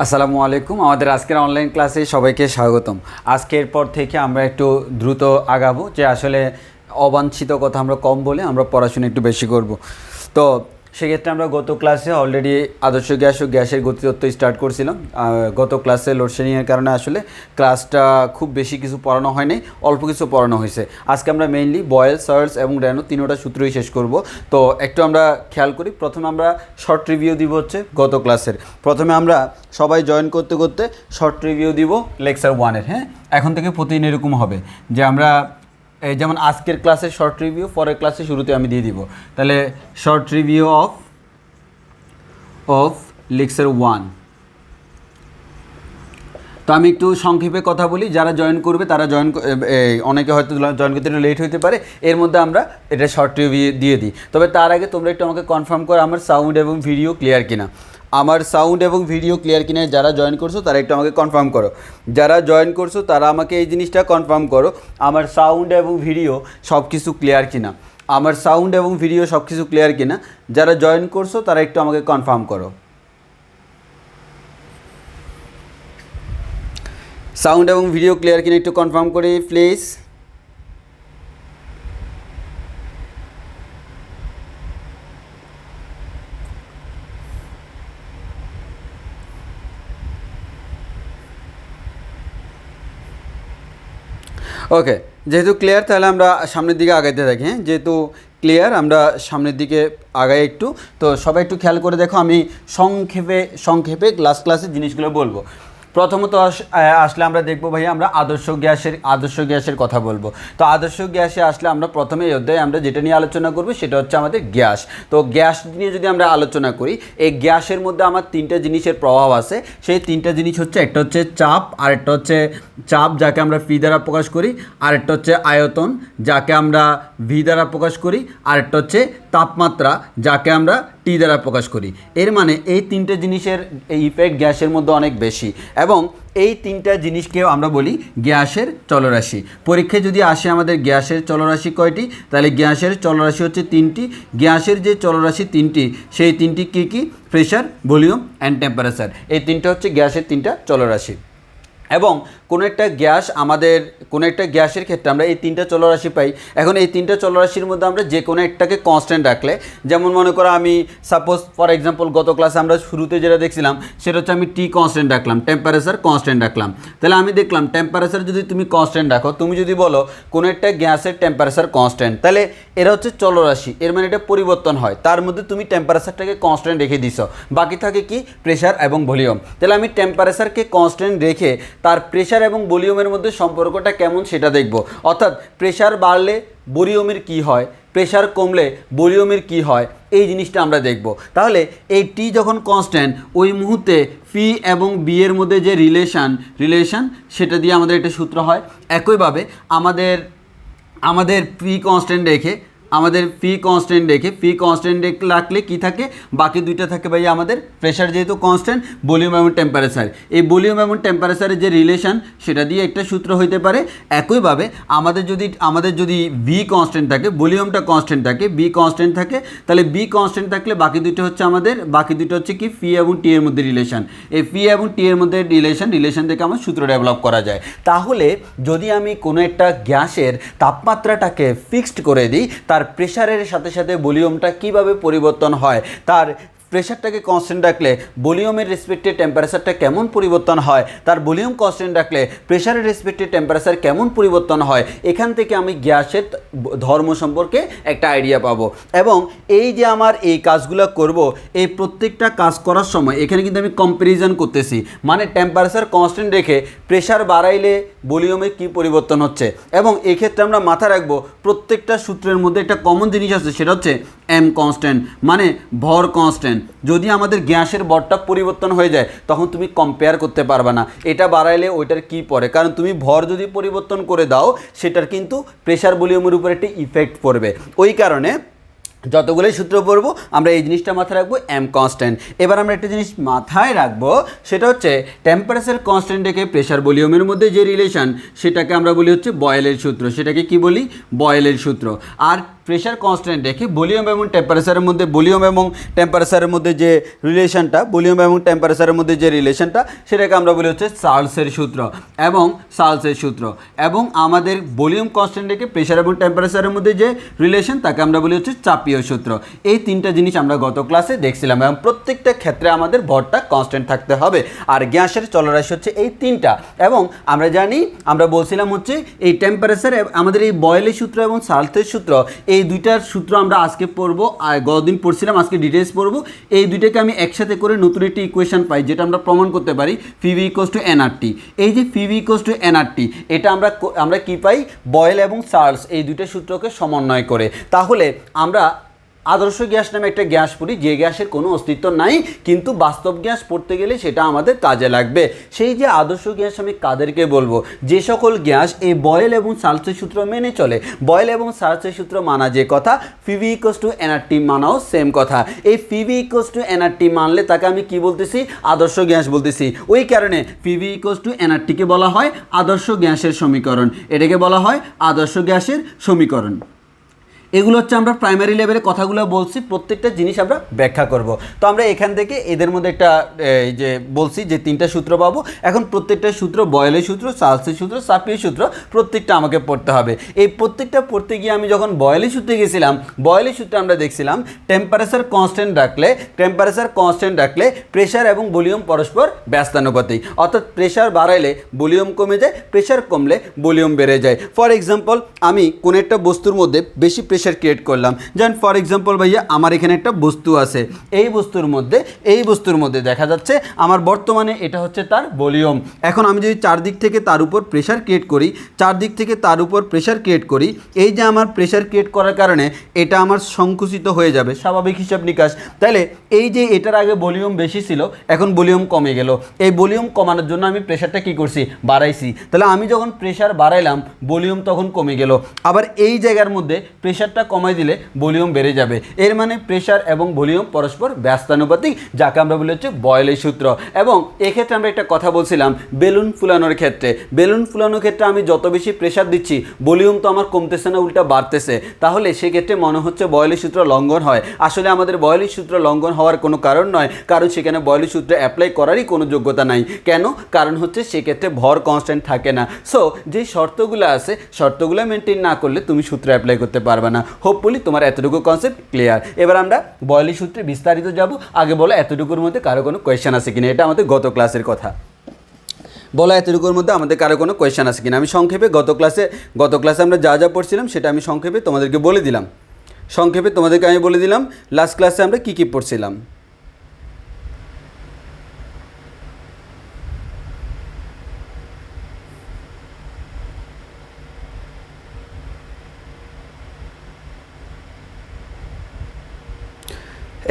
আসসালামু আলাইকুম। আমাদের আজকের অনলাইন ক্লাসে সবাইকে স্বাগতম। আজকের পর থেকে আমরা একটু দ্রুত আগাবো, যে আসলে অবাঞ্ছিত কথা আমরা কম বলে আমরা পড়াশোনা একটু বেশি করব। তো সেক্ষেত্রে আমরা গত ক্লাসে অলরেডি আদর্শ গ্যাস ও গ্যাসের গতিতত্ত্ব স্টার্ট করছিলাম। গত ক্লাসে লোডশেডিংয়ের কারণে আসলে ক্লাসটা খুব বেশি কিছু পড়ানো হয়নি, অল্প কিছু পড়ানো হয়েছে। আজকে আমরা মেইনলি বয়েল, সার্লস এবং রেনো তিনোটা সূত্রই শেষ করব। তো একটু আমরা খেয়াল করি। প্রথমে আমরা শর্ট রিভিউ দিব হচ্ছে গত ক্লাসের। প্রথমে আমরা সবাই জয়েন করতে করতে শর্ট রিভিউ দিব লেকচার 1-এর। হ্যাঁ, এখন থেকে প্রতিদিন এরকম হবে যে আমরা এই যেমন আজকের ক্লাসের শর্ট রিভিউ পরের ক্লাসে শুরুতে আমি দিয়ে দিব। তাহলে শর্ট রিভিউ অফ লেকচার 1। তো আমি একটু সংক্ষেপে কথা বলি, যারা জয়েন করবে তারা অনেকে হয়তো জয়েন করতে একটু লেট হতে পারে, এর মধ্যে আমরা এটা শর্ট রিভিউ দিয়ে দিই। তবে তার আগে তোমরা একটু আমাকে কনফার্ম করো আমার সাউন্ড এবং ভিডিও ক্লিয়ার কিনা। আমার সাউন্ড এবং ভিডিও ক্লিয়ার কিনা যারা জয়েন করছো তারা একটু আমাকে কনফার্ম করো। যারা জয়েন করছো তারা আমাকে এই জিনিসটা কনফার্ম করো, আমার সাউন্ড এবং ভিডিও সব কিছু ক্লিয়ার কিনা। আমার সাউন্ড এবং ভিডিও সব কিছু ক্লিয়ার কিনা। যারা জয়েন করছো তারা একটু আমাকে কনফার্ম করো। সাউন্ড এবং ভিডিও ক্লিয়ার কিনা একটু কনফার্ম করি প্লিজ। ওকে, যেহেতু ক্লিয়ার তাহলে আমরা সামনের দিকে আগাইতে থাকি। হ্যাঁ, যেহেতু ক্লিয়ার আমরা সামনের দিকে আগাই একটু। তো সবাই একটু খেয়াল করে দেখো, আমি সংক্ষেপে ক্লাসের জিনিসগুলো বলবো। প্রথমত আসলে আমরা দেখবো ভাই, আমরা আদর্শ গ্যাসের কথা বলবো। তো আদর্শ গ্যাসে আসলে আমরা প্রথমে এই অধ্যায়ে আমরা যেটা নিয়ে আলোচনা করবো সেটা হচ্ছে আমাদের গ্যাস। তো গ্যাস নিয়ে যদি আমরা আলোচনা করি, এই গ্যাসের মধ্যে আমার তিনটা জিনিসের প্রভাব আছে। সেই তিনটা জিনিস হচ্ছে, একটা হচ্ছে চাপ, আরেকটা হচ্ছে চাপ যাকে আমরা পি দ্বারা প্রকাশ করি, আরেকটা হচ্ছে আয়তন যাকে আমরা ভি দ্বারা প্রকাশ করি, আরেকটা হচ্ছে তাপমাত্রা যাকে আমরা টি দ্বারা প্রকাশ করি। এর মানে এই তিনটে জিনিসের ইফেক্ট গ্যাসের মধ্যে অনেক বেশি, এবং এই তিনটা জিনিসকেও আমরা বলি গ্যাসের চলরাশি। পরীক্ষায় যদি আসে আমাদের গ্যাসের চলরাশি কয়টি, তাহলে গ্যাসের চলরাশি হচ্ছে তিনটি। গ্যাসের যে চলরাশি তিনটি, সেই তিনটি কী কী? Pressure, volume and temperature. এই তিনটা হচ্ছে গ্যাসের তিনটা চলরাশি। এবং কোনো একটা গ্যাসের ক্ষেত্রে আমরা এই তিনটা চলরাশি পাই। এখন এই তিনটা চলরাশির মধ্যে আমরা যে কোনো একটাকে কনস্ট্যান্ট রাখলে, যেমন মনে করো আমি সাপোজ ফর এক্সাম্পল গত ক্লাসে আমরা শুরুতে যেটা দেখছিলাম সেটা হচ্ছে আমি টি কনস্ট্যান্ট রাখলাম, টেম্পারেচার কনস্ট্যান্ট রাখলাম। তাহলে আমি দেখলাম টেম্পারেচার যদি তুমি কনস্ট্যান্ট রাখো, তুমি যদি বলো কোনো একটা গ্যাসের টেম্পারেচার কনস্ট্যান্ট, তাহলে এরা হচ্ছে চলরাশি, এর মানে এটা পরিবর্তন হয়। তার মধ্যে তুমি টেম্পারেচারটাকে কনস্ট্যান্ট রেখে দিছো, বাকি থাকে কি? প্রেশার এবং ভলিউম। তাহলে আমি টেম্পারেচারকে কনস্ট্যান্ট রেখে তার প্রেশার এবং ভলিউমের মধ্যে সম্পর্কটা কেমন সেটা দেখব। অর্থাৎ প্রেশার বাড়লে ভলিউমের কি হয়, প্রেশার কমলে ভলিউমের কি হয়, এই জিনিসটা আমরা দেখব। তাহলে এই টি যখন কনস্ট্যান্ট, ওই মুহূর্তে পি এবং বি এর মধ্যে যে রিলেশন সেটা দিয়ে আমাদের একটা সূত্র হয়। একইভাবে আমাদের পি কনস্ট্যান্ট রেখে পি কনস্ট্যান্ট রাখলে কি থাকে? বাকি দুইটা থাকে ভাই আমাদের প্রেশার যেহেতু কনস্ট্যান্ট, ভলিউম এবং টেম্পারেচার। এই ভলিউম এবং টেম্পারেচারের যে রিলেশন সেটা দিয়ে একটা সূত্র হইতে পারে। একইভাবে আমাদের যদি ভি কনস্ট্যান্ট থাকে, ভলিউমটা কনস্ট্যান্ট থাকে, বি কনস্ট্যান্ট থাকে, তাহলে বি কনস্ট্যান্ট থাকলে বাকি দুটো হচ্ছে কি? পি এবং টি এর মধ্যে রিলেশন। এই পি এবং টি এর মধ্যে রিলেশন থেকে আমার সূত্র ডেভেলপ করা যায়। তাহলে যদি আমি কোনো একটা গ্যাসের তাপমাত্রাটাকে ফিক্সড করে দিই, তার প্রেশারের সাথে সাথে ভলিউমটা কিভাবে পরিবর্তন হয়, তার প্রেশারটাকে কনস্ট্যান্ট রাখলে ভলিউমের রেসপেক্টে টেম্পারেচারটা কেমন পরিবর্তন হয়, তার ভলিউম কনস্ট্যান্ট রাখলে প্রেশারের রেসপেক্টে টেম্পারেচার কেমন পরিবর্তন হয়, এখান থেকে আমি গ্যাসের ধর্ম সম্পর্কে একটা আইডিয়া পাবো। এবং এই যে আমার এই কাজগুলো করব, এই প্রত্যেকটা কাজ করার সময় এখানে কিন্তু আমি কম্প্যারিজন করতেছি, মানে টেম্পারেচার কনস্ট্যান্ট রেখে প্রেশার বাড়াইলে ভলিউমে কি পরিবর্তন হচ্ছে। এবং এক্ষেত্রে আমরা মাথা রাখবো প্রত্যেকটা সূত্রের মধ্যে একটা কমন জিনিস আছে, সেটা হচ্ছে এম কনস্ট্যান্ট, মানে ভর কনস্ট্যান্ট। যদি আমাদের গ্যাসের ভরটা পরিবর্তন হয়ে যায় তখন তুমি কম্পেয়ার করতে পারবে না এটা বাড়াইলে ওইটার কি পড়ে, কারণ তুমি ভর যদি পরিবর্তন করে দাও সেটার কিন্তু প্রেশার ভলিউমের উপর একটা ইফেক্ট পড়বে। ওই কারণে যতগুলোই সূত্র পড়বো আমরা এই জিনিসটা মাথায় রাখবো, এম কনস্ট্যান্ট। এবার আমরা একটা জিনিস মাথায় রাখবো, সেটা হচ্ছে টেম্পারেচার কনস্ট্যান্ট রেখে প্রেশার ভলিউমের মধ্যে যে রিলেশন সেটাকে আমরা বলি হচ্ছে বয়েলের সূত্র। সেটাকে কি বলি? বয়েলের সূত্র। আর প্রেশার কনস্ট্যান্ট রেখে ভলিউম এবং টেম্পারেচারের মধ্যে, ভলিউম এবং টেম্পারেচারের মধ্যে যে রিলেশনটা, ভলিউম এবং টেম্পারেচারের মধ্যে যে রিলেশনটা সেটাকে আমরা বলি হচ্ছে চার্লসের সূত্র এবং চার্লসের সূত্র। এবং আমাদের ভলিউম কনস্ট্যান্ট রেখে প্রেশার এবং টেম্পারেচারের মধ্যে যে রিলেশন তাকে আমরা বলি হচ্ছে চাপীয় সূত্র। এই তিনটা জিনিস আমরা গত ক্লাসে দেখছিলাম এবং প্রত্যেকটা ক্ষেত্রে আমাদের ভরটা কনস্ট্যান্ট থাকতে হবে। আর গ্যাসের চলরাশি হচ্ছে এই তিনটা। এবং আমরা জানি, আমরা বলছিলাম হচ্ছে এই টেম্পারেচার, আমাদের এই বয়েলের সূত্র এবং চার্লসের সূত্র, এই দুইটার সূত্র আমরা আজকে পড়বো, আর গতদিন পড়ছিলাম, আজকে ডিটেলস পড়বো। এই দুইটাকে আমি একসাথে করে নতুন একটি ইকুয়েশন পাই, যেটা আমরা প্রমাণ করতে পারি পিভি ইকুয়ালস টু এনআরটি। এই যে পিভি ইকুয়ালস টু এনআরটি, এটা আমরা কি পাই? বয়েল এবং চার্লস এই দুইটা সূত্রকে সমন্বয় করে। তাহলে আমরা আদর্শ গ্যাস নামে একটা গ্যাস পড়ি, যে গ্যাসের কোনো অস্তিত্ব নাই, কিন্তু বাস্তব গ্যাস পড়তে গেলে সেটা আমাদের কাজে লাগবে। সেই যে আদর্শ গ্যাস আমি কাদেরকে বলবো? যে সকল গ্যাস এই বয়েল এবং চার্লসের সূত্র মেনে চলে। বয়েল এবং চার্লসের সূত্র মানা যে কথা, পিভি ইকুয়ালস টু এনআরটি মানাও সেম কথা। এই পিভি ইকুয়ালস টু এনআরটি মানলে তাকে আমি কি বলতেছি? আদর্শ গ্যাস বলতেছি। ওই কারণে পিভি ইকুয়ালস টু এনআরটিকে বলা হয় আদর্শ গ্যাসের সমীকরণ। এটাকে বলা হয় আদর্শ গ্যাসের সমীকরণ। এগুলো হচ্ছে আমরা প্রাইমারি লেভেলে কথাগুলো বলছি, প্রত্যেকটা জিনিস আমরা ব্যাখ্যা করব। তো আমরা এখান থেকে এদের মধ্যে একটা এই যে বলছি যে তিনটা সূত্র পাবো। এখন প্রত্যেকটা সূত্র, বয়েলের সূত্র, চার্লসের সূত্র, চাপীয় সূত্র, প্রত্যেকটা আমাকে পড়তে হবে। এই প্রত্যেকটা পড়তে গিয়ে আমি যখন বয়েলের সূত্রে গেছিলাম, বয়েলের সূত্রে আমরা দেখছিলাম টেম্পারেচার কনস্ট্যান্ট রাখলে প্রেশার এবং ভলিউম পরস্পর ব্যস্তানুপাতিক। অর্থাৎ প্রেশার বাড়াইলে ভলিউম কমে যায়, প্রেশার কমলে ভলিউম বেড়ে যায়। ফর এক্সাম্পল, আমি কোনো একটা বস্তুর মধ্যে বেশি প্রেশার ক্রিয়েট করলাম, যেমন ফর এক্সাম্পল ভাইয়া আমার এখানে একটা বস্তু আছে, এই বস্তুর মধ্যে দেখা যাচ্ছে আমার বর্তমানে এটা হচ্ছে তার ভলিউম। এখন আমি যদি চারদিক থেকে তার উপর প্রেশার ক্রিয়েট করি, এই যে আমার প্রেশার ক্রিয়েট করার কারণে এটা আমার সংকুচিত হয়ে যাবে, স্বাভাবিক হিসাব নিকাশ। তাহলে এই যে এটার আগে ভলিউম বেশি ছিল, এখন ভলিউম কমে গেল। এই ভলিউম কমানোর জন্য আমি প্রেশারটা কি করছি? বাড়াইছি। তাহলে আমি যখন প্রেশার বাড়াইলাম, ভলিউম তখন কমে গেল। আবার এই জায়গার মধ্যে প্রেশারটা কমাই দিলে ভলিউম বেড়ে যাবে। এর মানে প্রেশার এবং ভলিউম পরস্পর ব্যস্তানুপাতিক, যাকে আমরা বলি হচ্ছে বয়েলের সূত্র। এবং এক্ষেত্রে আমরা একটা কথা বলছিলাম, বেলুন ফুলানোর ক্ষেত্রে আমি যত বেশি প্রেশার দিচ্ছি, ভলিউম তো আমার কমতেছে না, উল্টা বাড়তেছে। তাহলে সেক্ষেত্রে মনে হচ্ছে বয়েলের সূত্র লঙ্ঘন হয়। আসলে আমাদের বয়েলের সূত্র লঙ্ঘন হওয়ার কোনো কারণ নয়, কারণ সেখানে বয়েলের সূত্র অ্যাপ্লাই করারই কোনো যোগ্যতা নাই। কেন? কারণ হচ্ছে সেক্ষেত্রে ভর কনস্ট্যান্ট থাকে না। সো যে শর্তগুলো আছে, শর্তগুলো মেনটেন না করলে তুমি সূত্র অ্যাপ্লাই করতে পারবে না। হোপফুলি তোমার এতটুকু কনসেপ্ট ক্লিয়ার। এবার আমরা বয়েলের সূত্রে বিস্তারিত যাব। আগে বলো এতটুকুর মধ্যে কারো কোনো কোয়েশ্চেন আছে কিনা, এটা আমাদের গত ক্লাসের কথা। বলো এতটুকুর মধ্যে আমাদের কারো কোনো কোয়েশ্চেন আছে কিনা। আমি সংক্ষেপে গত ক্লাসে আমরা যা পড়ছিলাম সেটা আমি সংক্ষেপে তোমাদেরকে বলে দিলাম। লাস্ট ক্লাসে আমরা কী পড়ছিলাম।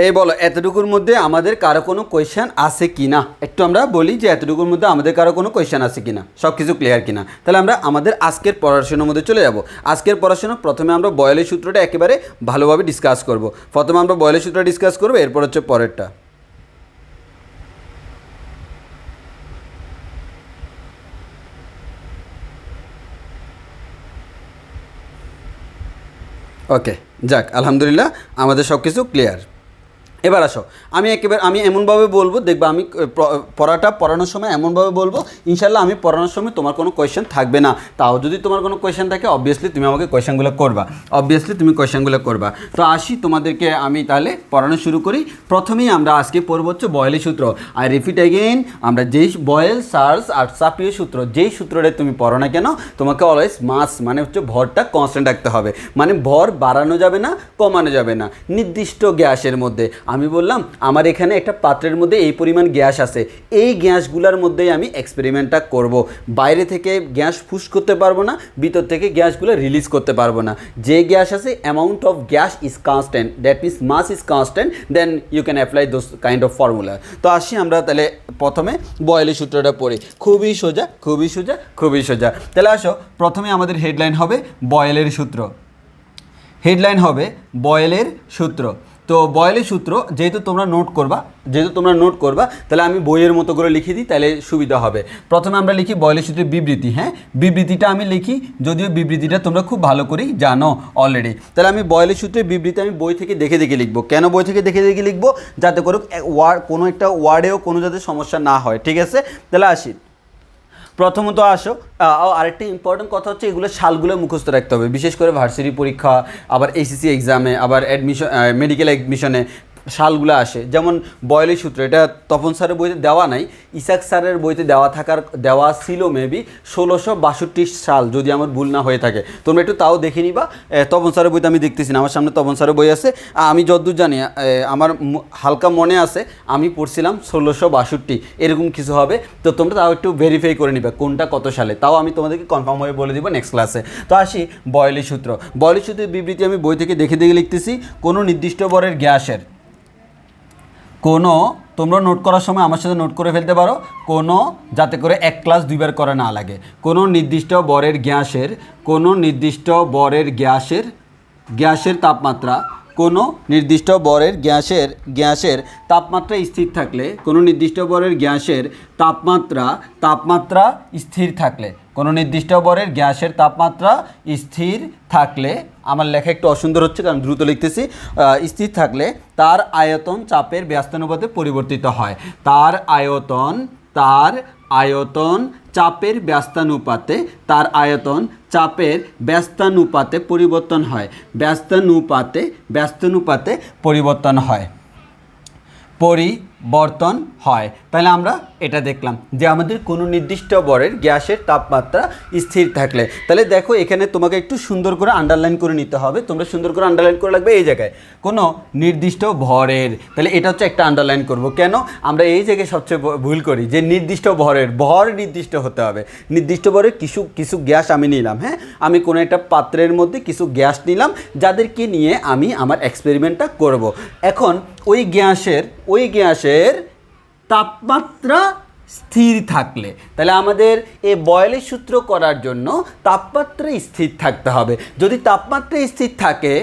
এই বলো এতটুকুর মধ্যে আমাদের কারো কোনো কোয়েশ্চেন আছে কি না, একটু আমরা বলি যে এতটুকুর মধ্যে আমাদের কারো কোনো কোয়েশ্চেন আছে কি না, সব কিছু ক্লিয়ার কিনা। তাহলে আমরা আমাদের আজকের পড়াশোনার মধ্যে চলে যাব। আজকের পড়াশোনা প্রথমে আমরা বয়েলের সূত্রটা একেবারে ভালোভাবে ডিসকাস করব। প্রথমে আমরা বয়েলের সূত্রটা ডিসকাস করব, এরপর হচ্ছে পরেরটা। ওকে, যাক আলহামদুলিল্লাহ আমাদের সব কিছু ক্লিয়ার। এবার আসো, আমি এমনভাবে বলবো, দেখবা আমি পড়ানোর সময় এমনভাবে বলবো, ইনশাল্লাহ আমি পড়ানোর সময় তোমার কোনো কোয়েশ্চেন থাকবে না। তাও যদি তোমার কোনো কোয়েশ্চেন থাকে অবভিয়াসলি তুমি আমাকে কোয়েশ্চেনগুলো করবা। তো আসি তোমাদেরকে আমি তাহলে পড়ানো শুরু করি। প্রথমেই আমরা আজকে পড়বো হচ্ছে বয়েলের সূত্র। আই রিপিট এগেইন, আমরা যেই বয়েল, চার্লস আর চাপিয়ের সূত্র, যেই সূত্রটা তুমি পড়ো না কেন, তোমাকে অলওয়েজ মাস মানে হচ্ছে ভরটা কনস্ট্যান্ট রাখতে হবে। মানে ভর বাড়ানো যাবে না, কমানো যাবে না, নির্দিষ্ট গ্যাসের মধ্যে। আমি বললাম আমার এখানে একটা পাত্রের মধ্যে এই পরিমাণ গ্যাস আছে, এই গ্যাসগুলোর মধ্যেই আমি এক্সপেরিমেন্টটা করব। বাইরে থেকে গ্যাস পুশ করতে পারবো না, ভিতর থেকে গ্যাসগুলো রিলিজ করতে পারবো না। যে গ্যাস আছে, amount of gas is constant, that means mass is constant, then you can apply those kind of formula. তো আসি আমরা তাহলে প্রথমে বয়েলের সূত্রটা পড়ি। খুবই সোজা। তাহলে আসো, প্রথমে আমাদের হেডলাইন হবে বয়েলের সূত্র। তো বয়েলের সূত্র যেহেতু তোমরা নোট করবা তাহলে আমি বইয়ের মতো করে লিখে দিই, তাহলে সুবিধা হবে। প্রথমে আমরা লিখি বয়েলের সূত্রের বিবৃতি। বিবৃতিটা আমি লিখি, যদিও বিবৃতিটা তোমরা খুব ভালো করেই জানো অলরেডি। তাহলে আমি বয়েলের সূত্রের বিবৃতি আমি বই থেকে দেখে লিখবো। কেন বই থেকে দেখে লিখবো? যাতে করে কোনো একটা ওয়ার্ডেও কোনো যাতে সমস্যা না হয়, ঠিক আছে? তাহলে আসি, প্রথমত আসো, আরেকটা ইম্পর্টেন্ট কথা হচ্ছে এগুলো সালগুলো মুখস্থ রাখতে হবে, বিশেষ করে ভার্সিটি পরীক্ষা, আবার এইচএসসি এক্সামে, আবার অ্যাডমিশন, মেডিকেল অ্যাডমিশনে সালগুলো আসে। যেমন বয়েলের সূত্র, এটা তপন স্যারের বইতে দেওয়া নাই, ইসাক স্যারের বইতে দেওয়া ছিল মেবি 1662 সাল, যদি আমার ভুল না হয়ে থাকে। তোমরা একটু তাও দেখে নিবা। তপন স্যারের বইতে আমি দেখতেছি না, আমার সামনে তপন স্যারের বই আছে। আমি যতদূর জানি, আমার হালকা মনে আছে আমি পড়ছিলাম 1662 এরকম কিছু হবে। তো তোমরা তাও একটু ভেরিফাই করে নিবে কোনটা কত সালে, তাও আমি তোমাদেরকে কনফার্ম হয়ে বলে দিব নেক্সট ক্লাসে। তো আসি বয়েলের সূত্রের বিবৃতি আমি বই থেকে দেখে লিখতেছি। কোনো নির্দিষ্ট ভরের গ্যাসের তোমরা নোট করার সময় আমার সাথে নোট করে ফেলতে পারো, যাতে করে এক ক্লাস দুইবার করা না লাগে। কোনো নির্দিষ্ট ভরের গ্যাসের তাপমাত্রা, কোনো নির্দিষ্ট ভরের গ্যাসের তাপমাত্রা স্থির থাকলে, কোনো নির্দিষ্ট ভরের গ্যাসের তাপমাত্রা স্থির থাকলে, কোনো নির্দিষ্ট ভরের গ্যাসের তাপমাত্রা স্থির থাকলে, আমার লেখা একটু অসুন্দর হচ্ছে কারণ দ্রুত লিখতেছি, স্থির থাকলে তার আয়তন চাপের ব্যস্তানুপাতে পরিবর্তিত হয়। তার আয়তন চাপের ব্যস্তানুপাতে পরিবর্তন হয়। তাহলে আমরা এটা দেখলাম যে আমাদের কোনো নির্দিষ্ট ভরের গ্যাসের তাপমাত্রা স্থির থাকলে। তাহলে দেখো এখানে তোমাকে একটু সুন্দর করে আন্ডারলাইন করে নিতে হবে। তোমরা সুন্দর করে আন্ডারলাইন করে লাগবে এই জায়গায় কোনো নির্দিষ্ট ভরের। তাহলে এটা হচ্ছে একটা আন্ডারলাইন করব। কেন আমরা এই জায়গায় সবচেয়ে ভুল করি যে নির্দিষ্ট ভর নির্দিষ্ট হতে হবে। নির্দিষ্ট ভরের কিছু গ্যাস আমি নিলাম, আমি কোনো একটা পাত্রের মধ্যে কিছু গ্যাস নিলাম, যাদেরকে নিয়ে আমি আমার এক্সপেরিমেন্টটা করব। এখন ওই গ্যাসের তাপমাত্রা স্থির থাকলে, তাহলে আমাদের এই বয়েলের সূত্র করার জন্য তাপমাত্রা স্থির থাকতে হবে। যদি তাপমাত্রা স্থির থাকে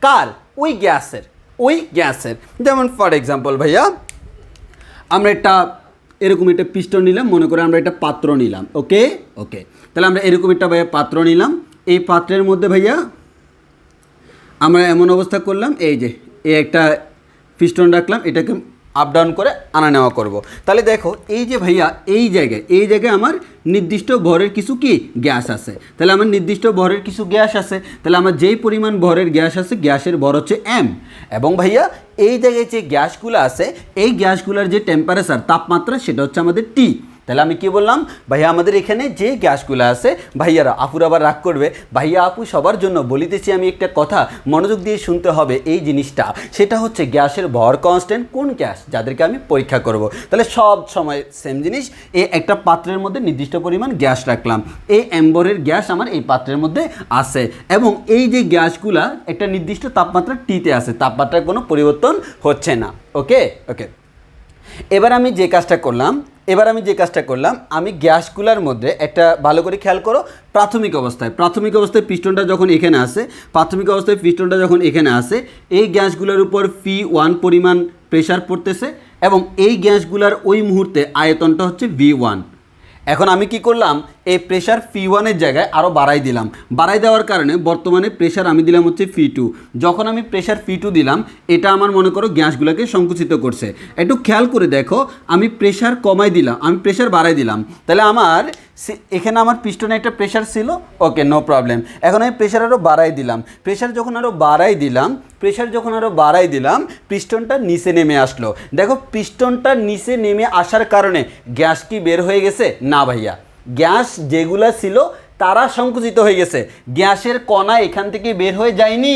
কার? ওই গ্যাসের। যেমন ফর এক্সাম্পল ভাইয়া, আমরা এরকম একটা পিস্টন নিলাম, মনে করে আমরা একটা পাত্র নিলাম। ওকে, তাহলে আমরা এরকম একটা ভাইয়া পাত্র নিলাম। এই পাত্রের মধ্যে ভাইয়া আমরা এমন অবস্থা করলাম, এই একটা পিস্টন রাখলাম, এটাকে আপ ডাউন করে আনা নেওয়া করব। তাহলে দেখো এই যে ভাইয়া এই জায়গায় আমার নির্দিষ্ট ভরের কিছু গ্যাস আছে। তাহলে আমার নির্দিষ্ট ভরের কিছু গ্যাস আছে, তাহলে আমার যেই পরিমাণ ভরের গ্যাস আছে, গ্যাসের ভর হচ্ছে m। এবং ভাইয়া এই জায়গায় যে গ্যাসগুলো আছে, এই গ্যাসগুলোর যে টেম্পারেচার, তাপমাত্রা, সেটা হচ্ছে আমাদের T। তাহলে আমি কি বললাম? ভাইয়া আমাদের এখানে যে গ্যাসগুলো আছে, ভাইয়ারা আপুর আবার রাগ করবে, ভাইয়া আপু সবার জন্য বলিতেছি আমি একটা কথা, মনোযোগ দিয়ে শুনতে হবে এই জিনিসটা। সেটা হচ্ছে গ্যাসের ভর কনস্ট্যান্ট কোন গ্যাস, যাদেরকে আমি পরীক্ষা করব। তাহলে সব সময় সেম জিনিস, এই একটা পাত্রের মধ্যে নির্দিষ্ট পরিমাণ গ্যাস রাখলাম, এই এম্বরের গ্যাস আমার এই পাত্রের মধ্যে আছে, এবং এই যে গ্যাসগুলা একটা নির্দিষ্ট তাপমাত্রা টিতে আছে, তাপমাত্রার কোনো পরিবর্তন হচ্ছে না। ওকে, এবার আমি যে কাজটা করলাম, আমি গ্যাসগুলোর মধ্যে একটা ভালো করে খেয়াল করো, প্রাথমিক অবস্থায় পিস্টনটা যখন এখানে আসে, এই গ্যাসগুলোর উপর P1 পরিমাণ প্রেসার পড়তেছে, এবং এই গ্যাসগুলোর ওই মুহূর্তে আয়তনটা হচ্ছে V1। এখন আমি কি করলাম, এই প্রেশার P1 জায়গায় আরও বাড়াই দিলাম, বাড়াই দেওয়ার কারণে বর্তমানে প্রেশার আমি দিলাম হচ্ছে P2। যখন আমি প্রেশার P2 দিলাম, এটা আমার মনে করো গ্যাসগুলোকে সংকুচিত করছে। একটু খেয়াল করে দেখো, আমি প্রেশার কমাই দিলাম, আমি প্রেশার বাড়াই দিলাম, তাহলে আমার এখানে আমার পিস্টনে একটা প্রেশার ছিল, ওকে নো প্রবলেম। এখন আমি প্রেশার আরও বাড়াই দিলাম, প্রেশার যখন আরও বাড়াই দিলাম, পিস্টনটা নিচে নেমে আসলো। দেখো পিস্টনটা নিচে নেমে আসার কারণে গ্যাস কি বের হয়ে গেছে? না ভাইয়া, গ্যাস যেগুলা ছিল তারা সংকুচিত হয়ে গেছে, গ্যাসের কণা এখান থেকে বের হয়ে যায়নি,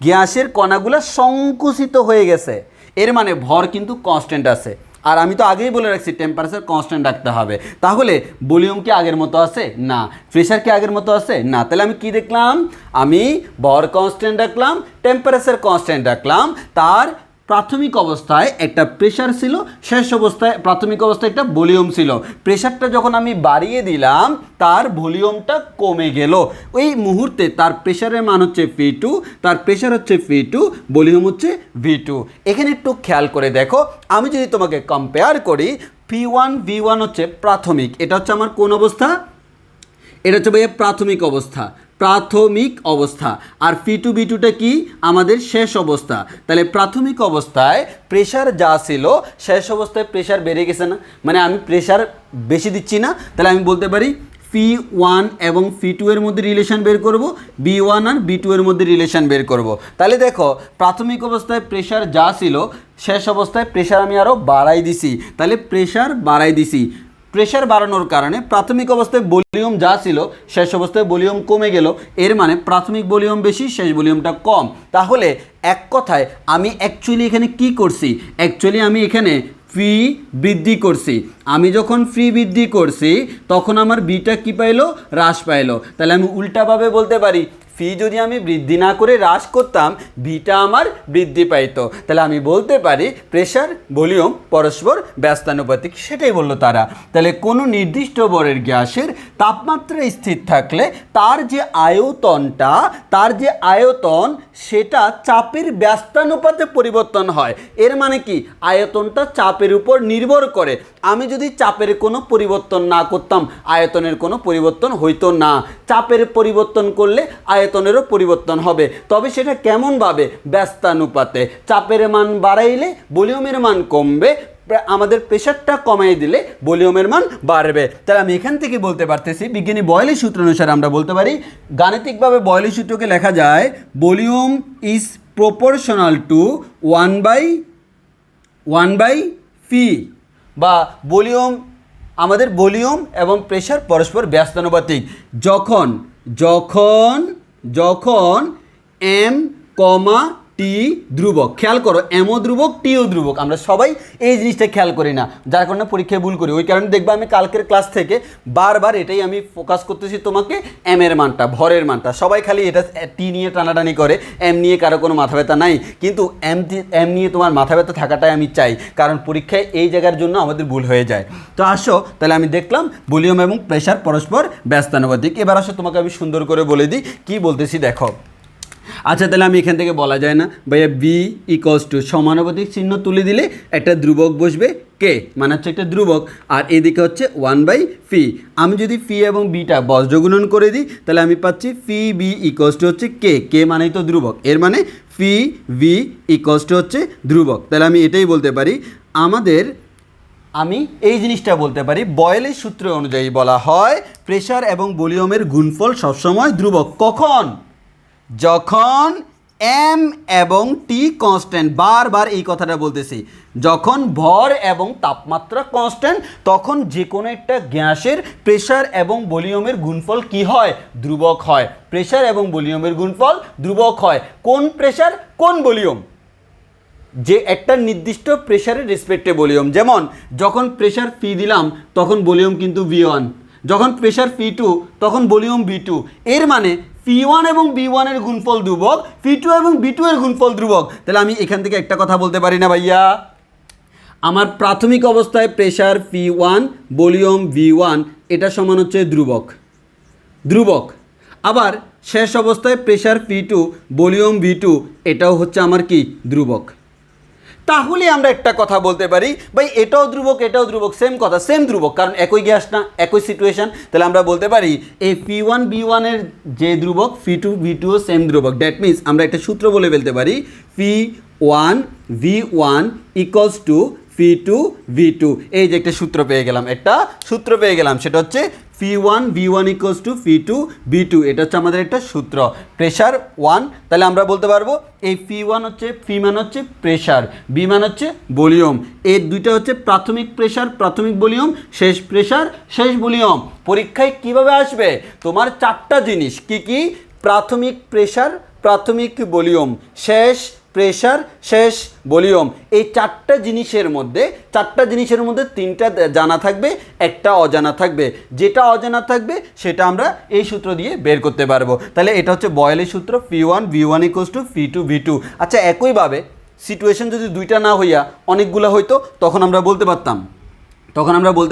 গ্যাসের কণাগুলো সংকুচিত হয়ে গেছে। এর মানে ভর কিন্তু কনস্ট্যান্ট আছে। আর আমি তো আগেই বলে রাখছি টেম্পারেচার কনস্ট্যান্ট রাখতে হবে। তাহলে ভলিউম কি আগের মতো আছে? না। প্রেশার কি আগের মতো আছে? না। তাহলে আমি কি দেখলাম? আমি ভর কনস্ট্যান্ট রাখলাম, টেম্পারেচার কনস্ট্যান্ট রাখলাম। তার প্রাথমিক অবস্থায় একটা প্রেশার ছিল, শেষ অবস্থায় প্রাথমিক অবস্থায় একটা ভলিউম ছিল। প্রেশারটা যখন আমি বাড়িয়ে দিলাম, তার ভলিউমটা কমে গেল। ওই মুহূর্তে তার প্রেশারের মান হচ্ছে P2, তার প্রেশার হচ্ছে P2, ভলিউম হচ্ছে V2। এখানে একটু খেয়াল করে দেখো, আমি যদি তোমাকে কম্পেয়ার করি, P1 V1 হচ্ছে প্রাথমিক, এটা হচ্ছে আমার কোন অবস্থা? এটা হচ্ছে ভাইয়া প্রাথমিক অবস্থা, প্রাথমিক অবস্থা। আর P2 V2টা কি? আমাদের শেষ অবস্থা। তাহলে প্রাথমিক অবস্থায় প্রেশার যা ছিল, শেষ অবস্থায় প্রেশার বেড়ে গেছে না, মানে আমি প্রেশার বেশি দিচ্ছি না। তাহলে আমি বলতে পারি P1 এবং P2 এর মধ্যে রিলেশন বের করব, B1 আর B2 এর মধ্যে রিলেশন বের করব। তাহলে দেখো প্রাথমিক অবস্থায় প্রেশার যা ছিল, শেষ অবস্থায় প্রেশার আমি আরও বাড়াই দিছি, তাহলে প্রেশার বাড়াই দিছি। প্রেশার বাড়ানোর কারণে প্রাথমিক অবস্থায় ভলিউম যা ছিল, শেষ অবস্থায় ভলিউম কমে গেল। এর মানে প্রাথমিক ভলিউম বেশি, শেষ ভলিউমটা কম। তাহলে এক কথায় আমি অ্যাকচুয়ালি এখানে কি করছি? অ্যাকচুয়ালি আমি এখানে ফি বৃদ্ধি করছি। আমি যখন ফি বৃদ্ধি করছি, তখন আমার বিটা কি পাইলো? হ্রাস পাইলো। তাহলে আমি উল্টাভাবে বলতে পারি, ফি যদি আমি বৃদ্ধি না করে হ্রাস করতাম, ভিটা আমার বৃদ্ধি পাইতো। তাহলে আমি বলতে পারি প্রেশার ভলিউম পরস্পর ব্যস্তানুপাতিক, সেটাই বললো তারা। তাহলে কোনো নির্দিষ্ট ভরের গ্যাসের তাপমাত্রা স্থির থাকলে তার যে আয়তন সেটা চাপের ব্যস্তানুপাতে পরিবর্তন হয়। এর মানে কি? আয়তনটা চাপের উপর নির্ভর করে। আমি যদি চাপের কোনো পরিবর্তন না করতাম, আয়তনের কোনো পরিবর্তন হইতো না। চাপের পরিবর্তন করলে আয়তনেরও পরিবর্তন হবে, তবে সেটা কেমনভাবে? ব্যস্তানুপাতে। চাপের মান বাড়াইলে ভলিউমের মান কমবে, আমাদের প্রেশারটা কমাই দিলে ভলিউমের মান বাড়বে। তাহলে আমি এখান থেকে বলতে পারতেছি, বিজ্ঞানী বয়লের সূত্র অনুসারে আমরা বলতে পারি, গাণিতিকভাবে বয়লের সূত্রকে লেখা যায় ভলিউম ইজ প্রপোর্শনাল টু 1/1 ফি, বা ভলিউম, আমাদের ভলিউম এবং প্রেশার পরস্পর ব্যস্তানুপাতিক যখন এম কমা টি ধ্রুবক। খেয়াল করো, এমও ধ্রুবক, টিও ধ্রুবক। আমরা সবাই এই জিনিসটা খেয়াল করি না, যার কারণে পরীক্ষায় ভুল করি। ওই কারণে দেখবা আমি কালকের ক্লাস থেকে বারবার এটাই আমি ফোকাস করতেছি তোমাকে, এম এর মানটা, ভরের মানটা। সবাই খালি এটা টি নিয়ে টানাটানি করে, এম নিয়ে কারো কোনো মাথা ব্যথা নাই। কিন্তু এম নিয়ে তোমার মাথা ব্যথা থাকাটাই আমি চাই, কারণ পরীক্ষায় এই জায়গার জন্য আমাদের ভুল হয়ে যায়। তো আসো, তাহলে আমি দেখলাম ভলিউম এবং প্রেশার পরস্পর ব্যস্তানুপাতিক। এবার আসো তোমাকে আমি সুন্দর করে বলে দিই কি বলতেছি, দেখো। আচ্ছা, তাহলে আমি এখান থেকে বলা যায় না ভাইয়া বি ইকুয়ালস টু সমানুপাতিক চিহ্ন তুলে দিলে একটা ধ্রুবক বসবে, কে মানে হচ্ছে একটা ধ্রুবক, আর এদিকে হচ্ছে 1/ফি। আমি যদি ফি এবং বিটা বজ্রগুণন করে দিই, তাহলে আমি পাচ্ছি ফি বি ইকুয়ালস টু হচ্ছে কে মানেই তো ধ্রুবক, এর মানে ফি বি ইকুয়ালস টু হচ্ছে ধ্রুবক। তাহলে আমি এটাই বলতে পারি, আমি এই জিনিসটা বলতে পারি, বয়েলের সূত্র অনুযায়ী বলা হয় প্রেশার এবং ভলিউমের গুণফল সবসময় ধ্রুবক। কখন? যখন এম এবং টি কনস্ট্যান্ট। বারবার এই কথাটা বলতেছি, যখন ভর এবং তাপমাত্রা কনস্ট্যান্ট, তখন যে কোনো একটা গ্যাসের প্রেশার এবং ভলিউমের গুণফল কি হয়? ধ্রুবক হয়। প্রেশার এবং ভলিউমের গুণফল ধ্রুবক হয়। কোন প্রেশার, কোন ভলিউম? যে একটা নির্দিষ্ট প্রেশারের রেসপেক্টে ভলিউম। যেমন যখন প্রেশার পি দিলাম, তখন ভলিউম কিন্তু V1, যখন প্রেশার P2 তখন ভলিউম V2। এর মানে P1 এবং B1 এর গুণফল ধ্রুবক, P2 এবং B2 এর গুণফল ধ্রুবক। তাহলে আমি এখান থেকে একটা কথা বলতে পারি না ভাইয়া, আমার প্রাথমিক অবস্থায় প্রেশার P1 ভলিউম V1 এটা সমান হচ্ছে ধ্রুবক। আবার শেষ অবস্থায় প্রেশার P2 ভলিউম V2 এটাও হচ্ছে আমার কি? ধ্রুবক। তাহলে আমরা একটা কথা বলতে পারি ভাই এটাও ধ্রুবক সেম কথা, সেম ধ্রুবক, কারণ একই গ্যাস না, একই সিচুয়েশন। তাহলে আমরা বলতে পারি এই P1 B1 এর যে ধ্রুবক P2 V2 ও সেম ধ্রুবক। দ্যাট মিনস আমরা একটা সূত্র বলে ফেলতে পারি P1 V1 equals to P2 V2। এই যে একটা সূত্র পেয়ে গেলাম, সেটা হচ্ছে P1 V1 equals to P2 V2। এটা হচ্ছে আমাদের একটা সূত্র, প্রেশার 1। তাহলে আমরা বলতে পারবো এই P1 হচ্ছে, P মান হচ্ছে প্রেশার, B মান হচ্ছে ভলিউম। এর দুইটা হচ্ছে প্রাথমিক প্রেশার প্রাথমিক ভলিউম, শেষ প্রেশার শেষ ভলিউম। পরীক্ষায় কিভাবে আসবে তোমার চারটা জিনিস, কি প্রাথমিক প্রেশার প্রাথমিক ভলিউম, শেষ প্রেশার শেষ ভলিউম। এই চারটা জিনিসের মধ্যে তিনটা জানা থাকবে, একটা অজানা থাকবে। যেটা অজানা থাকবে সেটা আমরা এই সূত্র দিয়ে বের করতে পারবো। তাহলে এটা হচ্ছে বয়েলের সূত্র P1 V1 equals to P2 V2। আচ্ছা, একইভাবে সিচুয়েশন যদি দুইটা না হইয়া অনেকগুলো হইতো তখন আমরা বলতে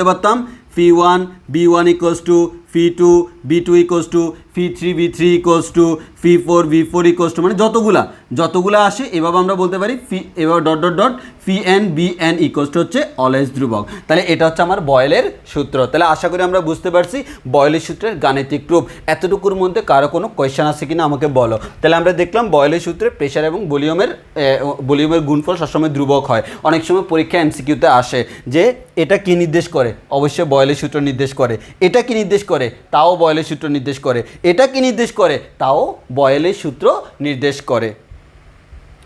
পারতাম P1 B1 equals to P2 B2 equals to P3 B3 equals to P4 V4 equals to, মানে যতগুলা আসে এভাবে আমরা বলতে পারি এবার dot Pn Bn equals to হচ্ছে অলওয়েজ ধ্রুবক। তাহলে এটা হচ্ছে আমার বয়েলের সূত্র। তাহলে আশা করি আমরা বুঝতে পারছি বয়েলের সূত্রের গাণিতিক রূপ। এতটুকুর মধ্যে কারো কোনো কোয়েশ্চেন আছে কিনা আমাকে বলো। তাহলে আমরা দেখলাম বয়েলের সূত্রে প্রেশার এবং ভলিউমের গুণফল সবসময় ধ্রুবক হয়। অনেক সময় পরীক্ষা এমসিকিউতে আসে যে এটা কি নির্দেশ করে, অবশ্যই বয়েলের সূত্র নির্দেশ করে। এটা কি নির্দেশ করে, তাও বয়েলের সূত্র নির্দেশ করে। এটা কি নির্দেশ করে, তাও বয়েলের সূত্র নির্দেশ করে।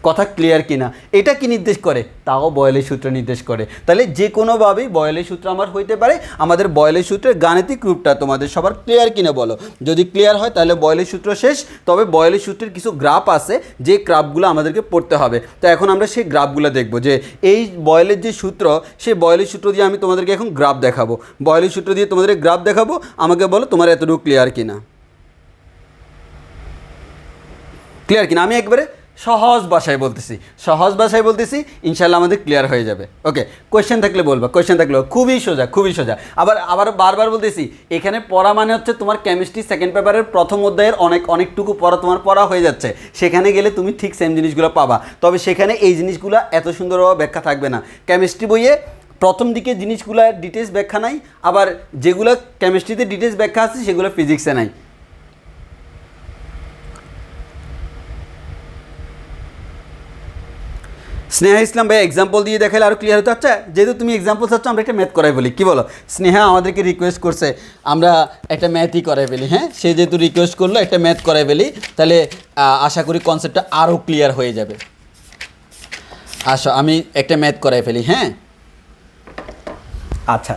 কথা ক্লিয়ার কিনা? এটা কি নির্দেশ করে, তাও বয়েলের সূত্র নির্দেশ করে। তাহলে যে কোনোভাবেই বয়েলের সূত্র আমার হইতে পারে। আমাদের বয়েলের সূত্রের গাণিতিক রূপটা তোমাদের সবার ক্লিয়ার কিনা বলো। যদি ক্লিয়ার হয় তাহলে বয়েলের সূত্র শেষ। তবে বয়েলের সূত্রের কিছু গ্রাফ আছে, যে গ্রাফগুলো আমাদেরকে পড়তে হবে। তো এখন আমরা সেই গ্রাফগুলো দেখব, যে এই বয়েলের যে সূত্র, সেই বয়েলের সূত্র দিয়ে আমি তোমাদেরকে এখন গ্রাফ দেখাবো। বয়েলের সূত্র দিয়ে তোমাদের গ্রাফ দেখাবো, আমাকে বলো তোমার এতটুকু ক্লিয়ার কিনা। ক্লিয়ার কিনা? আমি একবারে সহজ ভাষায় বলতেছি, ইনশাল্লাহ আমাদের ক্লিয়ার হয়ে যাবে। ওকে, কোয়েশ্চেন থাকলে বলবা, খুবই সোজা। আবার বারবার বলতেছি, এখানে পড়া মানে হচ্ছে তোমার কেমিস্ট্রি সেকেন্ড পেপারের প্রথম অধ্যায়ের অনেকটুকু পড়া তোমার পড়া হয়ে যাচ্ছে। সেখানে গেলে তুমি ঠিক সেম জিনিসগুলো পাবা, তবে সেখানে এই জিনিসগুলো এত সুন্দরভাবে ব্যাখ্যা থাকবে না। কেমিস্ট্রি বইয়ে প্রথম দিকে জিনিসগুলো ডিটেলস ব্যাখ্যা নাই, আবার যেগুলো কেমিস্ট্রিতে ডিটেলস ব্যাখ্যা আছে সেগুলো ফিজিক্সে নাই। স্নেহা ইসলাম ভাই এক্সাম্পল দিয়ে দেখালে আরও ক্লিয়ার হতো। আচ্ছা, যেহেতু তুমি এক্সাম্পল চাচ্ছ, আমরা একটা ম্যাথ করাই বলি, কী বলো? স্নেহা আমাদেরকে রিকোয়েস্ট করছে আমরা একটা ম্যাথই করাই ফেলি। হ্যাঁ, সে যেহেতু রিকোয়েস্ট করলো একটা ম্যাথ করাই ফেলি, তাহলে আশা করি কনসেপ্টটা আরও ক্লিয়ার হয়ে যাবে। আসো আমি একটা ম্যাথ করাই ফেলি। হ্যাঁ, আচ্ছা,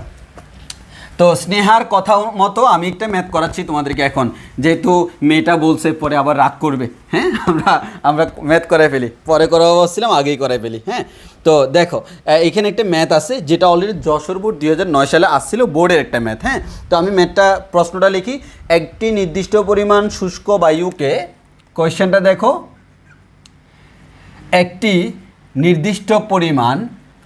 তো স্নেহার কথা মতো আমি একটা ম্যাথ করাচ্ছি তোমাদেরকে এখন, যেহেতু মেয়েটা বলছে পরে আবার রাগ করবে। হ্যাঁ, আমরা ম্যাথ করাই ফেলি, পরে করা বলছিলাম আগেই করাই ফেলি। হ্যাঁ, তো দেখো এখানে একটা ম্যাথ আছে যেটা অলরেডি যশোর বোর্ড 2009 সালে আসছিল, বোর্ডের একটা ম্যাথ। হ্যাঁ, তো আমি প্রশ্নটা লিখি। একটি নির্দিষ্ট পরিমাণ শুষ্ক বায়ুকে, কোয়েশ্চেনটা দেখো, একটি নির্দিষ্ট পরিমাণ,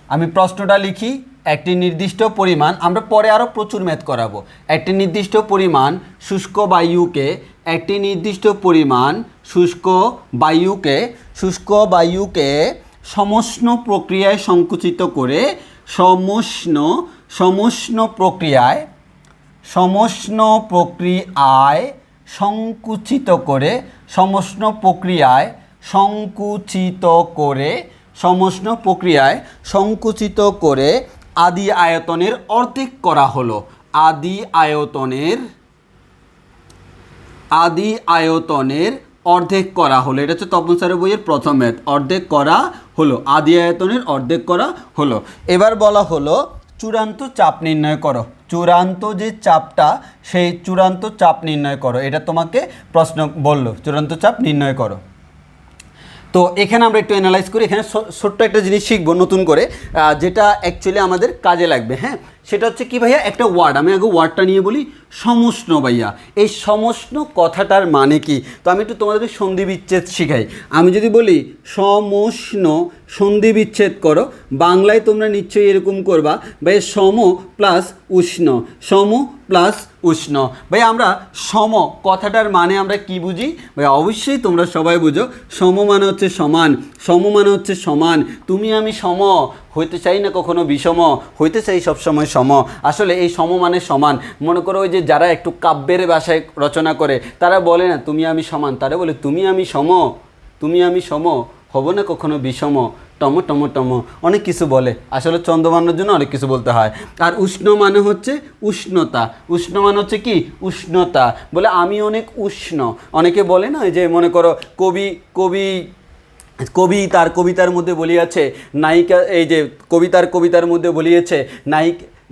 আমি প্রশ্নটা লিখি, একটি নির্দিষ্ট পরিমাণ, আমরা পরে আরও প্রচুর ম্যাথ করাবো। একটি নির্দিষ্ট পরিমাণ শুষ্ক বায়ুকে, একটি নির্দিষ্ট পরিমাণ শুষ্ক বায়ুকে সমষ্ণ প্রক্রিয়ায় সংকুচিত করে সমষ্ণ প্রক্রিয়ায় সংকুচিত করে আদি আয়তনের অর্ধেক করা হলো। আদি আয়তনের অর্ধেক করা হলো। এটা হচ্ছে তপন স্যারের বইয়ের প্রথম ম্যাথ। অর্ধেক করা হলো, আদি আয়তনের অর্ধেক করা হলো। এবার বলা হলো চূড়ান্ত চাপ নির্ণয় করো। চূড়ান্ত যে চাপটা, সেই চূড়ান্ত চাপ নির্ণয় করো। এটা তোমাকে প্রশ্ন বললো, চূড়ান্ত চাপ নির্ণয় করো। তো এখানে আমরা একটু অ্যানালাইজ করি। এখানে ছোট্ট একটা জিনিস শিখবো নতুন করে, যেটা অ্যাকচুয়ালি আমাদের কাজে লাগবে। হ্যাঁ, সেটা হচ্ছে কি ভাইয়া, একটা ওয়ার্ড, আমি আগে ওয়ার্ডটা নিয়ে বলি। সমষ্ণ ভাইয়া। এই সমষ্ণ কথাটার মানে কি? তো আমি একটু তোমাদেরকে সন্ধি বিচ্ছেদ শিখাই। আমি যদি বলি সমষ্ণ সন্ধি বিচ্ছেদ করো, বাংলায় তোমরা নিশ্চয়ই এরকম করবা ভাই, সম প্লাস উষ্ণ, সম প্লাস উষ্ণ। ভাই আমরা সম কথাটার মানে আমরা কি বুঝি ভাই? অবশ্যই তোমরা সবাই বুঝো, সম মানে হচ্ছে সমান, সম মানে হচ্ছে সমান। তুমি আমি সম হইতে চাই না কখনো বিষম, হইতে চাই সবসময় সম। আসলে এই সম মানে সমান। মনে করো ওই যে যারা একটু কাব্যের ভাষায় রচনা করে তারা বলে না তুমি আমি সমান, তারা বলে তুমি আমি সম, তুমি আমি সম হব না কখনো বিষম, টম টম টম অনেক কিছু বলে। আসলে চন্দ্রমানের জন্য অনেক কিছু বলতে হয়। আর উষ্ণ মানে হচ্ছে উষ্ণতা, উষ্ণ মানে হচ্ছে কি উষ্ণতা, বলে আমি অনেক উষ্ণ। অনেকে বলে না যে মনে করো কবি কবি কবি তার কবিতার মধ্যে বলিয়াছে নায়িকা, এই যে কবিতার মধ্যে বলিয়েছে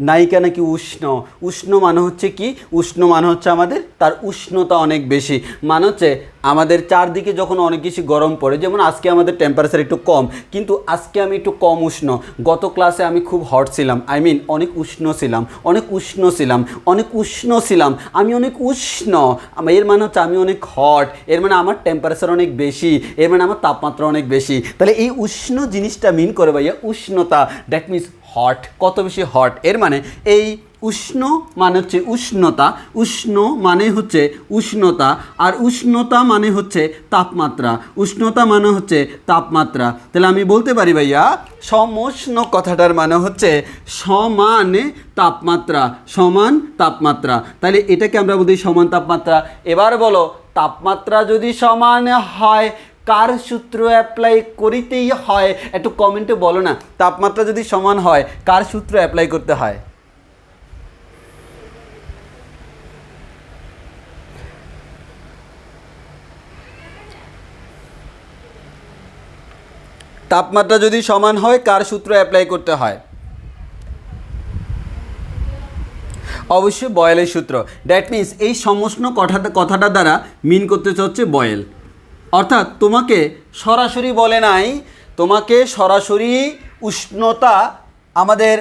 নায়িকা নাকি উষ্ণ। উষ্ণ মানে হচ্ছে কি? উষ্ণ মানে হচ্ছে আমাদের তার উষ্ণতা অনেক বেশি, মানে হচ্ছে আমাদের চারদিকে যখন অনেক বেশি গরম পড়ে, যেমন আজকে আমাদের টেম্পারেচার একটু কম, কিন্তু আজকে আমি একটু কম উষ্ণ। গত ক্লাসে আমি খুব হট ছিলাম, অনেক উষ্ণ ছিলাম, অনেক উষ্ণ ছিলাম, অনেক উষ্ণ ছিলাম, আমি অনেক উষ্ণ। এর মানে হচ্ছে আমি অনেক হট, এর মানে আমার টেম্পারেচার অনেক বেশি, এর মানে আমার তাপমাত্রা অনেক বেশি। তাহলে এই উষ্ণ জিনিসটা মিন করে ভাইয়া উষ্ণতা, দ্যাট মিনস হট, কত বেশি হট। এর মানে এই উষ্ণ মানে হচ্ছে উষ্ণতা, উষ্ণ মানে হচ্ছে উষ্ণতা, আর উষ্ণতা মানে হচ্ছে তাপমাত্রা, উষ্ণতা মানে হচ্ছে তাপমাত্রা। তাহলে আমি বলতে পারি ভাইয়া সমষ্ণ কথাটার মানে হচ্ছে সমান তাপমাত্রা, সমান তাপমাত্রা। তাহলে এটাকে আমরা বলি সমান তাপমাত্রা। এবার বলো তাপমাত্রা যদি সমান হয় কার সূত্র অ্যাপ্লাই করিতেই হয়? একটু কমেন্টে বলো না, তাপমাত্রা যদি সমান হয় কার সূত্র অ্যাপ্লাই করতে হয়? তাপমাত্রা যদি সমান হয় কার সূত্র অ্যাপ্লাই করতে হয়? অবশ্যই বয়েলের সূত্র। দ্যাট মিনস এই সমষ্ণ কথাটা দ্বারা মিন করতে হচ্ছে বয়েল। অর্থাৎ তোমাকে সরাসরি বলে নাই, তোমাকে সরাসরি উষ্ণতা আমাদের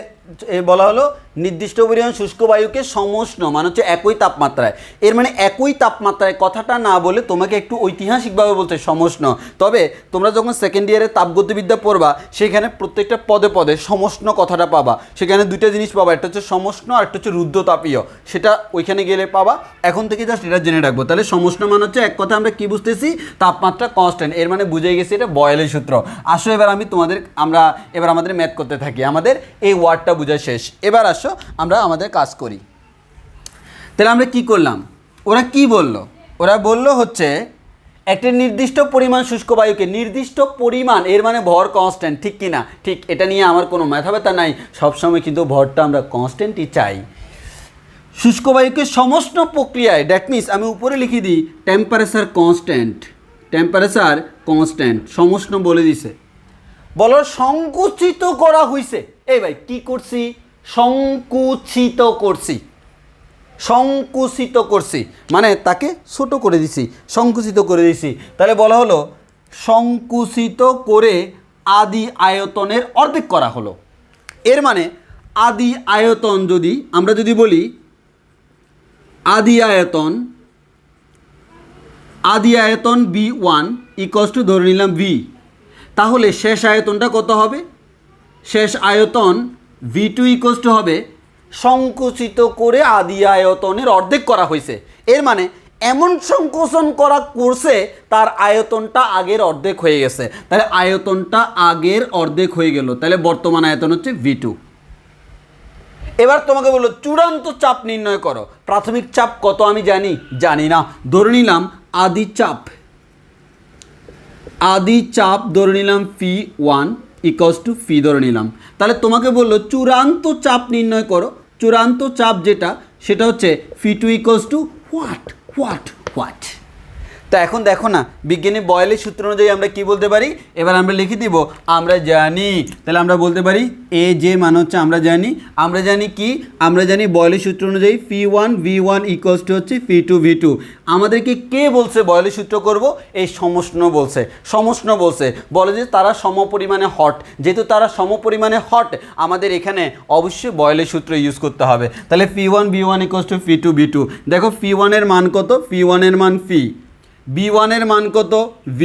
বলা হলো নির্দিষ্ট পরিমাণ শুষ্ক বায়ুকে সমষ্ণ মানে হচ্ছে একই তাপমাত্রায়। এর মানে একই তাপমাত্রায় কথাটা না বলে তোমাকে একটু ঐতিহাসিকভাবে বলতে সমষ্ণ। তবে তোমরা যখন সেকেন্ড ইয়ারে তাপগতিবিদ্যা পড়বা সেখানে প্রত্যেকটা পদে পদে সমষ্ণ কথাটা পাবা। সেখানে দুইটা জিনিস পাবা, একটা হচ্ছে সমষ্ণ আর একটা হচ্ছে রুদ্ধতাপীয়। সেটা ওইখানে গেলে পাবা। এখন থেকে জাস্ট এটা জেনে রাখবো। তাহলে সমষ্ণ মানে হচ্ছে এক কথা আমরা কি বুঝতেছি? তাপমাত্রা কনস্ট্যান্ট। এর মানে বুঝে গেছি এটা বয়েলের সূত্র। আসো এবার এবার আমাদের ম্যাথ করতে থাকি। আমাদের এই ওয়ার্ডটা বোঝা শেষ। এবার আসো আমরা আমাদের কাজ করি। তাহলে আমরা কি করলাম? ওরা কি বলল? ওরা বলল হচ্ছে একটা নির্দিষ্ট পরিমাণ শুষ্ক বায়ুকে, নির্দিষ্ট পরিমাণ এর মানে ভর কনস্ট্যান্ট, ঠিক কি না? ঠিক। এটা নিয়ে আমার কোনো মাথা ব্যথা নাই, সবসময় কিন্তু ভরটা আমরা কনস্ট্যান্টই চাই। শুষ্ক বায়ুকে সমষ্ণ প্রক্রিয়ায়, দ্যাট মিনস আমি উপরে লিখে দিই টেম্পারেচার কনস্ট্যান্ট, টেম্পারেচার কনস্ট্যান্ট সমষ্ণ বলে দিছে। বলো সংকুচিত করা হয়েছে। এই ভাই কি করছি? সংকুচিত করছি, সংকুচিত করছি মানে তাকে ছোট করে দিছি, সংকুচিত করে দিছি। তাহলে বলা হলো সংকুচিত করে আদি আয়তনের অর্ধেক করা হলো। এর মানে আদি আয়তন যদি আমরা যদি বলি আদি আয়তন V1 ইকুয়ালস টু ধরে নিলাম V, তাহলে শেষ আয়তনটা কত হবে? শেষ আয়তন V2 ইকুয়ালস টু হবে সংকুচিত করে আদি আয়তনের অর্ধেক করা হয়েছে। এর মানে এমন সংকোচন করা করছে তার আয়তনটা আগের অর্ধেক হয়ে গেছে। তাহলে আয়তনটা আগের অর্ধেক হয়ে গেল। তাহলে বর্তমান আয়তন হচ্ছে V2। এবার তোমাকে বললো চূড়ান্ত চাপ নির্ণয় করো। প্রাথমিক চাপ কত আমি জানি না। ধরে নিলাম আদি চাপ ধরে নিলাম P1 ইকুয়ালস টু P ধরে নিলাম। তাহলে তোমাকে বললো চূড়ান্ত চাপ নির্ণয় করো। চূড়ান্ত চাপ যেটা সেটা হচ্ছে P2 ইকুয়ালস টু হোয়াট। তো এখন দেখো না বিজ্ঞানী বয়েলের সূত্র অনুযায়ী আমরা কি বলতে পারি, এবার আমরা লিখে দিব আমরা জানি, তাহলে আমরা বলতে পারি এ যে মান হচ্ছে আমরা জানি কি, আমরা জানি বয়েলের সূত্র অনুযায়ী P1 V1 ইকুয়ালস টু হচ্ছে P2 V2। আমাদেরকে কে বলছে বয়েলের সূত্র করব, এই সমষ্ণ বলছে বলে যে তারা সমপরিমাণে হট, যেহেতু তারা সমপরিমাণে হট আমাদের এখানে অবশ্যই বয়েলের সূত্র ইউজ করতে হবে। তাহলে P1 V1 equals to P2 V2। দেখো P1 এর মান কত, P1 এর মান P, B1 এর মান কত V,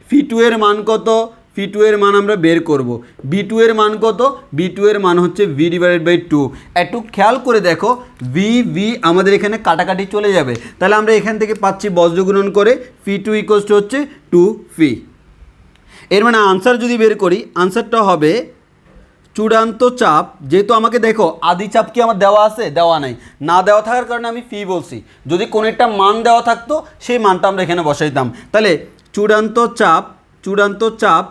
P2 এর মান কত, P2 এর মান আমরা বের করব, B2 এর মান কত, B2 এর মান হচ্ছে V/2। একটু খেয়াল করে দেখো V আমাদের এখানে কাটাকাটি চলে যাবে, তাহলে আমরা এখান থেকে পাচ্ছি বজ্রগুণন করে P2 ইকুয়ালস টু হচ্ছে 2P। এর মানে আনসার যদি বের করি আনসারটা হবে চূড়ান্ত চাপ, যেহেতু আমাকে দেখো আদি চাপ কি আমার দেওয়া আছে, দেওয়া নাই, না দেওয়া থাকার কারণে আমি ফি বলছি, যদি কোনো একটা মান দেওয়া থাকতো সেই মানটা আমরা এখানে বসাইতাম। তাহলে চূড়ান্ত চাপ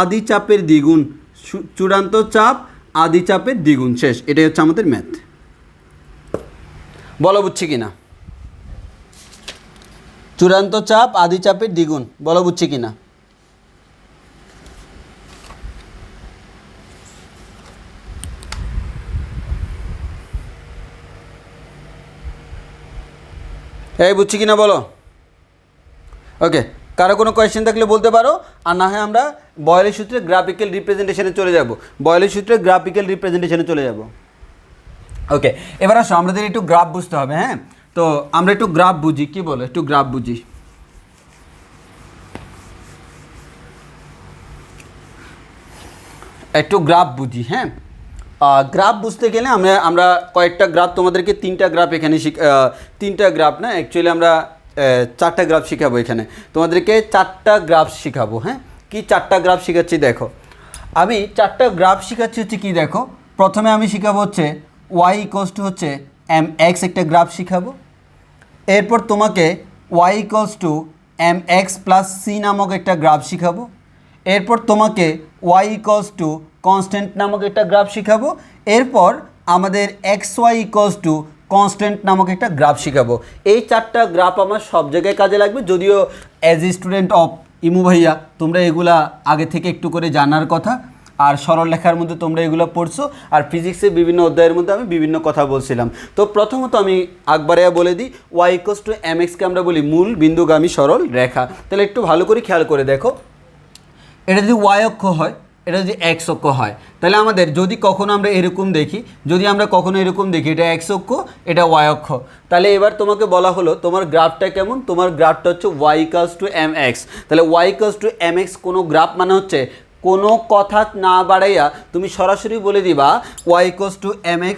আদি চাপের দ্বিগুণ, চূড়ান্ত চাপ আদি চাপের দ্বিগুণ, শেষ। এটাই হচ্ছে আমাদের ম্যাথ। বলো বুঝছি কিনা, চূড়ান্ত চাপ আদি চাপের দ্বিগুণ, বলো বুঝছি কিনা। এই বুঝছি কিনা বলো। ওকে, কারো কোনো কোয়েশ্চেন থাকলে বলতে পারো, আর না হয় আমরা বয়েলের সূত্রে গ্রাফিক্যাল রিপ্রেজেন্টেশনে চলে যাব। ওকে, এবার আসো আমাদের একটু গ্রাফ বুঝতে হবে। হ্যাঁ, তো আমরা একটু গ্রাফ বুঝি, কি বলো, একটু গ্রাফ বুঝি। হ্যাঁ, গ্রাফ বুঝতে গেলে আমরা কয়েকটা গ্রাফ তোমাদেরকে, তিনটা গ্রাফ এখানে তিনটা গ্রাফ না, অ্যাকচুয়ালি আমরা 4টা গ্রাফ শেখাবো এখানে, তোমাদেরকে 4টা গ্রাফ শেখাবো। হ্যাঁ, কি 4টা গ্রাফ শেখাচ্ছি দেখো, আমি 4টা গ্রাফ শেখাচ্ছি হচ্ছে কি দেখো, প্রথমে আমি শেখাবো হচ্ছে y ইকুয়ালস টু হচ্ছে mx একটা গ্রাফ শেখাবো, এরপর তোমাকে y equals to mx plus c নামক একটা গ্রাফ শেখাবো, এরপর তোমাকে y ইকুয়ালস টু কনস্ট্যান্ট নামক একটা গ্রাফ শেখাবো, এরপর আমাদের xy ইকুয়ালস টু কনস্ট্যান্ট নামক একটা গ্রাফ শেখাবো। এই 4টা গ্রাফ আমার সব জায়গায় কাজে লাগবে, যদিও অ্যাজ এ স্টুডেন্ট অফ ইমু ভাইয়া তোমরা এগুলা আগে থেকে একটু করে জানার কথা, আর সরল লেখার মধ্যে তোমরা এগুলো পড়ছো, আর ফিজিক্সের বিভিন্ন অধ্যায়ের মধ্যে আমি বিভিন্ন কথা বলছিলাম। তো প্রথমত আমি আকবারিয়া বলে দিই, y ইকুয়ালস টু mxকে আমরা বলি মূল বিন্দুগামী সরল রেখা। তাহলে একটু ভালো করে খেয়াল করে দেখো, এটা যদি y অক্ষ হয়, এটা যদি x অক্ষ হয়, তাহলে আমাদের যদি কখনো আমরা এরকম দেখি, এটা x অক্ষ, এটা y অক্ষ, তাহলে এবার তোমাকে বলা হলো তোমার গ্রাফটা কেমন, তোমার গ্রাফটা হচ্ছে y ইকুয়ালস টু mx। তাহলে y ইকুয়ালস টু mx কোনো গ্রাফ মানে হচ্ছে কোনো কথা না বাড়াইয়া তুমি সরাসরি বলে দিবা y ইকুয়ালস টু mx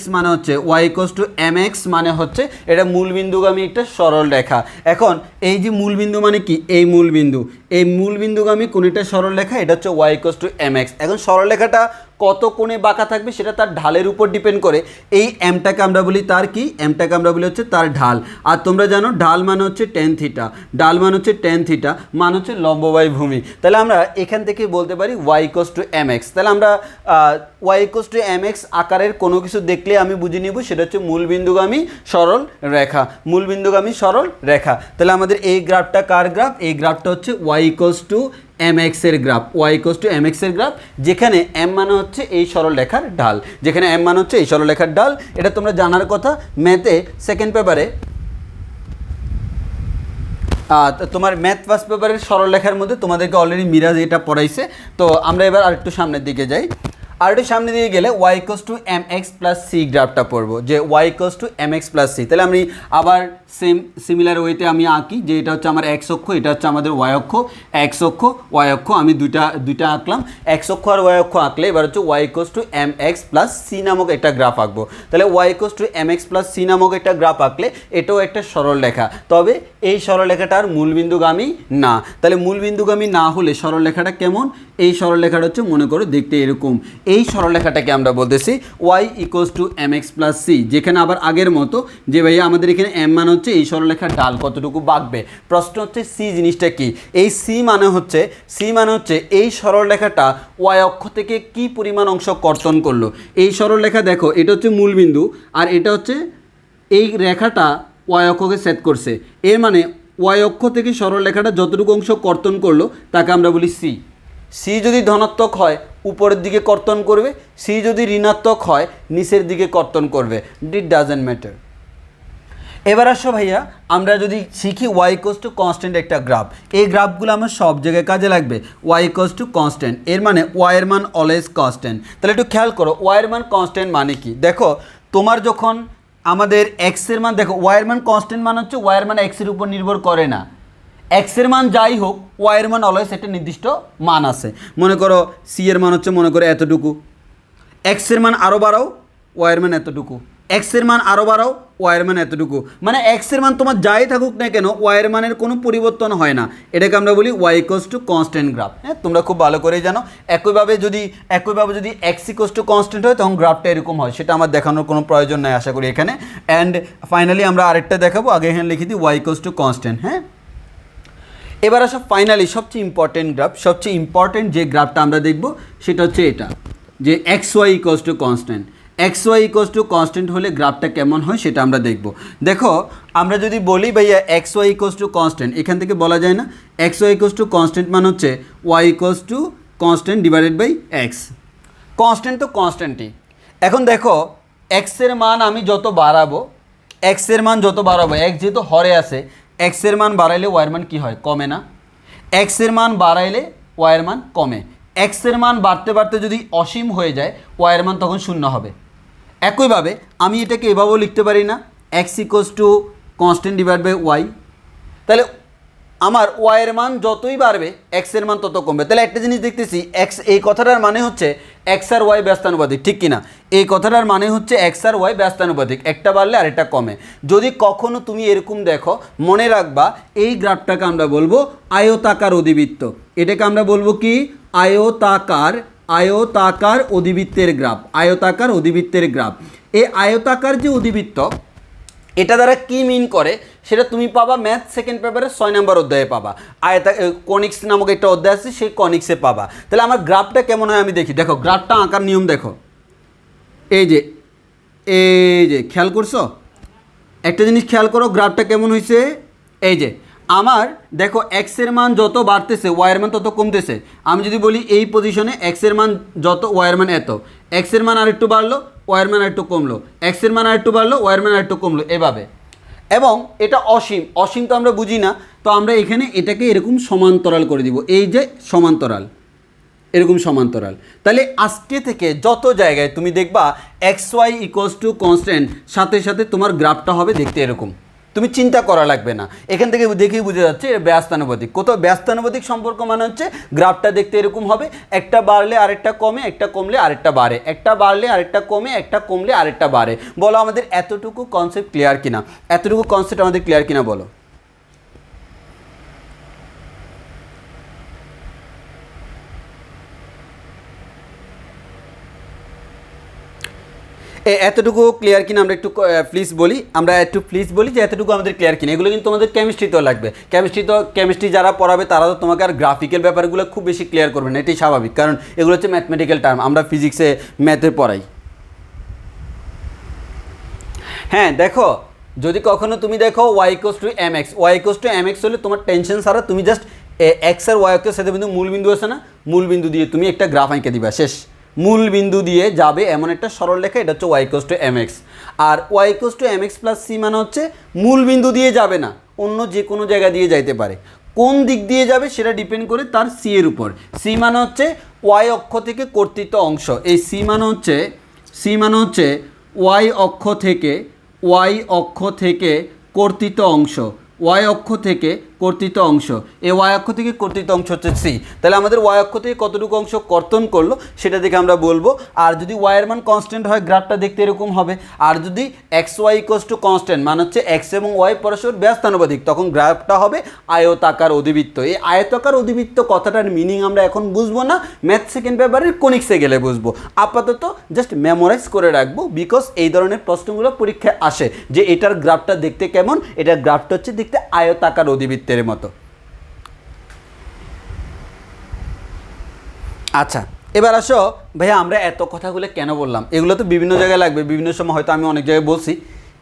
মানে হচ্ছে এটা মূলবিন্দুগামী একটা সরল রেখা। এখন এই যে মূলবিন্দু মানে কি, এই মূলবিন্দুগামী কোন একটা সরল রেখা, এটা হচ্ছে y ইকুয়ালস টু mx। এখন সরল রেখাটা কত কোণে বাঁকা থাকবে সেটা তার ঢালের উপর ডিপেন্ড করে। এই এমটাকে আমরা বলি তার কি, এমটাকে আমরা বলি হচ্ছে তার ঢাল। আর তোমরা জানো ঢাল মানে হচ্ছে টেন থিটা, মান হচ্ছে লম্ববায়ু ভূমি। তাহলে আমরা এখান থেকে বলতে পারি y ইকুয়ালস টু mx। তাহলে আমরা y ইকুয়ালস টু mx আকারের কোনো কিছু দেখলে আমি বুঝে নিব সেটা হচ্ছে মূলবিন্দুগামী সরল রেখা। তাহলে আমাদের এই গ্রাফটা কার গ্রাফ, এই গ্রাফটা হচ্ছে y ইকুয়ালস টু mx এর গ্রাফ, যেখানে m মানে হচ্ছে এই সরল রেখার ঢাল, এটা তোমরা জানার কথা। ম্যাথে সেকেন্ড পেপারে তোমার ম্যাথ ফার্স্ট পেপারের সরল রেখার মধ্যে তোমাদেরকে অলরেডি মিরাজ এটা পড়াইছে। তো আমরা এবার আরেকটু সামনের দিকে যাই, সামনে দিয়ে গেলে y equals to mx plus c গ্রাফটা পড়বো, যে y equals to mx plus c। তাহলে আমি আবার সিমিলার ওয়েতে আমি আঁকি, যে এটা হচ্ছে আমার x অক্ষ, এটা হচ্ছে আমাদের y অক্ষ, y অক্ষ আমি দুইটা আঁকলাম, x অক্ষ আর y অক্ষ আঁকলে এবার হচ্ছে y equals to mx plus c নামক একটা গ্রাফ আঁকবো। তাহলে y equals to mx plus c নামক একটা গ্রাফ আঁকলে এটাও একটা সরল রেখা, তবে এই সরল রেখাটা আর মূলবিন্দুগামী না। তাহলে মূলবিন্দুগামী না হলে সরল রেখাটা কেমন, এই সরল রেখাটা হচ্ছে মনে করো দেখতে এরকম। এই সরলরেখাটাকে আমরা বলতেছি y equals to mx plus c, যেখানে আবার আগের মতো যে ভাইয়া আমাদের এখানে m মান হচ্ছে এই সরলরেখার ঢাল কতটুকু বাঁকবে, প্রশ্ন হচ্ছে c জিনিসটা কি। এই c মানে হচ্ছে এই সরলরেখাটা y অক্ষ থেকে কি পরিমাণ অংশ কর্তন করলো। এই সরলরেখা দেখো, এটা হচ্ছে মূলবিন্দু আর এটা হচ্ছে এই রেখাটা y অক্ষকে সেট করছে, এর মানে ওয়াই অক্ষ থেকে সরলরেখাটা যতটুকু অংশ কর্তন করলো তাকে আমরা বলি সি। সি যদি ধনাত্মক হয় উপরের দিকে কর্তন করবে, সি যদি ঋণাত্মক হয় নিচের দিকে কর্তন করবে, ইট ডাজেন্ট ম্যাটার। এবার আসো ভাইয়া আমরা যদি শিখি ওয়াই ইকুয়ালস টু কনস্ট্যান্ট একটা গ্রাফ, এই গ্রাফগুলো আমার সব জায়গায় কাজে লাগবে। ওয়াই ইকুয়ালস টু কনস্ট্যান্ট, এর মানে ওয়াইয়ের মান অলওয়েজ কনস্ট্যান্ট। তাহলে একটু খেয়াল করো ওয়াইয়ের মান কনস্ট্যান্ট মানে কি। দেখো তোমার যখন আমাদের এক্সের মান, দেখো ওয়াইয়ের মান কনস্ট্যান্ট মান হচ্ছে ওয়াইয়ের মান এক্সের উপর নির্ভর করে না। এক্সের মান যাই হোক ওয়াইয়ের মান অলওয়েজ একটা নির্দিষ্ট মান আছে। মনে করো সি এর মান হচ্ছে মনে করো এতটুকু, এক্সের মান আরও বাড়াও ওয়াইয়ের মান এতটুকু, এক্সের মান আরও বাড়াও ওয়াইয়ের মান এতটুকু, মানে এক্সের মান তোমার যাই থাকুক না কেন ওয়াইয়ের মানের কোনো পরিবর্তন হয় না। এটাকে আমরা বলি Y equals to constant graph. হ্যাঁ, তোমরা খুব ভালো করেই জানো। একইভাবে যদি এক্স ইকুয়ালস টু কনস্ট্যান্ট হয় তখন গ্রাফটা এরকম হয়, সেটা আমার দেখানোর কোনো প্রয়োজন নাই আশা করি এখানে। অ্যান্ড ফাইনালি আমরা আরেকটা দেখাবো, আগে এখানে লিখে দিই ওয়াই ইকুয়ালস টু কনস্ট্যান্ট। হ্যাঁ, এবার আসো ফাইনালি সবচেয়ে ইম্পর্টেন্ট গ্রাফ, সবচেয়ে ইম্পর্টেন্ট যে গ্রাফটা আমরা দেখব সেটা হচ্ছে এটা, যে X Y equals to constant. X Y equals to constant হলে গ্রাফটা কেমন হয় সেটা আমরা দেখব। দেখো আমরা যদি বলি ভাইয়া X Y equals to constant, এখান থেকে বলা যায় না X Y equals to constant মানে হচ্ছে Y equals to constant divided by X. Constant তো কনস্ট্যান্টই। এখন দেখো এক্সের মান আমি যত বাড়াবো, এক্সের মান যত বাড়াবো, এক্স যেহেতু হরে আছে, এক্সের মান বাড়াইলে ওয়াইয়ের মান কী হয়, কমে না। এক্সের মান বাড়াইলে ওয়াইয়ের মান কমে। এক্সের মান বাড়তে বাড়তে যদি অসীম হয়ে যায় ওয়াইয়ের মান তখন শূন্য হবে। একইভাবে আমি এটাকে এভাবেও লিখতে পারি না, X equals to constant divide by Y. তাহলে আমার ওয়াইয়ের মান যতই বাড়বে এক্সের মান তত কমবে। তাহলে একটা জিনিস দেখতেছি, এক্স এই কথাটার মানে হচ্ছে এক্স আর ওয়াই ব্যস্তানুপাতিক, ঠিক কিনা? এই কথাটার মানে হচ্ছে এক্স আর ওয়াই ব্যস্তানুপাতিক, একটা বাড়লে আরেকটা কমে। যদি কখনো তুমি এরকম দেখো মনে রাখবা এই গ্রাফটাকে আমরা বলবো আয়তাকার অধিবৃত্ত। এটাকে আমরা বলবো কি, আয়তাকার অধিবৃত্তের গ্রাফ, আয়তাকার অধিবৃত্তের গ্রাফ। এই আয়তাকার যে অধিবৃত্ত এটা দ্বারা কি মিন করে সেটা তুমি পাবা ম্যাথ সেকেন্ড পেপারের 6 নম্বর অধ্যায়ে পাবা। কনিক্স নামক একটা অধ্যায় আছে, সেই কনিক্সে পাবা। তাহলে আমার গ্রাফটা কেমন হয় আমি দেখি। দেখো গ্রাফটা আঁকার নিয়ম দেখো, এই যে খেয়াল করছো, একটা জিনিস খেয়াল করো গ্রাফটা কেমন হয়েছে। এই যে আমার দেখো এক্সের মান যত বাড়তেছে ওয়াইয়ের মান তত কমতেছে। আমি যদি বলি এই পজিশনে এক্সের মান যত ওয়াইয়ের মান এত, এক্সের মান আর একটু বাড়লো ওয়াইয়ের মান আর একটু কমলো, এক্সের মান আর একটু বাড়লো ওয়াইয়ের মান আর একটু কমলো, এভাবে। এবং এটা অসীম, অসীম তো আমরা বুঝি না, তো আমরা এখানে এটাকে এরকম সমান্তরাল করে দিব, এই যে সমান্তরাল, এরকম সমান্তরাল। তাহলে আজকে থেকে যত জায়গায় তুমি দেখবা X Y equals to constant, সাথে সাথে তোমার গ্রাফটা হবে দেখতে এরকম, তুমি চিন্তা করা লাগবে না। এখান থেকে দেখেই বুঝে যাচ্ছে এটা ব্যস্তানুপাতিক। কোথাও ব্যস্তানুপাতিক সম্পর্ক মানে হচ্ছে গ্রাফটা দেখতে এরকম হবে, একটা বাড়লে আরেকটা কমে, একটা কমলে আরেকটা বাড়ে, একটা বাড়লে আরেকটা কমে, একটা কমলে আরেকটা বাড়ে। বলো আমাদের এতটুকু কনসেপ্ট ক্লিয়ার কিনা, এতটুকু কনসেপ্ট আমাদের ক্লিয়ার কিনা বলো। এতটুকু ক্লিয়ার কিনা আমরা একটু প্লিজ বলি, যে এতটুকু আমাদের ক্লিয়ার কিনা। এগুলো কিন্তু আমাদের কেমিস্ট্রিতেও লাগবে। কেমিস্ট্রি যারা পড়াবে তারা তো তোমাকে আর গ্রাফিক্যাল ব্যাপারগুলো খুব বেশি ক্লিয়ার করবে না, এটাই স্বাভাবিক, কারণ এগুলো হচ্ছে ম্যাথমেটিক্যাল টার্ম, আমরা ফিজিক্সে ম্যাথে পড়াই। হ্যাঁ দেখো যদি কখনো তুমি দেখো Y equals to M X, Y equals to M X হলে তোমার টেনশন ছাড়া তুমি জাস্ট এক্স আর ওয়াই অক্ষের সাথে বিন্দু মূল বিন্দু আছে না, মূল বিন্দু দিয়ে তুমি একটা গ্রাফ আঁকে দিবা, শেষ। মূল বিন্দু দিয়ে যাবে এমন একটা সরল রেখা, এটা হচ্ছে Y equals to M X. আর Y equals to M X plus C মানে হচ্ছে মূল বিন্দু দিয়ে যাবে না, অন্য যে কোনো জায়গা দিয়ে যাইতে পারে। কোন দিক দিয়ে যাবে সেটা ডিপেন্ড করে তার সি এর উপর। সি মানে হচ্ছে ওয়াই অক্ষ থেকে কর্তৃত অংশ, এই সি মানে হচ্ছে ওয়াই অক্ষ থেকে কর্তৃত অংশ, ওয়াই অক্ষ থেকে কর্তৃত অংশ, এই ওয়াই অক্ষ থেকে কর্তৃত অংশ হচ্ছে সি। তাহলে আমাদের ওয়াই অক্ষ থেকে কতটুকু অংশ কর্তন করলো সেটা দেখে আমরা বলবো। আর যদি ওয়াইয়ের মান কনস্ট্যান্ট হয় গ্রাফটা দেখতে এরকম হবে। আর যদি X Y equals to constant মানে হচ্ছে এক্স এবং ওয়াই পরস্পর ব্যস্তানুপাতিক, তখন গ্রাফটা হবে আয়তাকার অধিবৃত্ত। এই আয়তাকার অধিবৃত্ত কথাটার মিনিং আমরা এখন বুঝবো না, ম্যাথ সেকেন্ড পেপারের কনিক্সে গেলে বুঝবো। আপাতত জাস্ট মেমোরাইজ করে রাখবো, বিকজ এই ধরনের প্রশ্নগুলো পরীক্ষায় আসে যে এটার গ্রাফটা দেখতে কেমন। এটার গ্রাফটা হচ্ছে দেখতে আয়তাকার অধিবৃত্তের মতো। আচ্ছা এবার আসো ভাইয়া আমরা এত কথাগুলো কেন বললাম, এগুলো তো বিভিন্ন জায়গায় লাগবে, বিভিন্ন সময় হয়তো আমি অনেক জায়গায় বলছি।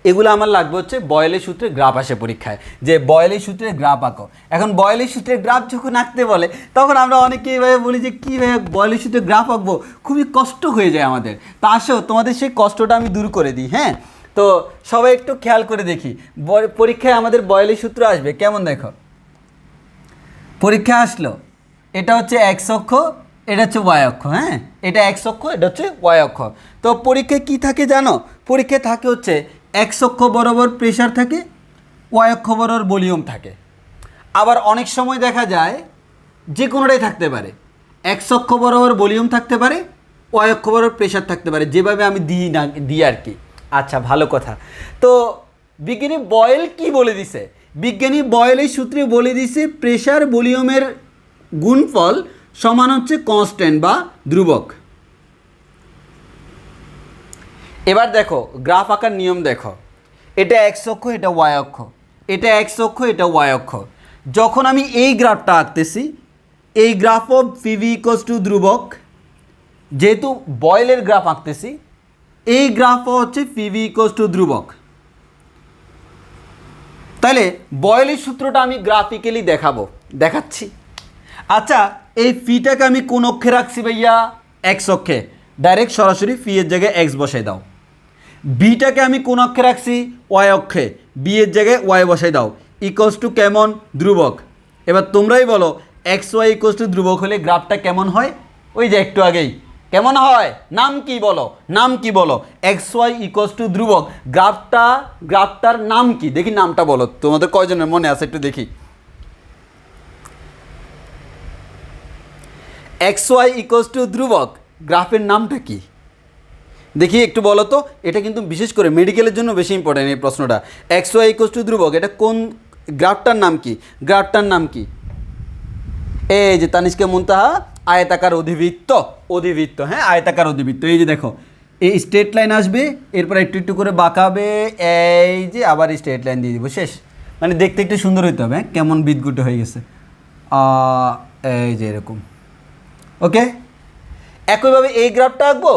এগুলো আমার লাগবে হচ্ছে বয়েলের সূত্রে গ্রাফ আসে পরীক্ষায়, যে বয়েলের সূত্রে গ্রাফ আঁকো। এখন বয়েলের সূত্রে গ্রাফ যখন আঁকতে বলে তখন আমরা অনেকেই এইভাবে বলি যে কীভাবে বয়েলের সূত্রে গ্রাফ আঁকবো, খুবই কষ্ট হয়ে যায় আমাদের। তা আসো তোমাদের সেই কষ্টটা আমি দূর করে দিই। হ্যাঁ, তো সবাই একটু খেয়াল করে দেখি, পরীক্ষায় আমাদের বয়েলের সূত্র আসবে কেমন। দেখো পরীক্ষা আসলো, এটা হচ্ছে এক্স অক্ষ, এটা হচ্ছে ওয়াই অক্ষ। হ্যাঁ, এটা এক্স অক্ষ, এটা হচ্ছে ওয়াই অক্ষ। তো পরীক্ষায় কি থাকে জানো? পরীক্ষায় থাকে হচ্ছে এক্স অক্ষ বরাবর প্রেশার থাকে, ওয়াই অক্ষ বরাবর ভলিউম থাকে। আবার অনেক সময় দেখা যায় যে কোনোটাই থাকতে পারে, এক্স অক্ষ বরাবর ভলিউম থাকতে পারে, ওয়াই অক্ষ বরাবর প্রেশার থাকতে পারে, যেভাবে আমি দিই আর কি। আচ্ছা, ভালো কথা। তো বিজ্ঞানী বয়েল কি বলে দিছে? বিজ্ঞানী বয়েলের সূত্রে বলে দিছে প্রেশার ভলিউমের গুণফল সমান হচ্ছে কনস্ট্যান্ট বা ধ্রুবক। এবার দেখো গ্রাফ আঁকার নিয়ম দেখো, এটা এক্স অক্ষ, এটা ওয়াই অক্ষ, এটা এক্স অক্ষ, এটা ওয়াই অক্ষ। যখন আমি এই গ্রাফটা আঁকতেছি, এই graph of PV equals two ধ্রুবক, যেহেতু বয়েলের গ্রাফ আঁকতেছি, এই গ্রাফ হচ্ছে পিভি ইকুয়ালস টু ধ্রুবক। তাহলে বয়েলের সূত্রটা আমি গ্রাফিক্যালি দেখাচ্ছি। আচ্ছা, এই ফিটাকে আমি কোন অক্ষে রাখছি ভাইয়া? এক্স অক্ষে। ডাইরেক্ট সরাসরি ফি এর জায়গায় এক্স বসাই দাও। বিটাকে আমি কোন অক্ষে রাখছি? ওয়াই অক্ষে। বি এর জায়গায় ওয়াই বসাই দাও। ইকুয়ালস টু কেমন? ধ্রুবক। এবার তোমরাই বলো এক্স ওয়াই ইকুয়ালস টু ধ্রুবক হলে গ্রাফটা কেমন হয়? ওই যে একটু আগেই কেমন হয়, নাম কি বলো, নাম কি বলো? এক্স ওয়াই ইকুয়ালস টু ধ্রুবক। গ্রাফটার নাম কি দেখি, নামটা বলো। তোমাদের কয়জনের মনে আছে একটু দেখি। এক্স ওয়াই ইকুয়ালস টু ধ্রুবক, গ্রাফের নামটা কি দেখি একটু বলো তো। এটা কিন্তু বিশেষ করে মেডিকেলের জন্য বেশি ইম্পর্টেন্ট এই প্রশ্নটা। এক্স ওয়াই ইকুয়ালস টু ধ্রুবক, এটা কোন গ্রাফটার নাম কি? গ্রাফটার নাম কি? এই যে তানিষ্কে মুনতাহা, আয়তাকার অধিবৃত্ত। হ্যাঁ, আয়তাকার অধিবৃত্ত। এই যে দেখো, এই স্ট্রেট লাইন আসবে, এরপর একটু একটু করে বাঁকাবে, এই যে আবার স্ট্রেট লাইন দিয়ে দিব, শেষ। মানে দেখতে একটু সুন্দর হইতে হবে। কেমন বিদগুটো হয়ে গেছে, এই যে এরকম। ওকে, একইভাবে এই গ্রাফটা আঁকবো,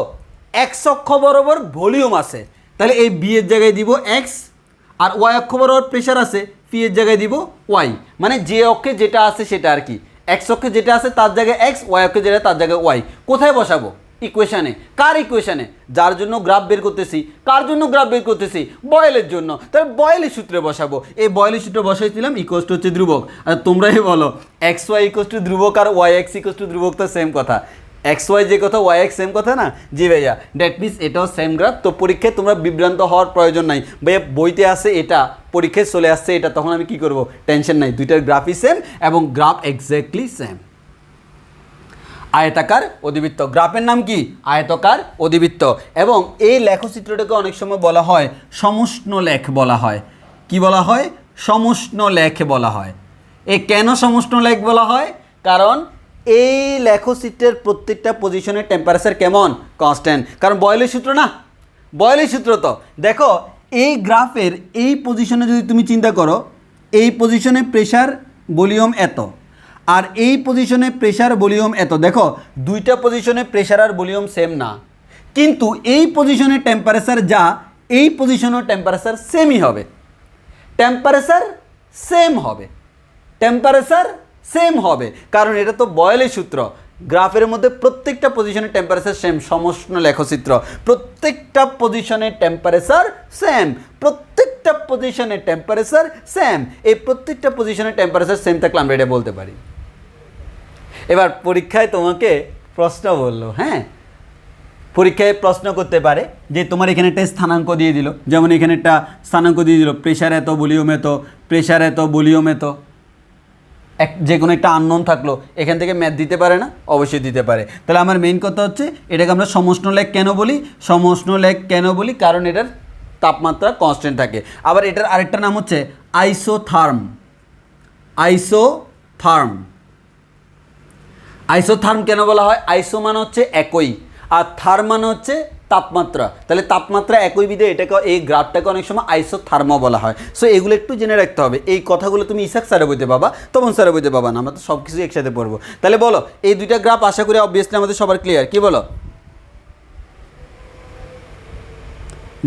এক্স অক্ষ বরাবর ভলিউম আছে, তাহলে এই বি এর জায়গায় দিব এক্স, আর ওয়াই অক্ষ বরাবর প্রেশার আছে, পি এর জায়গায় দিব ওয়াই। মানে যে অক্ষে যেটা আছে সেটা আর কি। এক্স অক্ষে যেটা আছে তার জায়গায় এক্স, ওয়াই অক্ষে যেটা তার জায়গায় ওয়াই। কোথায় বসাবো? ইকুয়েশানে। কার ইকুয়েশানে? যার জন্য গ্রাফ বের করতেছি। কার জন্য গ্রাফ বের করতেছি? বয়েলের জন্য। তাহলে বয়েলের সূত্রে বসাবো। এই বয়েলের সূত্রে বসাইছিলাম, ইকুয়ালস টু হচ্ছে ধ্রুবক। আর তোমরাই বলো এক্স ওয়াই ইকুয়ালস টু ধ্রুবক আর ওয়াই এক্স ইকুয়ালস টু ধ্রুবক, তো সেম কথা। এক্স ওয়াই যে কথা, ওয়াই এক্স সেম কথা না? জি ভাইয়া, দ্যাট মিনস এটাও সেম গ্রাফ। তো পরীক্ষায় তোমরা বিভ্রান্ত হওয়ার প্রয়োজন নাই। ভাইয়া বইতে আসে এটা, পরীক্ষায় চলে আসছে এটা, তখন আমি কি করব? টেনশন নাই, দুইটার গ্রাফই সেম এবং গ্রাফ এক্স্যাক্টলি সেম। আয়তাকার অধিবৃত্ত, গ্রাফের নাম কি? আয়তাকার অধিবৃত্ত। এবং এই লেখচিত্রটাকে অনেক সময় বলা হয় সমষ্ণ লেখ বলা হয়। কি বলা হয়? সমষ্ণ লেখ বলা হয়। এ কেন সমষ্ণ লেখ বলা হয়? কারণ এই লেখচিত্রের প্রত্যেকটা পজিশনের টেম্পারেচার কেমন? কনস্ট্যান্ট। কারণ বয়েলের সূত্র না, বয়েলের সূত্র তো। দেখো এই গ্রাফের এই পজিশনে যদি তুমি চিন্তা করো, এই পজিশনে প্রেশার ভলিউম এত, আর এই পজিশনে প্রেশার ভলিউম এত। দেখো দুইটা পজিশনে প্রেশার আর ভলিউম সেম না, কিন্তু এই পজিশনের টেম্পারেচার যা, এই পজিশনের টেম্পারেচার সেমই হবে। টেম্পারেচার সেম হবে, টেম্পারেচার সেম হবে, কারণ এটা তো বয়েলের সূত্র। গ্রাফের মধ্যে প্রত্যেকটা পজিশনের টেম্পারেচার সেম। সমষ্ণ লেখচিত্র, প্রত্যেকটা পজিশনের টেম্পারেচার সেম, প্রত্যেকটা পজিশনের টেম্পারেচার সেম। এই প্রত্যেকটা পজিশনের টেম্পারেচার সেম থাকলে আমরা এটা বলতে পারি। এবার পরীক্ষায় তোমাকে প্রশ্ন বললো, হ্যাঁ, পরীক্ষায় প্রশ্ন করতে পারে যে তোমার এখানে একটা স্থানাঙ্ক দিয়ে দিল, যেমন এখানে একটা স্থানাঙ্ক দিয়ে দিল প্রেশার এত, ভলিউম এত, প্রেশার এত, ভলিউম এত। যে কোনো একটা আননোন থাকলো, এখান থেকে ম্যাথ দিতে পারে না? অবশ্যই দিতে পারে। তাহলে আমার মেইন কথা হচ্ছে এটাকে আমরা সমষ্ণ লেখ কেন বলি? সমষ্ণ লেখ কেন বলি? কারণ এটার তাপমাত্রা কনস্ট্যান্ট থাকে। আবার এটার আরেকটা নাম হচ্ছে আইসোথার্ম। আইসোথার্ম, আইসোথার্ম কেন বলা হয়? আইসো মানে হচ্ছে একই, আর থার্ম মানে হচ্ছে তাপমাত্রা। তাহলে তাপমাত্রা একই বিধে এটাকে, এই গ্রাফটাকে অনেক সময় আইসোথার্ম বলা হয়। সো এগুলো একটু জেনে রাখতে হবে। এই কথাগুলো তুমি ইসাক স্যারে বইতে পাবা, তপন স্যারে বইতে পাবা না, আমরা তো সব কিছু একসাথে পড়বো। তাহলে বলো এই দুইটা গ্রাফ আশা করি অবভিয়াসলি আমাদের সবার ক্লিয়ার। কি বলো?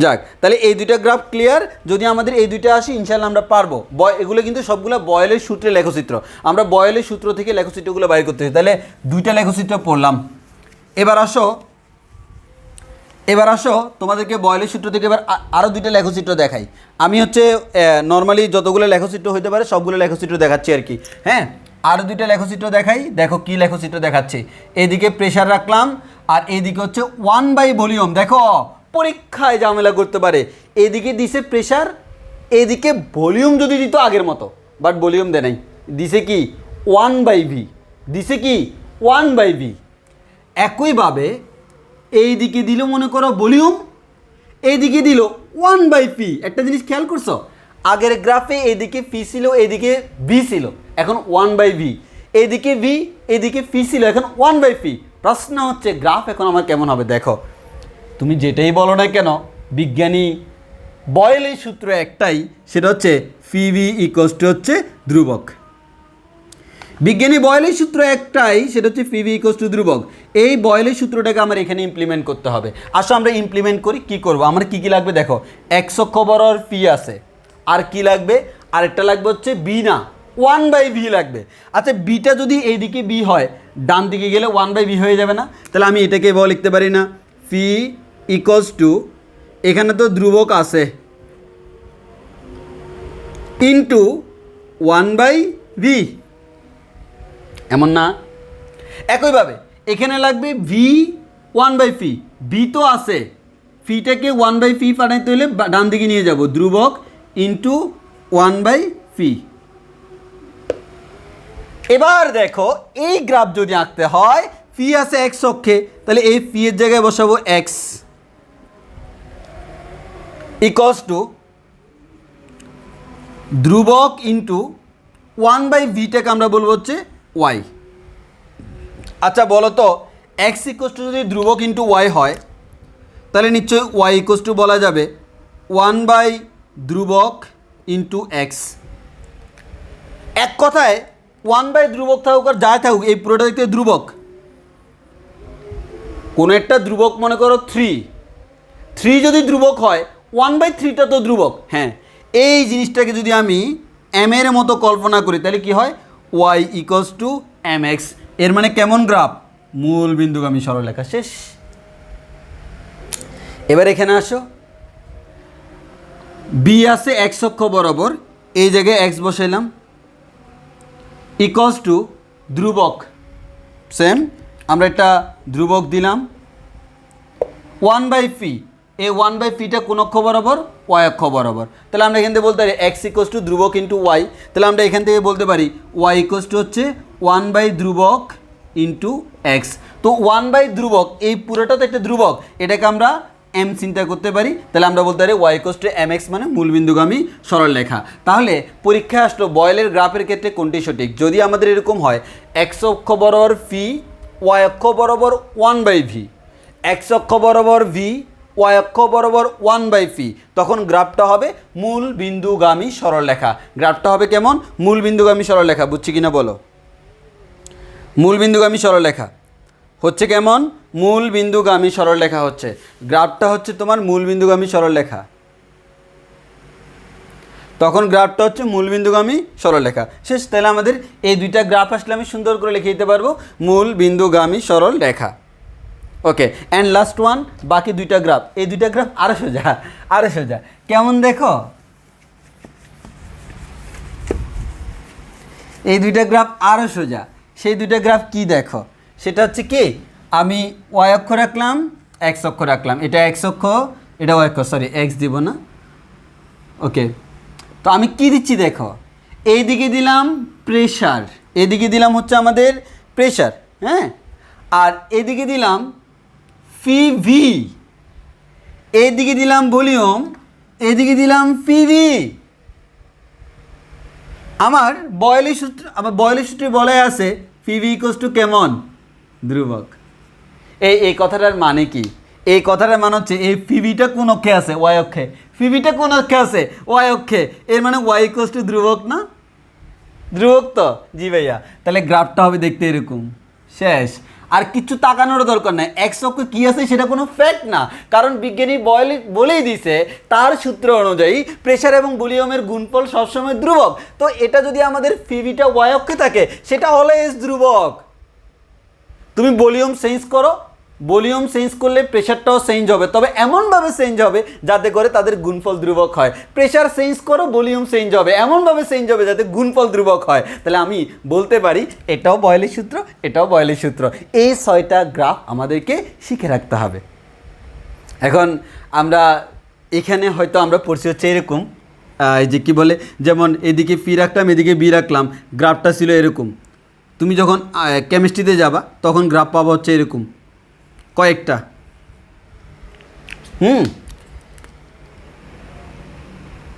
যাক, তাহলে এই দুইটা গ্রাফ ক্লিয়ার। যদি আমাদের এই দুইটা আসে ইনশাল্লাহ আমরা পারবো। এগুলো কিন্তু সবগুলো বয়েলের সূত্রে লেখচিত্র, আমরা বয়েলের সূত্র থেকে লেখচিত্রগুলো বাইর করতে চাই। তাহলে দুইটা লেখচিত্র পড়লাম। এবার আসো তোমাদেরকে বয়েলের সূত্র থেকে এবার আরও দুইটা লেখচিত্র দেখাই। আমি হচ্ছে নর্মালি যতগুলো লেখচিত্র হইতে পারে সবগুলো লেখচিত্র দেখাচ্ছি আর কি। হ্যাঁ, আরও দুইটা লেখচিত্র দেখাই। দেখো কি লেখচিত্র দেখাচ্ছে। এইদিকে প্রেশার রাখলাম আর এইদিকে হচ্ছে 1/ভলিউম। দেখো পরীক্ষায় ঝামেলা করতে পারে। এইদিকে দিছে প্রেশার, এইদিকে ভলিউম যদি দিত আগের মতো, বাট ভলিউম দেয় নাই, দিছে কি 1/v, দিছে কি 1/v। একইভাবে এইদিকে দিল মনে করো ভলিউম, এইদিকে দিল 1/p। একটা জিনিস খেয়াল করছো, আগের গ্রাফে এইদিকে পি ছিল, এইদিকে ভি ছিল, এখন 1/v। এইদিকে ভি, এইদিকে পি ছিল, এখন 1/p। প্রশ্ন হচ্ছে গ্রাফ এখন আমার কেমন হবে? দেখো, তুমি যেটাই বলো না কেন, বিজ্ঞানী বয়েলের সূত্র একটাই, সেটা হচ্ছে পিভি ইকুয়ালস টু হচ্ছে ধ্রুবক। বিজ্ঞানী বয়েলের সূত্র একটাই, সেটা হচ্ছে পিভি ইকুয়ালস টু ধ্রুবক। এই বয়েলের সূত্রটাকে আমার এখানে ইমপ্লিমেন্ট করতে হবে। আসো আমরা ইমপ্লিমেন্ট করি। কি করব? আমার কি কি লাগবে দেখো, এক্স অক্ষ বরাবর পি আছে, আর কি লাগবে, আরেকটা লাগবে হচ্ছে বি, না 1/v লাগবে। আচ্ছা, বিটা যদি এইদিকে বি হয়, ডান দিকে গেলে 1/v হয়ে যাবে না? তাহলে আমি এটাকে এভাবে লিখতে পারি না, পি ইকুয়ালস টু, এখানে তো ধ্রুবক আছে, ইন্টু 1/v, এমন না? একইভাবে এখানে লাগবে ভি 1/p, ভি তো আছে, ফিটাকে 1/p বানাইতে হলে ডান দিকে নিয়ে যাব, ধ্রুবক ইন্টু 1/p। এবার দেখো, এই গ্রাফ যদি আঁকতে হয়, পি আছে এক্স অক্ষে, তাহলে এই পি এর জায়গায় বসাবো এক্স ইকুয়ালস টু ধ্রুবক ইন্টু 1/vটাকে আমরা বলবো হচ্ছে ওয়াই। আচ্ছা বলো তো, এক্স ইকুয়ালস টু যদি ধ্রুবক ইন্টু ওয়াই হয়, তাহলে নিশ্চয়ই ওয়াই ইকুয়ালস টু বলা যাবে 1/ধ্রুবক ইন্টু এক্স। এক কথায় 1/ধ্রুবক থাকুক আর যাই থাকুক, এই পুরোটা দেখতে ধ্রুবক। কোনো একটা ধ্রুবক মনে করো 3 যদি ধ্রুবক হয়, 1/3টা তো ধ্রুবক। হ্যাঁ, এই জিনিসটাকে যদি আমি এম এর মতো কল্পনা করি, তাহলে কি হয়, Y equals to M X. এর মানে কেমন গ্রাফ? মূল বিন্দুগামী সরলরেখা। শেষ। এবার এখানে আসো, বি আছে এক্স অক্ষ বরাবর, এই জায়গায় এক্স বসাইলাম, ইকুয়ালস টু ধ্রুবক, সেম আমরা একটা ধ্রুবক দিলাম 1/p। এই 1/pটা কোন অক্ষ বরাবর? ওয়াই অক্ষ বরাবর। তাহলে আমরা এখান থেকে বলতে পারি এক্স ইকুয়ালস টু ধ্রুবক ইন্টু ওয়াই। তাহলে আমরা এখান থেকে বলতে পারি ওয়াই ইকুয়ালস টু হচ্ছে 1/ধ্রুবক ইন্টু এক্স। তো 1/ধ্রুবক, এই পুরোটা তো একটা ধ্রুবক, এটাকে আমরা এম চিন্তা করতে পারি। তাহলে আমরা বলতে পারি Y equals to M X, মানে মূলবিন্দুগামী সরলরেখা। তাহলে পরীক্ষায় আসলো বয়েলের গ্রাফের ক্ষেত্রে কোনটি সঠিক? যদি আমাদের এরকম হয়, এক্স অক্ষ বরাবর পি, ওয়াই অক্ষ বরাবর 1/v, এক্স অক্ষ বরাবর ভি, ওয়াই অক্ষ বরাবর 1/p, তখন গ্রাফটা হবে মূল বিন্দুগামী সরলরেখা। গ্রাফটা হবে কেমন? মূল বিন্দুগামী সরলরেখা। বুঝছি কিনা বলো? মূল বিন্দুগামী সরলরেখা হচ্ছে কেমন? মূল বিন্দুগামী সরলরেখা হচ্ছে, গ্রাফটা হচ্ছে তোমার মূল বিন্দুগামী সরলরেখা। তখন গ্রাফটা হচ্ছে মূল বিন্দুগামী সরলরেখা। শেষ। তাহলে আমাদের এই দুইটা গ্রাফ আসলে আমি সুন্দর করে লিখে দিতে পারবো, মূল বিন্দুগামী সরলরেখা। ওকে, অ্যান্ড লাস্ট ওয়ান, বাকি দুইটা গ্রাফ। এই দুইটা গ্রাফ আরো সোজা। কেমন দেখো, এই দুইটা গ্রাফ আরো সোজা। সেই দুইটা গ্রাফ কি দেখো, সেটা হচ্ছে কি, আমি ওয়াই অক্ষ রাখলাম, এক্স অক্ষ রাখলাম, এটা এক্স অক্ষ, এটা ওয়াই অক্ষ, সরি এক্স দিব না। ওকে, তো আমি কি দিচ্ছি দেখো, এইদিকে দিলাম প্রেশার, এদিকে দিলাম হচ্ছে আমাদের প্রেশার, হ্যাঁ, আর এদিকে দিলাম পিভি, এইদিকে দিলাম ভলিউম, এদিকে দিলাম পিভি। আমার বয়েলের সূত্রে বলা আছে পিভি ইকুয়ালস টু কেমন? ধ্রুবক। এই কথাটার মানে কি? এই কথাটার মানে হচ্ছে এই পিভিটা কোন অক্ষে আছে? ওয়াই অক্ষে। পিভিটা কোন অক্ষে আছে? ওয়াই অক্ষে। এর মানে ওয়াই ইকুয়ালস টু ধ্রুবক না? ধ্রুবক তো? জি ভাইয়া। তাহলে গ্রাফটা হবে দেখতে এরকম। শেষ। আর কিছু তাকানোর দরকার নাই, এক্স অক্ষ কী আছে সেটা কোনো ফ্যাক্ট না, কারণ বিজ্ঞানী বলেই দিছে তার সূত্র অনুযায়ী প্রেশার এবং ভলিউমের গুণফল সবসময় ধ্রুবক। তো এটা যদি আমাদের ফিভিটা ওয়াই অক্ষে থাকে সেটা অলওয়েজ ধ্রুবক। তুমি ভলিউম চেঞ্জ করো, ভলিউম চেঞ্জ করলে প্রেশারটাও চেঞ্জ হবে, তবে এমনভাবে চেঞ্জ হবে যাতে করে তাদের গুণফল ধ্রুবক হয়। প্রেশার চেঞ্জ করো, ভলিউম চেঞ্জ হবে, এমনভাবে চেঞ্জ হবে যাতে গুণফল ধ্রুবক হয়। তাহলে আমি বলতে পারি এটাও বয়েলের সূত্র, এটাও বয়েলের সূত্র। এই 6টা গ্রাফ আমাদেরকে শিখে রাখতে হবে। এখন আমরা এখানে হয়তো আমরা পড়ছি হচ্ছে এরকম, এই যে কী বলে, যেমন এদিকে পি রাখলাম, এদিকে বি রাখলাম, গ্রাফটা ছিল এরকম। তুমি যখন কেমিস্ট্রিতে যাবা তখন গ্রাফ পাবা হচ্ছে এরকম কয়েকটা।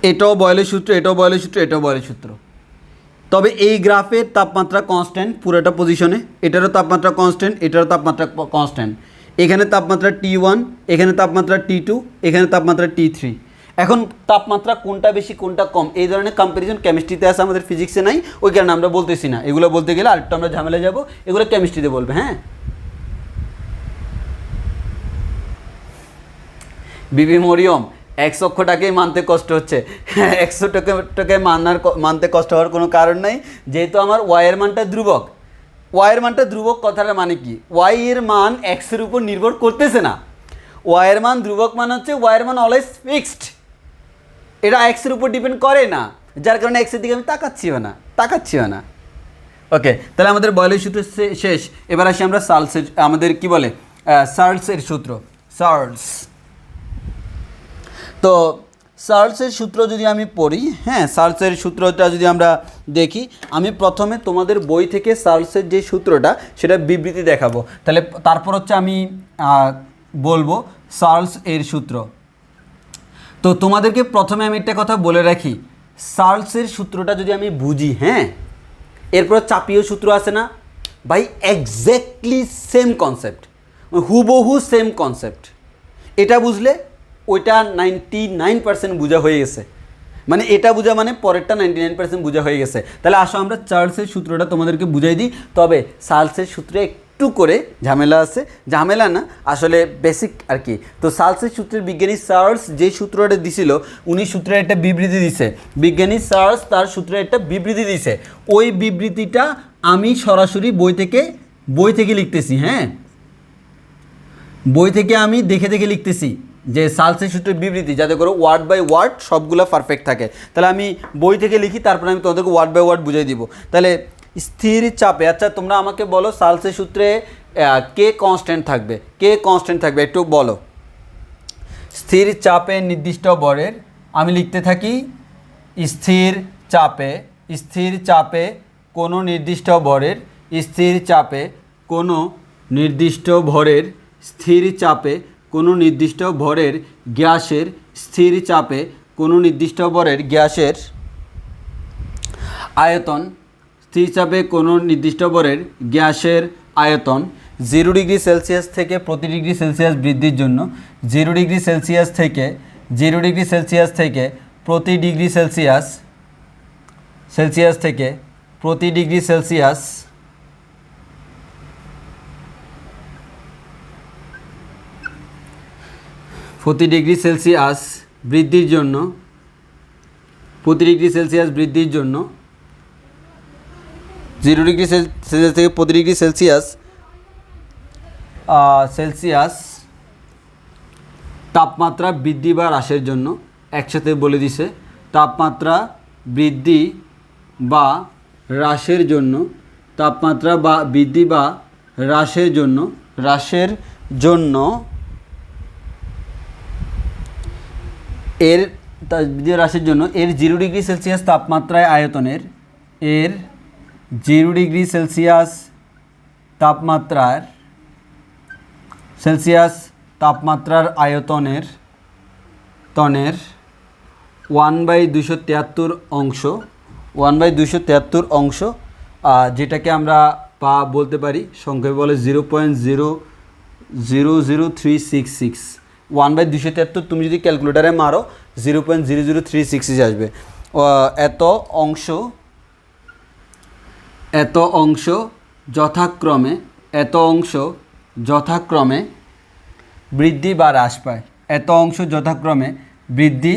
এটাও বয়েলের সূত্র, এটাও বয়েলের সূত্র, এটাও বয়েলের সূত্র। তবে এই গ্রাফের তাপমাত্রা কনস্ট্যান্ট পুরোটা পজিশনে, এটারও তাপমাত্রা কনস্ট্যান্ট, এটারও তাপমাত্রা কনস্ট্যান্ট। এখানে তাপমাত্রা T1, এখানে তাপমাত্রা T2, এখানে তাপমাত্রা T3। এখন তাপমাত্রা কোনটা বেশি কোনটা কম এই ধরনের কম্প্যারিজন কেমিস্ট্রিতে আছে, আমাদের ফিজিক্সে নাই, ওই কারণে আমরা বলতেছি না। এগুলো বলতে গেলে আরেকটু আমরা ঝামেলা যাব, এগুলো কেমিস্ট্রিতে বলবে। হ্যাঁ, বিবি মরিয়ম এক্স অক্ষটাকেই মানতে কষ্ট হচ্ছে। হ্যাঁ, এক্স অক্ষটাকে মানতে কষ্ট হওয়ার কোনো কারণ নাই, যেহেতু আমার ওয়াইয়ের মানটা ধ্রুবক। ওয়াইয়ের মানটা ধ্রুবক কথাটার মানে কি, ওয়াই এর মান এক্সের উপর নির্ভর করতেছে না। ওয়াইয়ের মান ধ্রুবক মান হচ্ছে ওয়াইয়ের মান অলওয়েজ ফিক্সড, এটা এক্সের উপর ডিপেন্ড করে না, যার কারণে এক্সের দিকে আমি তাকাচ্ছিও না। ওকে, তাহলে আমাদের বয়েলের সূত্র শেষ। এবার আসি আমরা সার্লসের, আমাদের কি বলে সার্লসের সূত্র। তো সার্লসের সূত্র যদি আমি পড়ি, হ্যাঁ, সার্লসের সূত্রটা যদি আমরা দেখি, আমি প্রথমে তোমাদের বই থেকে সার্লসের যে সূত্রটা সেটা বিবৃতি দেখাবো, তাহলে তারপর হচ্ছে আমি বলবো সার্লস এর সূত্র। তো তোমাদেরকে প্রথমে আমি একটা কথা বলে রাখি, সার্লসের সূত্রটা যদি আমি বুঝি, হ্যাঁ, এরপর চাপীয় সূত্র আছে না ভাই, এক্স্যাক্টলি সেম কনসেপ্ট, হুবহু সেম কনসেপ্ট। এটা বুঝলে ওইটা 99% বোঝা হয়ে গেছে, মানে এটা বোঝা মানে পরেরটা 99% বোঝা হয়ে গেছে। তাহলে আসো আমরা চার্লসের সূত্রটা তোমাদেরকে বুঝাই দিই। তবে সার্লসের সূত্রে একটু করে ঝামেলা আছে, ঝামেলা না আসলে বেসিক আর কি। তো সার্লসের সূত্রের বিজ্ঞানী চার্লস যে সূত্রটা দিছিল, উনি সূত্রের একটা বিবৃতি দিছে, বিজ্ঞানী চার্লস তার সূত্রের একটা বিবৃতি দিছে। ওই বিবৃতিটা আমি সরাসরি বই থেকে লিখতেছি। হ্যাঁ, বই থেকে আমি দেখে লিখতেছি যে সার্লসের সূত্রের বিবৃতি, যাতে করে ওয়ার্ড বাই ওয়ার্ড সবগুলো পারফেক্ট থাকে। তাহলে আমি বই থেকে লিখি, তারপরে আমি তোমাদেরকে ওয়ার্ড বাই ওয়ার্ড বুঝিয়ে দিব। তাহলে স্থির চাপে, আচ্ছা তোমরা আমাকে বলো সার্লসের সূত্রে কে কনস্ট্যান্ট থাকবে একটু বলো। স্থির চাপে নির্দিষ্ট ভরের, আমি লিখতে থাকি স্থির চাপে কোনো নির্দিষ্ট ভরের, স্থির চাপে কোনো নির্দিষ্ট ভরের, স্থির চাপে কোনো নির্দিষ্ট ভরের গ্যাসের, স্থির চাপে কোনো নির্দিষ্ট ভরের গ্যাসের আয়তন, স্থির চাপে কোনো নির্দিষ্ট ভরের গ্যাসের আয়তন 0 ডিগ্রি সেলসিয়াস থেকে প্রতি ডিগ্রি সেলসিয়াস বৃদ্ধির জন্য 0 ডিগ্রি সেলসিয়াস থেকে প্রতি ডিগ্রি সেলসিয়াস থেকে প্রতি ডিগ্রি সেলসিয়াস প্রতি ডিগ্রি সেলসিয়াস বৃদ্ধির জন্য 0 ডিগ্রি সেলসিয়াস থেকে প্রতি ডিগ্রি সেলসিয়াস তাপমাত্রা বৃদ্ধি বা হ্রাসের জন্য, একসাথে বলে দিছে, তাপমাত্রা বৃদ্ধি বা হ্রাসের জন্য, তাপমাত্রা বা বৃদ্ধি বা হ্রাসের জন্য এর 0 ডিগ্রি সেলসিয়াস তাপমাত্রায় আয়তনের, এর 0 ডিগ্রি সেলসিয়াস তাপমাত্রার আয়তনের 1/273 অংশ, যেটাকে আমরা বলতে পারি সংক্ষেপে বলে 0.000366। 1/273 তুমি যদি ক্যালকুলেটারে মারো 0.00366 আসবে। এত অংশ যথাক্রমে এত অংশ যথাক্রমে বৃদ্ধি বা হ্রাস পায়, এত অংশ যথাক্রমে বৃদ্ধি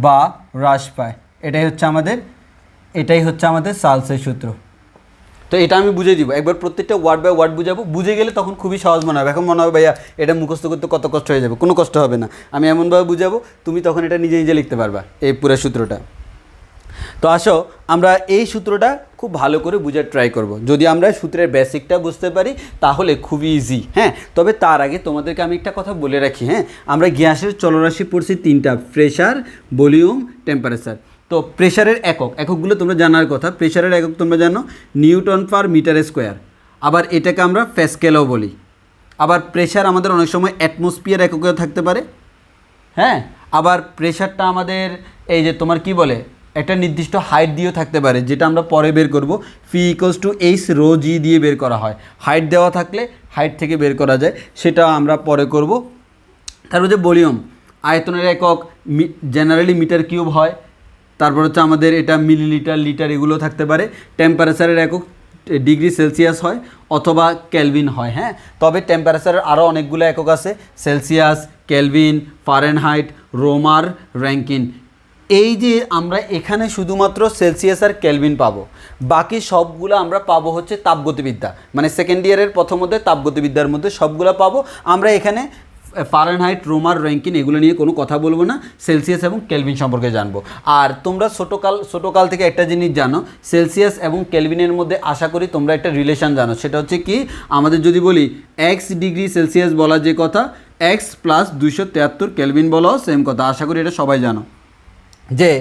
বা হ্রাস পায়। এটাই হচ্ছে আমাদের চার্লসের সূত্র। তো এটা আমি বুঝে দিব, একবার প্রত্যেকটা ওয়ার্ড বাই ওয়ার্ড বুঝাবো, বুঝে গেলে তখন খুবই সহজ মনে হবে। এখন মনে হবে ভাইয়া এটা মুখস্থ করতে কত কষ্ট হয়ে যাবে, কোনো কষ্ট হবে না, আমি এমনভাবে বুঝাবো তুমি তখন এটা নিজে নিজে লিখতে পারবা এই পুরো সূত্রটা। তো আসো আমরা এই সূত্রটা খুব ভালো করে বোঝার ট্রাই করব। যদি আমরা সূত্রের বেসিকটা বুঝতে পারি তাহলে খুবই ইজি। হ্যাঁ, তবে তার আগে তোমাদেরকে আমি একটা কথা বলে রাখি। হ্যাঁ, আমরা গ্যাসের চলরাশি পড়ছি তিনটা, প্রেশার, ভলিউম, টেম্পারেচার। তো প্রেশারের এককগুলো তোমরা জানার কথা। প্রেশারের একক তোমরা জানো নিউটন পার মিটার স্কোয়ার, আবার এটাকে আমরা প্যাসকেলও বলি। আবার প্রেশার আমাদের অনেক সময় অ্যাটমসফিয়ার এককেও থাকতে পারে। হ্যাঁ, আবার প্রেশারটা আমাদের এই যে তোমার কি বলে একটা নির্দিষ্ট হাইট দিয়েও থাকতে পারে, যেটা আমরা পরে বের করব। ফি ইকুয়ালস টু এইচ রো জি দিয়ে বের করা হয়। হাইট দেওয়া থাকলে হাইট থেকে বের করা যায়, সেটা আমরা পরে করব। তারপর যে ভলিউম, আয়তনের একক জেনারেলি মিটার কিউব হয়। তারপর হচ্ছে আমাদের এটা মিলিলিটার, লিটার এগুলো থাকতে পারে। টেম্পারেচারের একক ডিগ্রি সেলসিয়াস হয় অথবা কেলভিন হয়। হ্যাঁ, তবে টেম্পারেচারের আরও অনেকগুলো একক আছে, সেলসিয়াস, কেলভিন, ফারেনহাইট, রোমার, র্যাঙ্কিন। এই যে আমরা এখানে শুধুমাত্র সেলসিয়াস আর কেলভিন পাবো, বাকি সবগুলো আমরা পাবো হচ্ছে তাপগতিবিদ্যা, মানে সেকেন্ড ইয়ারের প্রথমতে তাপগতিবিদ্যার মধ্যে সবগুলো পাবো আমরা। এখানে ফারেনহাইট, রোমার, র্যাঙ্কিন এগুলো নিয়ে কোনো কথা বলবো না, সেলসিয়াস এবং কেলভিন সম্পর্কে জানবো। আর তোমরা ছোটোকাল থেকে একটা জিনিস জানো, সেলসিয়াস এবং কেলভিনের মধ্যে আশা করি তোমরা একটা রিলেশন জানো। সেটা হচ্ছে কি, আমাদের যদি বলি এক্স ডিগ্রি সেলসিয়াস বলা যে কথা, এক্স প্লাস 273 কেলভিন বলাও সেম কথা। আশা করি এটা সবাই জানো যে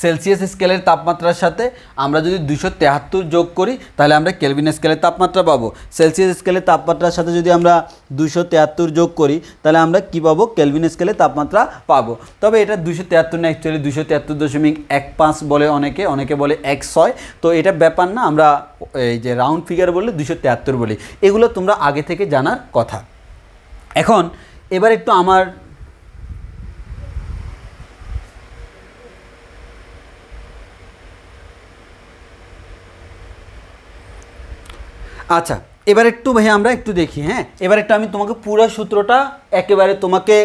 সেলসিয়াস স্কেলের তাপমাত্রার সাথে আমরা যদি 273 যোগ করি তাহলে আমরা কেলভিন স্কেলের তাপমাত্রা পাবো। সেলসিয়াস স্কেলের তাপমাত্রার সাথে যদি আমরা 273 যোগ করি তাহলে আমরা কি পাবো, কেলভিন স্কেলের তাপমাত্রা পাবো। তবে এটা 273 না, অ্যাকচুয়ালি 273.15 বলে অনেকে বলে 100। তো এটা ব্যাপার না, আমরা এই যে রাউন্ড ফিগার বললে 273 বলি। এগুলো তোমরা আগে থেকে জানার কথা। এখন এবার একটু আমার আচ্ছা, এবার একটু ভাই আমরা একটু দেখি। হ্যাঁ, এবার একটু আমি তোমাকে পুরো সূত্রটা একেবারে তোমাকে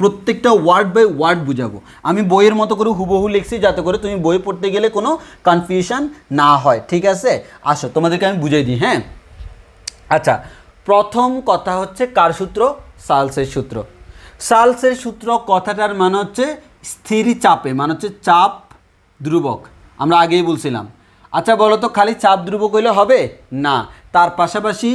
প্রত্যেকটা ওয়ার্ড বাই ওয়ার্ড বুঝাবো। আমি বইয়ের মতো করে হুবহু লিখছি যাতে করে তুমি বই পড়তে গেলে কোনো কনফিউশন না হয়, ঠিক আছে? আসো তোমাদেরকে আমি বুঝাই দিই। হ্যাঁ, আচ্ছা, প্রথম কথা হচ্ছে কার সূত্র? চার্লসের সূত্র। চার্লসের সূত্র কথাটার মানে হচ্ছে স্থির চাপে, মানে হচ্ছে চাপ ধ্রুবক, আমরা আগেই বলছিলাম। আচ্ছা বলো তো, খালি চাপ ধ্রুবক হইলে হবে না, তার পাশাপাশি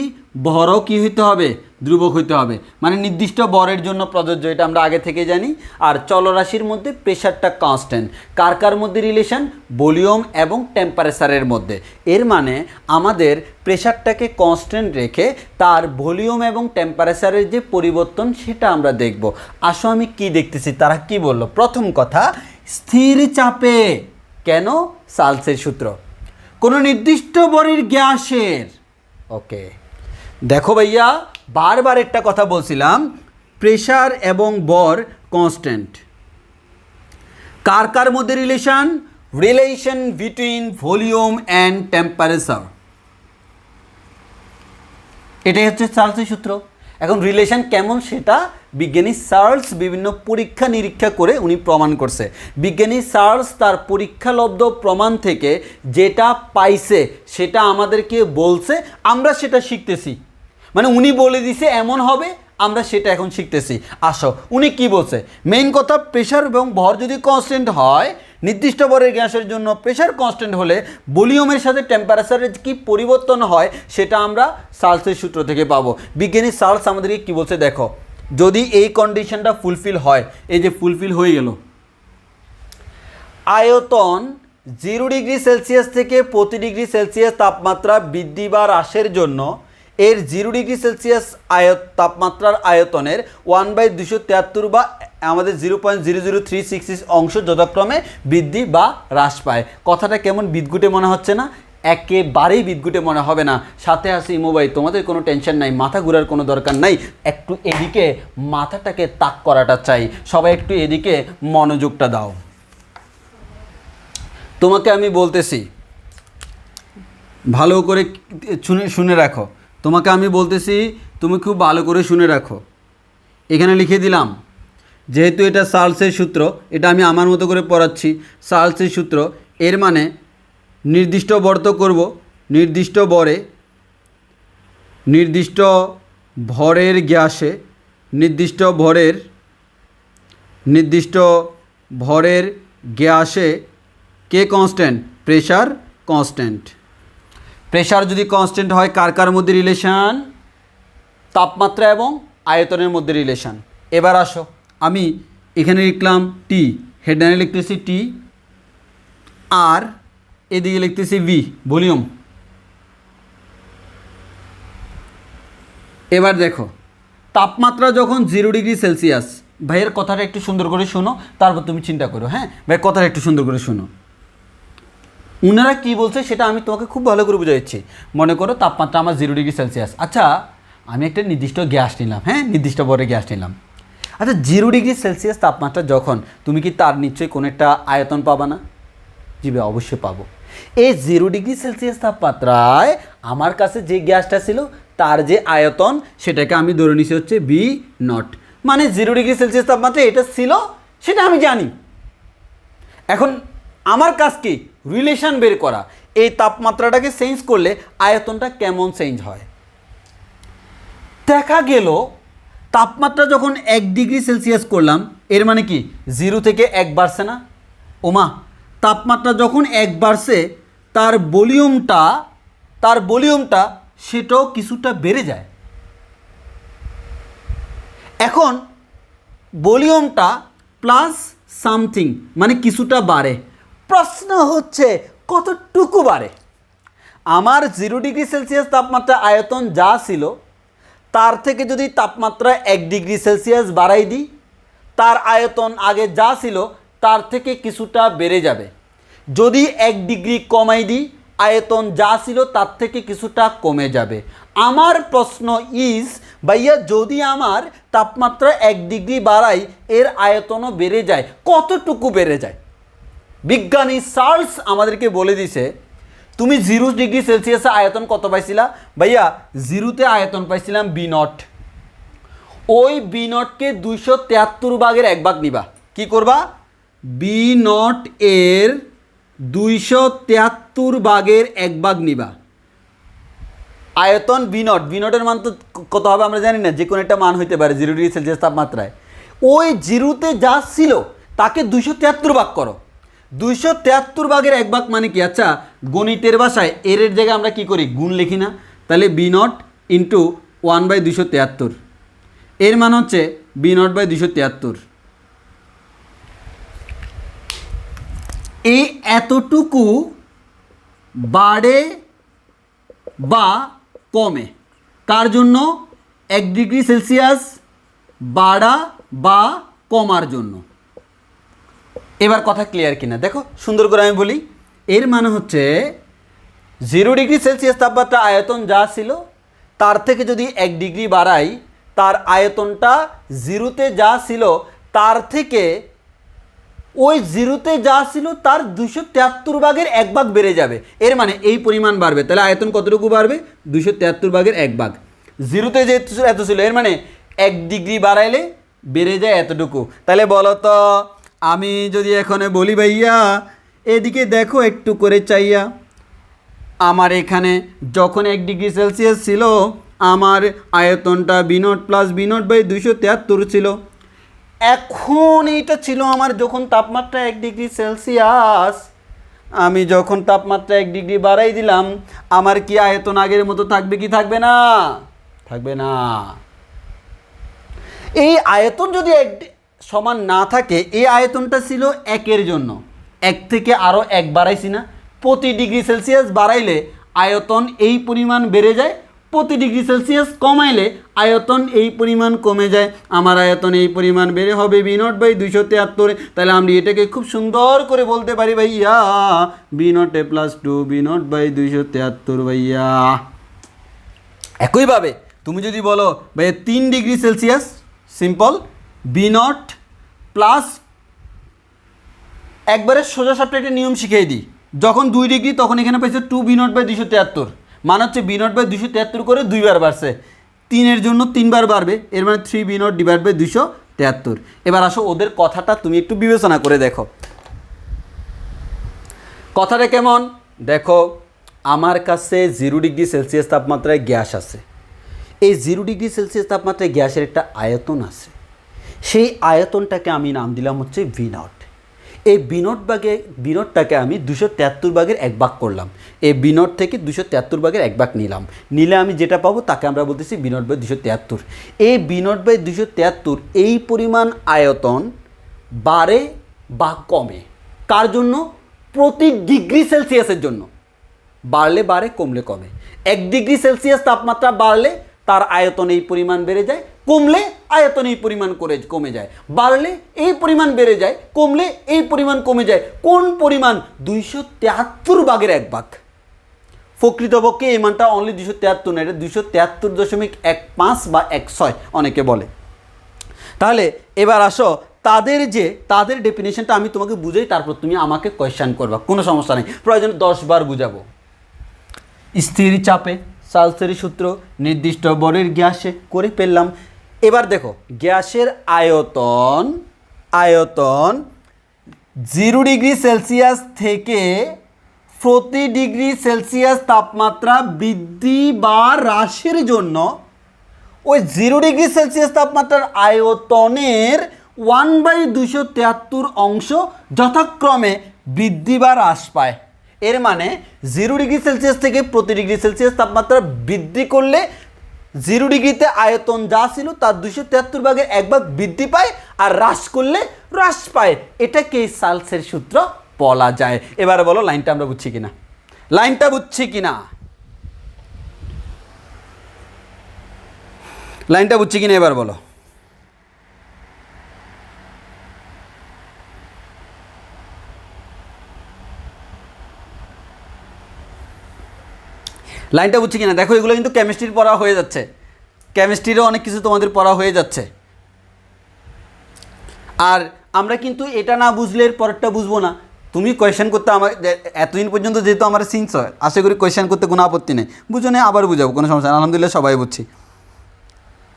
ভরও কি হইতে হবে? ধ্রুবক হইতে হবে, মানে নির্দিষ্ট বরের জন্য প্রযোজ্য, এটা আমরা আগে থেকে জানি। আর চলরাশির মধ্যে প্রেশারটা কনস্ট্যান্ট, কার কার মধ্যে রিলেশন? ভলিউম এবং টেম্পারেচারের মধ্যে। এর মানে আমাদের প্রেশারটাকে কনস্ট্যান্ট রেখে তার ভলিউম এবং টেম্পারেচারের যে পরিবর্তন সেটা আমরা দেখব। আসো আমি কি দেখতেছি, তারা কি বলল? প্রথম কথা, স্থির চাপে। কেন? চার্লসের সূত্র, কোনো নির্দিষ্ট বরের গ্যাসের। ওকে, দেখো ভাইয়া, বারবার একটা কথা বলছিলাম, প্রেশার এবং বর কনস্ট্যান্ট। কার কার মধ্যে relation? Relation between volume and temperature. এটাই হচ্ছে চার্লসের সূত্র। এখন রিলেশন কেমন সেটা বিজ্ঞানী চার্লস বিভিন্ন পরীক্ষা নিরীক্ষা করে উনি প্রমাণ করছে। বিজ্ঞানী চার্লস তার পরীক্ষালব্ধ প্রমাণ থেকে যেটা পাইছে সেটা আমাদেরকে বলছে, আমরা সেটা শিখতেছি। মানে উনি বলে দিছে এমন হবে, আমরা সেটা এখন শিখতেছি। আসো উনি কি বলছে। মেইন কথা, প্রেশার এবং ভর যদি কনস্ট্যান্ট হয়, নির্দিষ্ট বরের গ্যাসের জন্য প্রেশার কনস্ট্যান্ট হলে ভলিউমের সাথে টেম্পারেচারের কি পরিবর্তন হয় সেটা আমরা চার্লসের সূত্র থেকে পাবো। বিজ্ঞানী চার্লস আমাদেরকে কি বলছে দেখো, যদি এই কন্ডিশনটা ফুলফিল হয়, এই যে ফুলফিল হয়ে গেল, আয়তন 0 ডিগ্রি সেলসিয়াস থেকে প্রতি ডিগ্রি সেলসিয়াস তাপমাত্রা বৃদ্ধি বা হ্রাসের জন্য এর 0 ডিগ্রি সেলসিয়াস তাপমাত্রার আয়তনের 1/273 বা আমাদের 0.00366 অংশ যথাক্রমে বৃদ্ধি বা হ্রাস পায়। কথাটা কেমন বিদঘুটে মনে হচ্ছে না? একেবারেই বিদঘুটে মনে হবে না। সাথে আছে মোবাইল, তোমাদের কোনো টেনশন নাই, মাথা ঘোরার কোনো দরকার নাই। একটু এদিকে মাথাটাকে তাক করাটা চাই, সবাই একটু এদিকে মনোযোগটা দাও। তোমাকে আমি বলতেছি, ভালো করে শুনে রাখো। তোমাকে আমি বলতেছি তুমি খুব ভালো করে শুনে রাখো। এখানে লিখে দিলাম, যেহেতু এটা চার্লসের সূত্র, এটা আমি আমার মতো করে পড়াচ্ছি। চার্লসের সূত্র, এর মানে নির্দিষ্ট বর্ত করব, নির্দিষ্ট ভরের গ্যাসে, নির্দিষ্ট ভরের গ্যাসে কে কনস্ট্যান্ট? Pressure constant. প্রেশার যদি কনস্ট্যান্ট হয় কার মধ্যে রিলেশান? তাপমাত্রা এবং আয়তনের মধ্যে রিলেশান। এবার আসো, আমি এখানে লিখলাম টি, হেডলাইনে লিখতেছি টি, আর এদিকে লিখতেছি ভি, ভলিউম। এবার দেখো, তাপমাত্রা যখন 0 ডিগ্রি সেলসিয়াস, ভাইয়ের কথাটা একটু সুন্দর করে শোনো, তারপর তুমি চিন্তা করো। হ্যাঁ ভাই, কথাটা একটু সুন্দর করে শোনো। উনারা কী বলছে সেটা আমি তোমাকে খুব ভালো করে বুঝাচ্ছি। মনে করো তাপমাত্রা আমার 0 ডিগ্রি সেলসিয়াস। আচ্ছা, আমি একটা নির্দিষ্ট গ্যাস নিলাম, হ্যাঁ, নির্দিষ্ট ভরে গ্যাস নিলাম। আচ্ছা, 0 ডিগ্রি সেলসিয়াস তাপমাত্রা যখন, তুমি কি তার নিশ্চয়ই কোনো একটা আয়তন পাবা না? জি ভাই, অবশ্যই পাবো। এই 0 ডিগ্রি সেলসিয়াস তাপমাত্রায় আমার কাছে যে গ্যাসটা ছিল তার যে আয়তন, সেটাকে আমি ধরে নিছি হচ্ছে বি নট। মানে 0 ডিগ্রি সেলসিয়াস তাপমাত্রা এটা ছিল, সেটা আমি জানি। এখন আমার কাজ কি? রিলেশন বের করা। এই তাপমাত্রাটাকে চেঞ্জ করলে আয়তনটা কেমন চেঞ্জ হয়। দেখা গেল তাপমাত্রা যখন 1 ডিগ্রি সেলসিয়াস করলাম, এর মানে কি 0 থেকে 1 বাড়ছে না? ওমা, তাপমাত্রা যখন 1 বাড়ছে, তার ভলিউমটা সেটাও কিছুটা বেড়ে যায়। এখন ভলিউমটা প্লাস সামথিং মানে কিছুটা বাড়ে। প্রশ্ন হচ্ছে কতটুকু বাড়ে? আমার 0 ডিগ্রি সেলসিয়াস তাপমাত্রা আয়তন যা ছিল তার থেকে যদি তাপমাত্রা 1 ডিগ্রি সেলসিয়াস বাড়াই দিই, তার আয়তন আগে যা ছিল তার থেকে কিছুটা বেড়ে যাবে। যদি 1 ডিগ্রি কমাই দিই, আয়তন যা ছিল তার থেকে কিছুটা কমে যাবে। আমার প্রশ্ন ইজ, ভাইয়া যদি আমার তাপমাত্রা 1 ডিগ্রি বাড়াই, এর আয়তনও বেড়ে যায়, কতটুকু বেড়ে যায়? বিজ্ঞানী চার্লস আমাদেরকে বলে দিছে, তুমি 0 ডিগ্রি সেলসিয়াসে আয়তন কত পাইছিলা? ভাইয়া 0তে আয়তন পাইছিলাম বি নট। ওই বি নটকে 273 ভাগের 1 ভাগ নিবা। কি করবা? বি নট এর 273 ভাগের 1 ভাগ নিবা। আয়তন বি নটের মান তো কত হবে আমরা জানি না, যে কোনো একটা মান হইতে পারে 0 ডিগ্রি সেলসিয়াস তাপমাত্রায়। ওই 0তে যা ছিল তাকে 273 ভাগ করো। 273 ভাগের 1 ভাগ মানে কি? আচ্ছা, গণিতের ভাষায় এর জায়গায় আমরা কি করি? গুণ লিখি না? তাহলে বি নট ইন্টু 1/273, এর মান হচ্ছে বি নট বাই 273। এই এতটুকু বাড়ে বা কমে কার জন্য? 1 ডিগ্রি সেলসিয়াস বাড়া বা কমার জন্য। এবার কথা ক্লিয়ার কিনা দেখো, সুন্দর করে আমি বলি। এর মানে হচ্ছে 0 ডিগ্রি সেলসিয়াস তাপমাত্রা আয়তন যা ছিল তার থেকে যদি 1 ডিগ্রি বাড়াই, তার আয়তনটা 0তে যা ছিল তার থেকে, ওই 0তে যা ছিল তার 273 ভাগের 1 ভাগ বেড়ে যাবে। এর মানে এই পরিমাণ বাড়বে। তাহলে আয়তন কতটুকু বাড়বে? 273 ভাগের 1 ভাগ। 0তে যে এত ছিল, এর মানে 1 ডিগ্রি বাড়াইলে বেড়ে যায় এতটুকু। তাহলে বলো তো, আমি যদি এখানে বলি ভাইয়া এদিকে দেখো একটু করে চাইয়া, আমার এখানে যখন 1 ডিগ্রি সেলসিয়াস ছিল আমার আয়তনটা V nought plus V nought by 273 ছিল। এখন এইটা ছিল আমার যখন তাপমাত্রা 1 ডিগ্রি সেলসিয়াস, আমি যখন তাপমাত্রা 1 ডিগ্রি বাড়াই দিলাম, আমার কি আয়তন আগের মতো থাকবে কি থাকবে না? থাকবে না। এই আয়তন যদি সমান না থাকে, এই আয়তনটা ছিল 1-এর জন্য, 1 থেকে আরও 1 বাড়াইছি না? প্রতি ডিগ্রি সেলসিয়াস বাড়াইলে আয়তন এই পরিমাণ বেড়ে যায়, প্রতি ডিগ্রি সেলসিয়াস কমাইলে আয়তন এই পরিমাণ কমে যায়। আমার আয়তন এই পরিমাণ বেড়ে হবে বি নট বাই 273। তাহলে আমি এটাকে খুব সুন্দর করে বলতে পারি ভাইয়া বি নট এ প্লাস 2 বি নট বাই 273 ভাইয়া। একইভাবে তুমি যদি বলো ভাইয়া 3 degree Celsius, simple V nought plus, একবারে সোজা সাপটা একটা নিয়ম শিখিয়ে দিই। যখন 2 ডিগ্রি তখন এখানে পাইছে 2 বি নট বাই 273, মান হচ্ছে বি নট বাই 273 করে 2 বার বাড়ছে, 3-এর জন্য 3 বার বাড়বে, এর মানে 3 বি নট ডিভাইড বাই 273। এবার আসো ওদের কথাটা তুমি একটু বিবেচনা করে দেখো কথাটা কেমন। দেখো আমার কাছে 0 ডিগ্রি সেলসিয়াস তাপমাত্রায় গ্যাস আছে, এই 0 ডিগ্রি সেলসিয়াস তাপমাত্রায় গ্যাসের একটা আয়তন আছে, সেই আয়তনটাকে আমি নাম দিলাম হচ্ছে ভি নট। এই বিনটটাকে আমি 273 ভাগের 1 ভাগ করলাম, এই বিনট থেকে 273 ভাগের 1 ভাগ নিলে আমি যেটা পাবো তাকে আমরা বলতেছি বিনট বাই 273। এই বিনট বাই 273 এই পরিমাণ আয়তন বাড়ে বা কমে কার জন্য? প্রতি ডিগ্রি সেলসিয়াসের জন্য। বাড়লে বাড়ে, কমলে কমে। 1 ডিগ্রি সেলসিয়াস তাপমাত্রা বাড়লে তার আয়তন এই পরিমাণ বেড়ে যায়, কমলে আয়তন এই পরিমাণ কমে যায়, বাড়লে এই পরিমাণ বেড়ে যায়, কমলে এই পরিমাণ কমে যায়। কোন পরিমাণ? 273 ভাগের 1 ভাগ। প্রকৃতপক্ষে এই মানটা অনলি 273 না, এটা 273.15 বা 16 অনেকে বলে। তাহলে এবার আসো তাদের ডেফিনেশনটা আমি তোমাকে বুঝাই, তারপর তুমি আমাকে কোয়েশ্চেন করবা, কোনো সমস্যা নেই, প্রয়োজন 10 বার বুঝাবো। স্থির চাপে সালসের সূত্র, নির্দিষ্ট ভরের গ্যাসে করে ফেললাম। এবার দেখো গ্যাসের আয়তন 0 ডিগ্রি সেলসিয়াস থেকে প্রতি ডিগ্রি সেলসিয়াস তাপমাত্রা বৃদ্ধি বা হ্রাসের জন্য ওই 0 ডিগ্রি সেলসিয়াস তাপমাত্রার আয়তনের 1/273 অংশ যথাক্রমে বৃদ্ধি বা হ্রাস পায়। এর মানে 0 ডিগ্রি সেলসিয়াস থেকে প্রতি ডিগ্রি সেলসিয়াস তাপমাত্রা বৃদ্ধি করলে 0 ডিগ্রিতে আয়তন যা ছিল তার 273 ভাগের 1 ভাগ বৃদ্ধি পায়, আর হ্রাস করলে হ্রাস পায়। এটাকে সালসের সূত্র বলা যায়। এবারে বলো লাইনটা আমরা বুঝছি কিনা, লাইনটা বুঝছি কিনা এবার বলো। লাইনটা বুঝছি কিনা দেখো, এগুলো কিন্তু কেমিস্ট্রির পড়া হয়ে যাচ্ছে, কেমিস্ট্রিরও অনেক কিছু তোমাদের পড়া হয়ে যাচ্ছে। আর আমরা কিন্তু এটা না বুঝলে এর পরেরটা বুঝবো না। তুমি কোয়েশ্চেন করতে আমার এতদিন পর্যন্ত যেহেতু আমার সিন্স হয়, আশা করি কোয়েশ্চেন করতে কোনো আপত্তি নেই, বুঝো না আবার বুঝাবো, কোনো সমস্যা নেই, আলহামদুলিল্লাহ সবাই বুঝছি।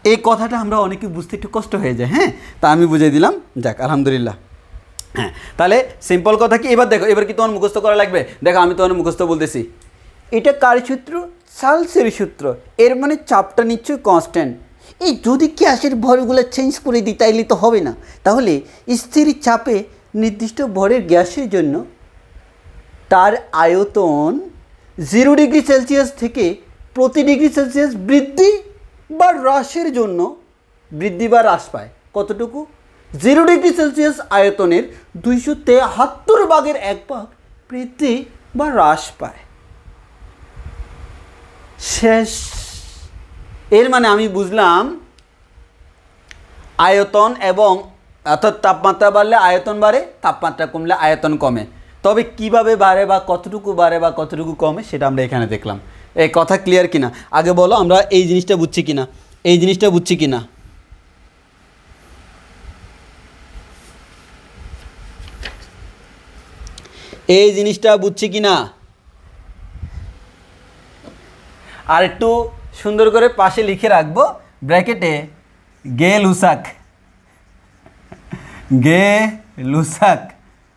এই কথাটা আমরা অনেকে বুঝতে একটু কষ্ট হয়ে যায়, হ্যাঁ, তা আমি বুঝিয়ে দিলাম, যাক আলহামদুলিল্লাহ। হ্যাঁ, তাহলে সিম্পল কথা কি, এবার দেখো, এবার কি তোমার মুখস্থ করা লাগবে? দেখো আমি তোমার মুখস্থ বলতেছি, এটা কার সূত্র? সালসের সূত্র। এর মানে চাপটা নিশ্চয়ই কনস্ট্যান্ট। এই যদি গ্যাসের ভরগুলো চেঞ্জ করে দিই তাইলে তো হবে না। তাহলে স্থির চাপে নির্দিষ্ট ভরের গ্যাসের জন্য তার আয়তন 0 ডিগ্রি সেলসিয়াস থেকে প্রতি ডিগ্রি সেলসিয়াস বৃদ্ধি বা হ্রাসের জন্য বৃদ্ধি বা হ্রাস পায় কতটুকু? 0 ডিগ্রি সেলসিয়াস আয়তনের 273 ভাগের 1 ভাগ বৃদ্ধি বা হ্রাস পায়। শেষ। এর মানে আমি বুঝলাম আয়তন এবং অর্থাৎ তাপমাত্রা বাড়লে আয়তন বাড়ে, তাপমাত্রা কমলে আয়তন কমে। তবে কিভাবে বাড়ে বা কতটুকু বাড়ে বা কতটুকু কমে সেটা আমরা এখানে দেখলাম। এই কথা ক্লিয়ার কিনা আগে বলো, আমরা এই জিনিসটা বুঝছি কিনা, এই জিনিসটা বুঝছি কিনা। এই জিনিসটা বুঝছি কিনা আর একটু সুন্দর করে পাশে লিখে রাখবো ব্র্যাকেটে, গে লুসাক,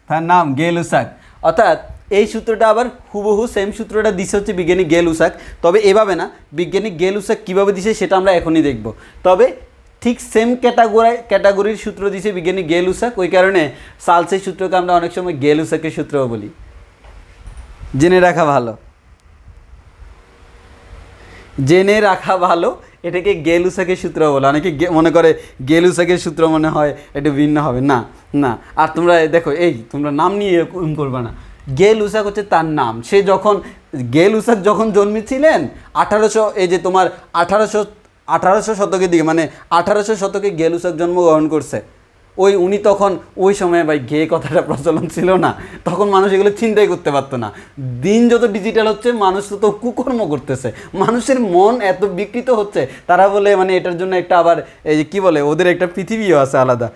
তার নাম গে লুসাক। অর্থাৎ এই সূত্রটা আবার হুবহু সেম সূত্রটা দিছে হচ্ছে বিজ্ঞানী গে লুসাক, তবে এভাবে না, বিজ্ঞানী গে লুসাক কীভাবে দিছে সেটা আমরা এখনই দেখব। তবে ঠিক সেম ক্যাটাগরির সূত্র দিছে বিজ্ঞানী গে লুসাক, ওই কারণে সালসের সূত্রকে আমরা অনেক সময় গে লুসাকের সূত্রও বলি, জেনে রাখা ভালো, জেনে রাখা ভালো। এটাকে গে লুসাকের সূত্র বলে, অনেকে মনে করে গে লুসাকের সূত্র মনে হয় এটা ভিন্ন হবে, না না। আর তোমরা দেখো, এই তোমরা নাম নিয়ে এরকম করবে না, গে লুসাক হচ্ছে তার নাম। সে যখন গে লুসাক যখন জন্মেছিলেন 1800, এই যে তোমার 1800 শতকের দিকে, মানে 1800 শতকে গে লুসাক জন্মগ্রহণ করছে। উনি তখন ওই সময় ভাই গে কথাটা প্রচলন ছিল না, তখন মানুষ এগুলো চিন্তাই করতে পারতো না। দিন যত ডিজিটাল হচ্ছে মানুষ তত কুকর্ম করতেছে, মানুষের মন এত বিকৃত হচ্ছে, তারা বলে মানে এটার জন্য একটা আবার এই যে কী বলে ওদের একটা পৃথিবীও আছে আলাদা,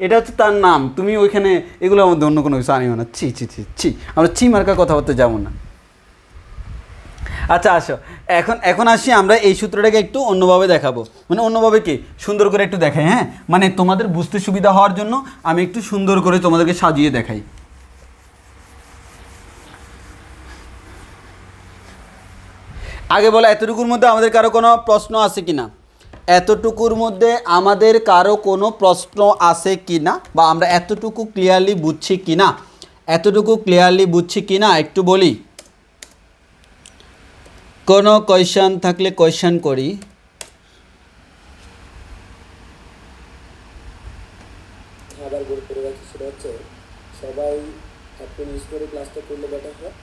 এটা হচ্ছে তার নাম। তুমি ওইখানে এগুলোর মধ্যে অন্য কোনো কিছু আনিও না, ছি ছি ছি ছি, আমরা ছি মার্কা কথাবার্তা যাবো না। আচ্ছা আসো, এখন এখন আসি আমরা এই সূত্রটাকে একটু অন্যভাবে দেখাবো, মানে অন্যভাবে কি সুন্দর করে একটু দেখাই, হ্যাঁ মানে তোমাদের বুঝতে সুবিধা হওয়ার জন্য আমি একটু সুন্দর করে তোমাদেরকে সাজিয়ে দেখাই। আগে বলো, এতটুকুর মধ্যে আমাদের কারো কোনো প্রশ্ন আছে কি না? এতটুকুর মধ্যে আমাদের কারো কোনো প্রশ্ন আছে কি না, বা আমরা এতটুকু ক্লিয়ারলি বুঝছি কি না? এতটুকু ক্লিয়ারলি বুঝছি কি না একটু বলি। কোনো কোয়েশ্চেন থাকলে কোয়েশ্চেন করি। আবার গোল করে রাখি, সেটা হচ্ছে সবাই একটু মিস করে ক্লাসটা করলে বেটার হয়।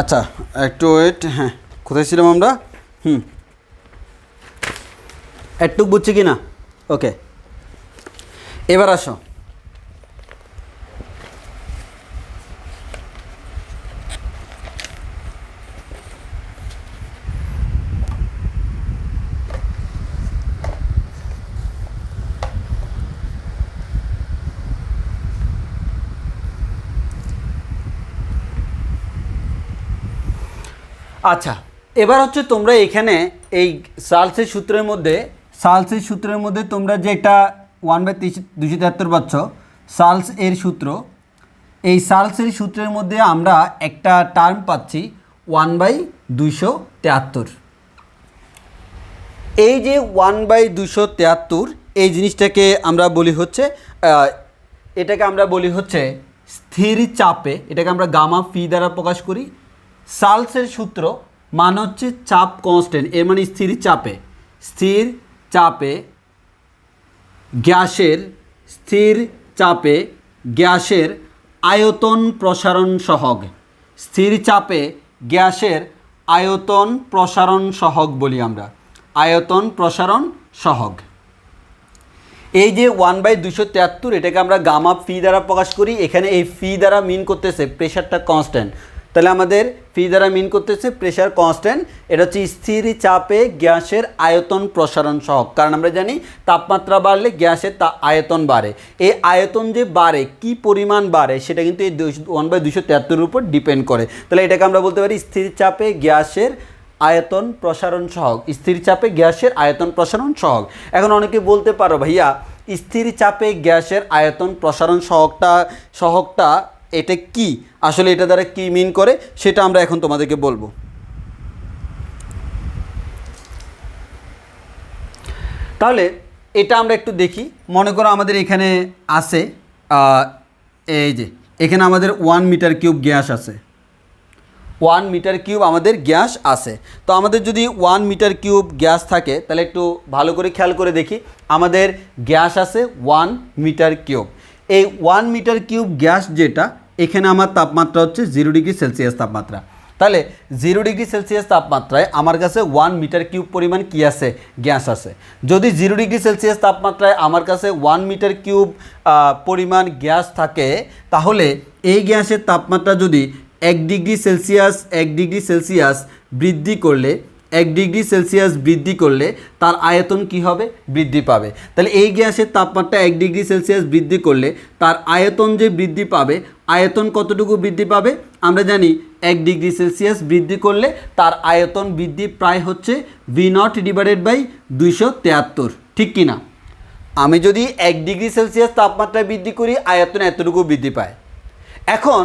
আচ্ছা একটু ওয়েট, হ্যাঁ কোথায় ছিলাম আমরা? একটু বুঝছি কি না? ওকে, এবার আসো। আচ্ছা এবার হচ্ছে তোমরা এখানে এই সার্লসের সূত্রের মধ্যে তোমরা যে এটা 1/273 পাচ্ছ, সার্লস এর সূত্র। এই সার্লসের সূত্রের মধ্যে আমরা একটা টার্ম পাচ্ছি 1/273। এই যে 1/273 এই জিনিসটাকে আমরা বলি হচ্ছে এটাকে আমরা বলি হচ্ছে স্থির চাপে, এটাকে আমরা গামা ফি দ্বারা প্রকাশ করি। সার্লসের সূত্র মান হচ্ছে চাপ কনস্ট্যান্ট, এর মানে স্থির চাপে গ্যাসের আয়তন প্রসারণ সহগ, স্থির চাপে গ্যাসের আয়তন প্রসারণ সহগ বলি আমরা, আয়তন প্রসারণ সহগ। এই যে 1/273 এটাকে আমরা গামা ফি দ্বারা প্রকাশ করি। এখানে এই ফি দ্বারা মিন করতেছে প্রেশারটা কনস্ট্যান্ট, তাহলে আমাদের ফি দ্বারা মিন করতেছে প্রেশার কনস্ট্যান্ট। এটা হচ্ছে স্থির চাপে গ্যাসের আয়তন প্রসারণ সহগ, কারণ আমরা জানি তাপমাত্রা বাড়লে গ্যাসের আয়তন বাড়ে। এই আয়তন যে বাড়ে, কি পরিমাণ বাড়ে, সেটা কিন্তু এই 1/273 উপর ডিপেন্ড করে। তাহলে এটাকে আমরা বলতে পারি স্থির চাপে গ্যাসের আয়তন প্রসারণ সহগ, স্থির চাপে গ্যাসের আয়তন প্রসারণ সহগ। এখন অনেকে বলতে পারো ভাইয়া স্থির চাপে গ্যাসের আয়তন প্রসারণ সহগটা এটা কি, আসলে এটা দ্বারা কি মিন করে সেটা আমরা এখন তোমাদেরকে বলবো। তাহলে এটা আমরা একটু দেখি। মনে করো আমাদের এখানে আছে এই যে এখানে আমাদের 1 মিটার কিউব গ্যাস আছে, 1 মিটার কিউব আমাদের গ্যাস আছে। তো আমাদের যদি 1 মিটার কিউব গ্যাস থাকে তাহলে একটু ভালো করে খেয়াল করে দেখি, আমাদের গ্যাস আছে 1 মিটার কিউব। এই 1 মিটার কিউব গ্যাস যেটা, এখানে আমার তাপমাত্রা হচ্ছে 0 ডিগ্রি সেলসিয়াস তাপমাত্রা। তাহলে 0 ডিগ্রি সেলসিয়াস তাপমাত্রায় আমার কাছে 1 মিটার কিউব পরিমাণ কি আছে, গ্যাস আছে। যদি 0 ডিগ্রি সেলসিয়াস তাপমাত্রায় আমার কাছে 1 মিটার কিউব পরিমাণ গ্যাস থাকে, তাহলে এই গ্যাসের তাপমাত্রা যদি 1 ডিগ্রি সেলসিয়াস বৃদ্ধি করলে তার আয়তন কি হবে, বৃদ্ধি পাবে। তাহলে এই গ্যাসের তাপমাত্রা 1 ডিগ্রি সেলসিয়াস বৃদ্ধি করলে তার আয়তন যে বৃদ্ধি পাবে, আয়তন কতটুকু বৃদ্ধি পাবে আমরা জানি, 1 ডিগ্রি সেলসিয়াস বৃদ্ধি করলে তার আয়তন বৃদ্ধি প্রায় হচ্ছে V0/273, ঠিক কি না? আমি যদি 1 ডিগ্রি সেলসিয়াস তাপমাত্রা বৃদ্ধি করি, আয়তন এতটুকু বৃদ্ধি পায়। এখন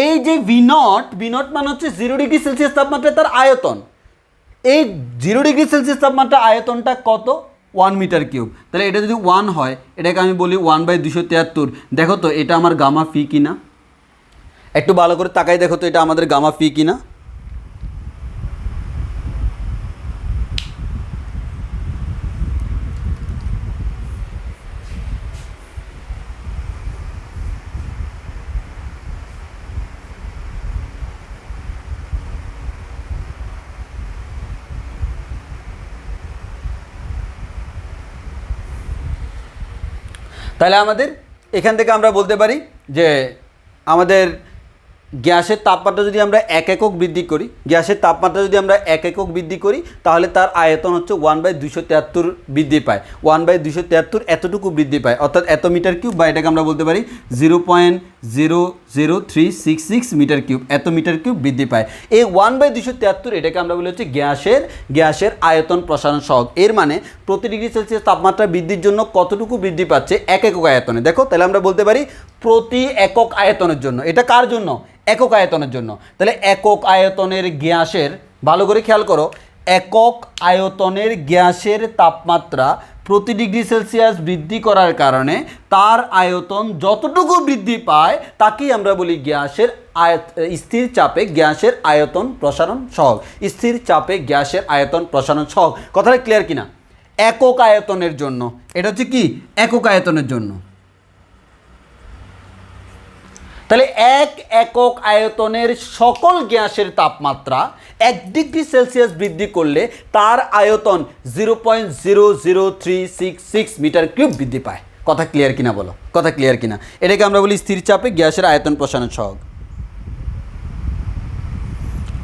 এই যে V0 মানে হচ্ছে 0 ডিগ্রি সেলসিয়াস তাপমাত্রায় তার আয়তন। এই 0 ডিগ্রি সেলসিয়াস তাপমাত্রা আয়তনটা কত, মিটার কিউব। তাহলে এটা যদি 1 হয়, এটাকে আমি বলি 1/273। দেখো তো এটা আমার গামা ফি কিনা, একটু ভালো করে তাকাই দেখো তো এটা আমাদের গামা ফি কিনা। তাহলে আমাদের এখান থেকে আমরা বলতে পারি যে আমাদের গ্যাসের তাপমাত্রা যদি আমরা 1 একক বৃদ্ধি করি, গ্যাসের তাপমাত্রা যদি আমরা 1 একক বৃদ্ধি করি, তাহলে তার আয়তন হচ্ছে 1/273 বৃদ্ধি পায়। 1/273 এতটুকু বৃদ্ধি পায়, অর্থাৎ এত মিটার কিউব, বা এটাকে আমরা বলতে পারি 0.00366 মিটার কিউব, এত মিটার কিউব বৃদ্ধি পায়। এই 1/273 এটাকে আমরা বলি হচ্ছে গ্যাসের আয়তন প্রসারণ সহগ। এর মানে প্রতি ডিগ্রি সেলসিয়াস তাপমাত্রা বৃদ্ধির জন্য কতটুকু বৃদ্ধি পাচ্ছে 1 একক আয়তনে। দেখো তাহলে আমরা বলতে পারি প্রতি একক আয়তনের জন্য। এটা কার জন্য? একক আয়তনের জন্য। তাহলে একক আয়তনের গ্যাসের, ভালো করে খেয়াল করো, একক আয়তনের গ্যাসের তাপমাত্রা প্রতি ডিগ্রি সেলসিয়াস বৃদ্ধি করার কারণে তার আয়তন যতটুকু বৃদ্ধি পায় তাকেই আমরা বলি গ্যাসের স্থির চাপে গ্যাসের আয়তন প্রসারণ সহগ। স্থির চাপে গ্যাসের আয়তন প্রসারণ সহগ। কথাটা ক্লিয়ার কিনা? একক আয়তনের জন্য, এটা হচ্ছে কি একক আয়তনের জন্য। তাহলে 1 একক আয়তনের সকল গ্যাসের তাপমাত্রা 1 ডিগ্রি সেলসিয়াস বৃদ্ধি করলে তার আয়তন 0.00366 মিটার কিউব বৃদ্ধি পায়। কথা ক্লিয়ার কিনা বলো? কথা ক্লিয়ার কিনা? এটাকে আমরা বলি স্থির চাপে গ্যাসের আয়তন প্রসারণ সহগ।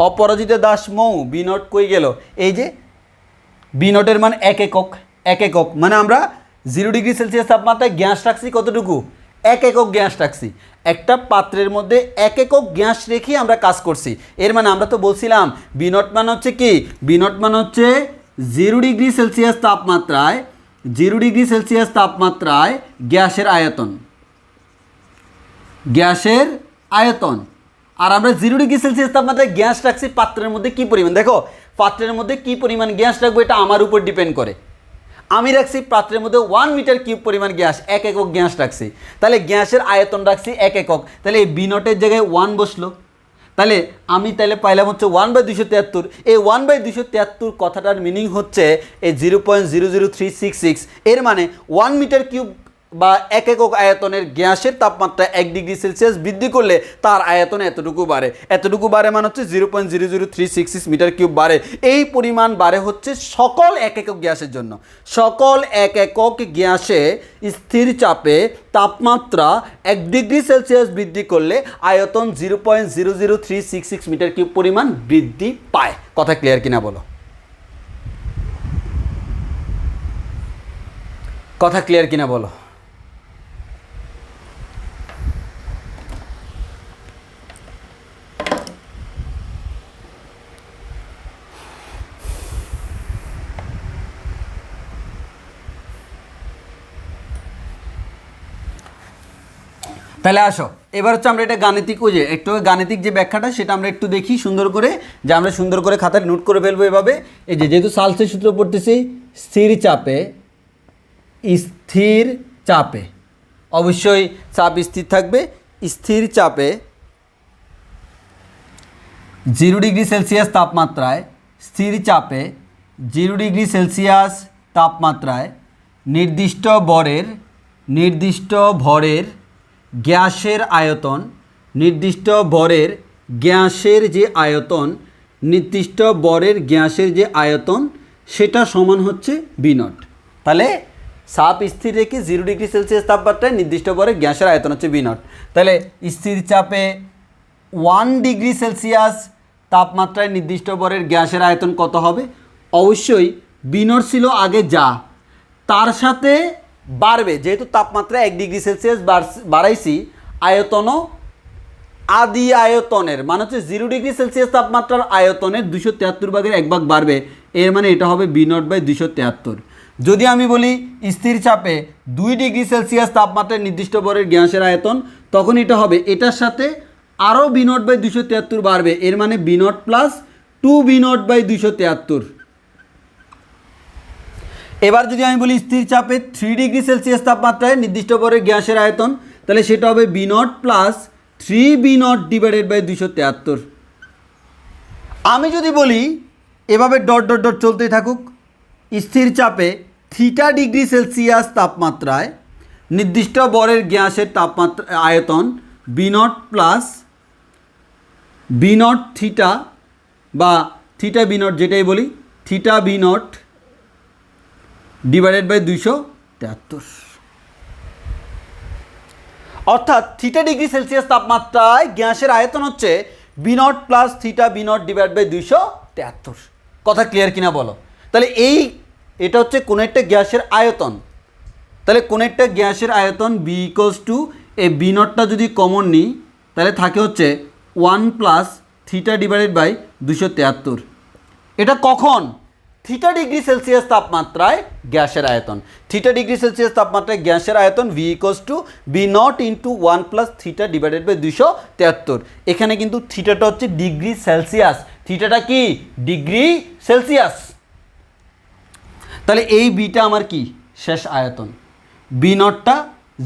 অপরাজিতা দাস মৌ বি নট কই গেল? এই যে বি নটের মান 1 একক। 1 একক মানে আমরা 0 ডিগ্রি সেলসিয়াস তাপমাত্রায় গ্যাস রাখছি কতটুকু? 1 একক গ্যাস রাখছি। একটা পাত্রের মধ্যে 1 একক গ্যাস রেখে আমরা কাজ করছি। এর মানে আমরা তো বলছিলাম বি নট মান হচ্ছে কি? বি নট মান হচ্ছে 0 ডিগ্রি সেলসিয়াস তাপমাত্রায়, 0 ডিগ্রি সেলসিয়াস তাপমাত্রায় গ্যাসের আয়তন, গ্যাসের আয়তন। আর আমরা 0 ডিগ্রি সেলসিয়াস তাপমাত্রায় গ্যাস রাখছি পাত্রের মধ্যে কি পরিমাণ। দেখো পাত্রের মধ্যে কি পরিমাণ গ্যাস রাখবো এটা আমার উপর ডিপেন্ড করে। আমি রাখছি পাত্রের মধ্যে 1 মিটার কিউব পরিমাণ গ্যাস, 1 একক গ্যাস রাখছি। তাহলে গ্যাসের আয়তন রাখছি 1 একক। তাহলে এই বি নটের জায়গায় 1 বসলো। তাহলে আমি তাহলে পাইলাম হচ্ছে 1/273। এই 1/273 কথাটার মিনিং হচ্ছে এই 0.00366। এর মানে 1 মিটার কিউব বা 1 একক আয়তনের গ্যাসের তাপমাত্রা 1 ডিগ্রি সেলসিয়াস বৃদ্ধি করলে তার আয়তন এতটুকু বাড়ে। এতটুকু বাড়ে মানে হচ্ছে 0.00366 মিটার কিউব বাড়ে। এই পরিমাণ বাড়ে হচ্ছে সকল 1 একক গ্যাসের জন্য। সকল 1 একক গ্যাসে স্থির চাপে তাপমাত্রা 1 ডিগ্রি সেলসিয়াস বৃদ্ধি করলে আয়তন 0.00366 মিটার কিউব পরিমাণ বৃদ্ধি পায়। কথা ক্লিয়ার কিনা বলো? কথা ক্লিয়ার কিনা বলো? তাহলে আসো এবার হচ্ছে আমরা এটা গাণিতিক, ওই যে একটু গাণিতিক যে ব্যাখ্যাটা সেটা আমরা একটু দেখি সুন্দর করে, যে আমরা সুন্দর করে খাতায় নোট করে ফেলবো এভাবে। এই যে যেহেতু সালসের সূত্র পড়তেছি, স্থির চাপে, স্থির চাপে অবশ্যই চাপ স্থির থাকবে। স্থির চাপে 0 ডিগ্রি সেলসিয়াস তাপমাত্রায়, স্থির চাপে 0 ডিগ্রি সেলসিয়াস তাপমাত্রায় নির্দিষ্ট ভরের গ্যাসের আয়তন, নির্দিষ্ট ভরের গ্যাসের যে আয়তন, নির্দিষ্ট ভরের গ্যাসের যে আয়তন সেটা সমান হচ্ছে বি নট। তাহলে চাপ স্থির রেখে 0 ডিগ্রি সেলসিয়াস তাপমাত্রায় নির্দিষ্ট ভরের গ্যাসের আয়তন হচ্ছে বি নট। তাহলে স্থির চাপে 1 ডিগ্রি সেলসিয়াস তাপমাত্রায় নির্দিষ্ট ভরের গ্যাসের আয়তন কত হবে? অবশ্যই বি নট ছিল আগে যা, তার সাথে বাড়বে, যেহেতু তাপমাত্রা 1 ডিগ্রি সেলসিয়াস বাড়াইছি, আয়তনও আদি আয়তনের মানে হচ্ছে 0 ডিগ্রি সেলসিয়াস তাপমাত্রার আয়তনের 273 ভাগের 1 ভাগ বাড়বে। এর মানে এটা হবে বি নট বাই 273। যদি আমি বলি স্থির চাপে 2 ডিগ্রি সেলসিয়াস তাপমাত্রায় নির্দিষ্ট ভরের গ্যাসের আয়তন, তখন এটা হবে এটার সাথে আরও বি নট বাই 273 বাড়বে। এর মানে V nought plus 2 V nought by 273। এবার যদি আমি বলি স্থির চাপে 3 ডিগ্রি সেলসিয়াস তাপমাত্রায় নির্দিষ্ট ভরের গ্যাসের আয়তন, তাহলে সেটা হবে V nought plus 3b0 divided by 273। আমি যদি বলি এভাবে ডট ডট ডট চলতেই থাকুক, স্থির চাপে থিটা ডিগ্রি সেলসিয়াস তাপমাত্রায় নির্দিষ্ট ভরের গ্যাসের তাপমাত্রা আয়তন V nought plus V nought theta বা থিটা বি নট যেটাই বলি, theta V nought divided by 273। অর্থাৎ থিটা ডিগ্রি সেলসিয়াস তাপমাত্রায় গ্যাসের আয়তন হচ্ছে V nought plus theta V nought divide by 273। কথা ক্লিয়ার কিনা বলো? তাহলে এটা হচ্ছে কোনো একটা গ্যাসের আয়তন, তাহলে কোনো একটা গ্যাসের আয়তন বি ইকোয়ালস টু এই বি নটটা যদি কমন নিই তাহলে থাকে হচ্ছে 1 প্লাস থিটা ডিভাইডেড বাই 273। এটা কখন? থিটা ডিগ্রি সেলসিয়াস তাপমাত্রায় গ্যাসের আয়তন। থিটা ডিগ্রি সেলসিয়াস তাপমাত্রায় গ্যাসের আয়তন V equals to V nought into 1 plus theta divided by 273। এখানে কিন্তু থিটাটা হচ্ছে ডিগ্রি সেলসিয়াস, থিটাটা কি ডিগ্রি সেলসিয়াস। তাহলে এই বিটা আমার কি শেষ আয়তন, বি নটটা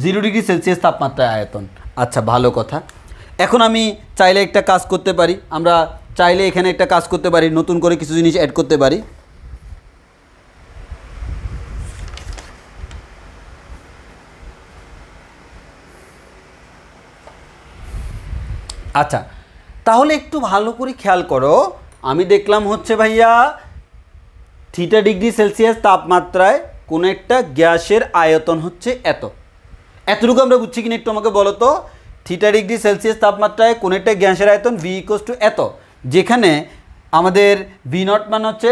0 ডিগ্রি সেলসিয়াস তাপমাত্রায় আয়তন। আচ্ছা ভালো কথা। এখন আমি চাইলে একটা কাজ করতে পারি, আমরা চাইলে এখানে একটা কাজ করতে পারি, নতুন করে কিছু জিনিস অ্যাড করতে পারি। আচ্ছা তাহলে একটু ভালো করে খেয়াল করো, আমি দেখলাম হচ্ছে ভাইয়া থিটা ডিগ্রি সেলসিয়াস তাপমাত্রায় কোনো একটা গ্যাসের আয়তন হচ্ছে এতটুকু আমরা বুঝছি কিনা একটু আমাকে বলো তো। থিটা ডিগ্রি সেলসিয়াস তাপমাত্রায় কোনো একটা গ্যাসের আয়তন ভি ইকোয়াস টু এত, যেখানে আমাদের ভি নট মান হচ্ছে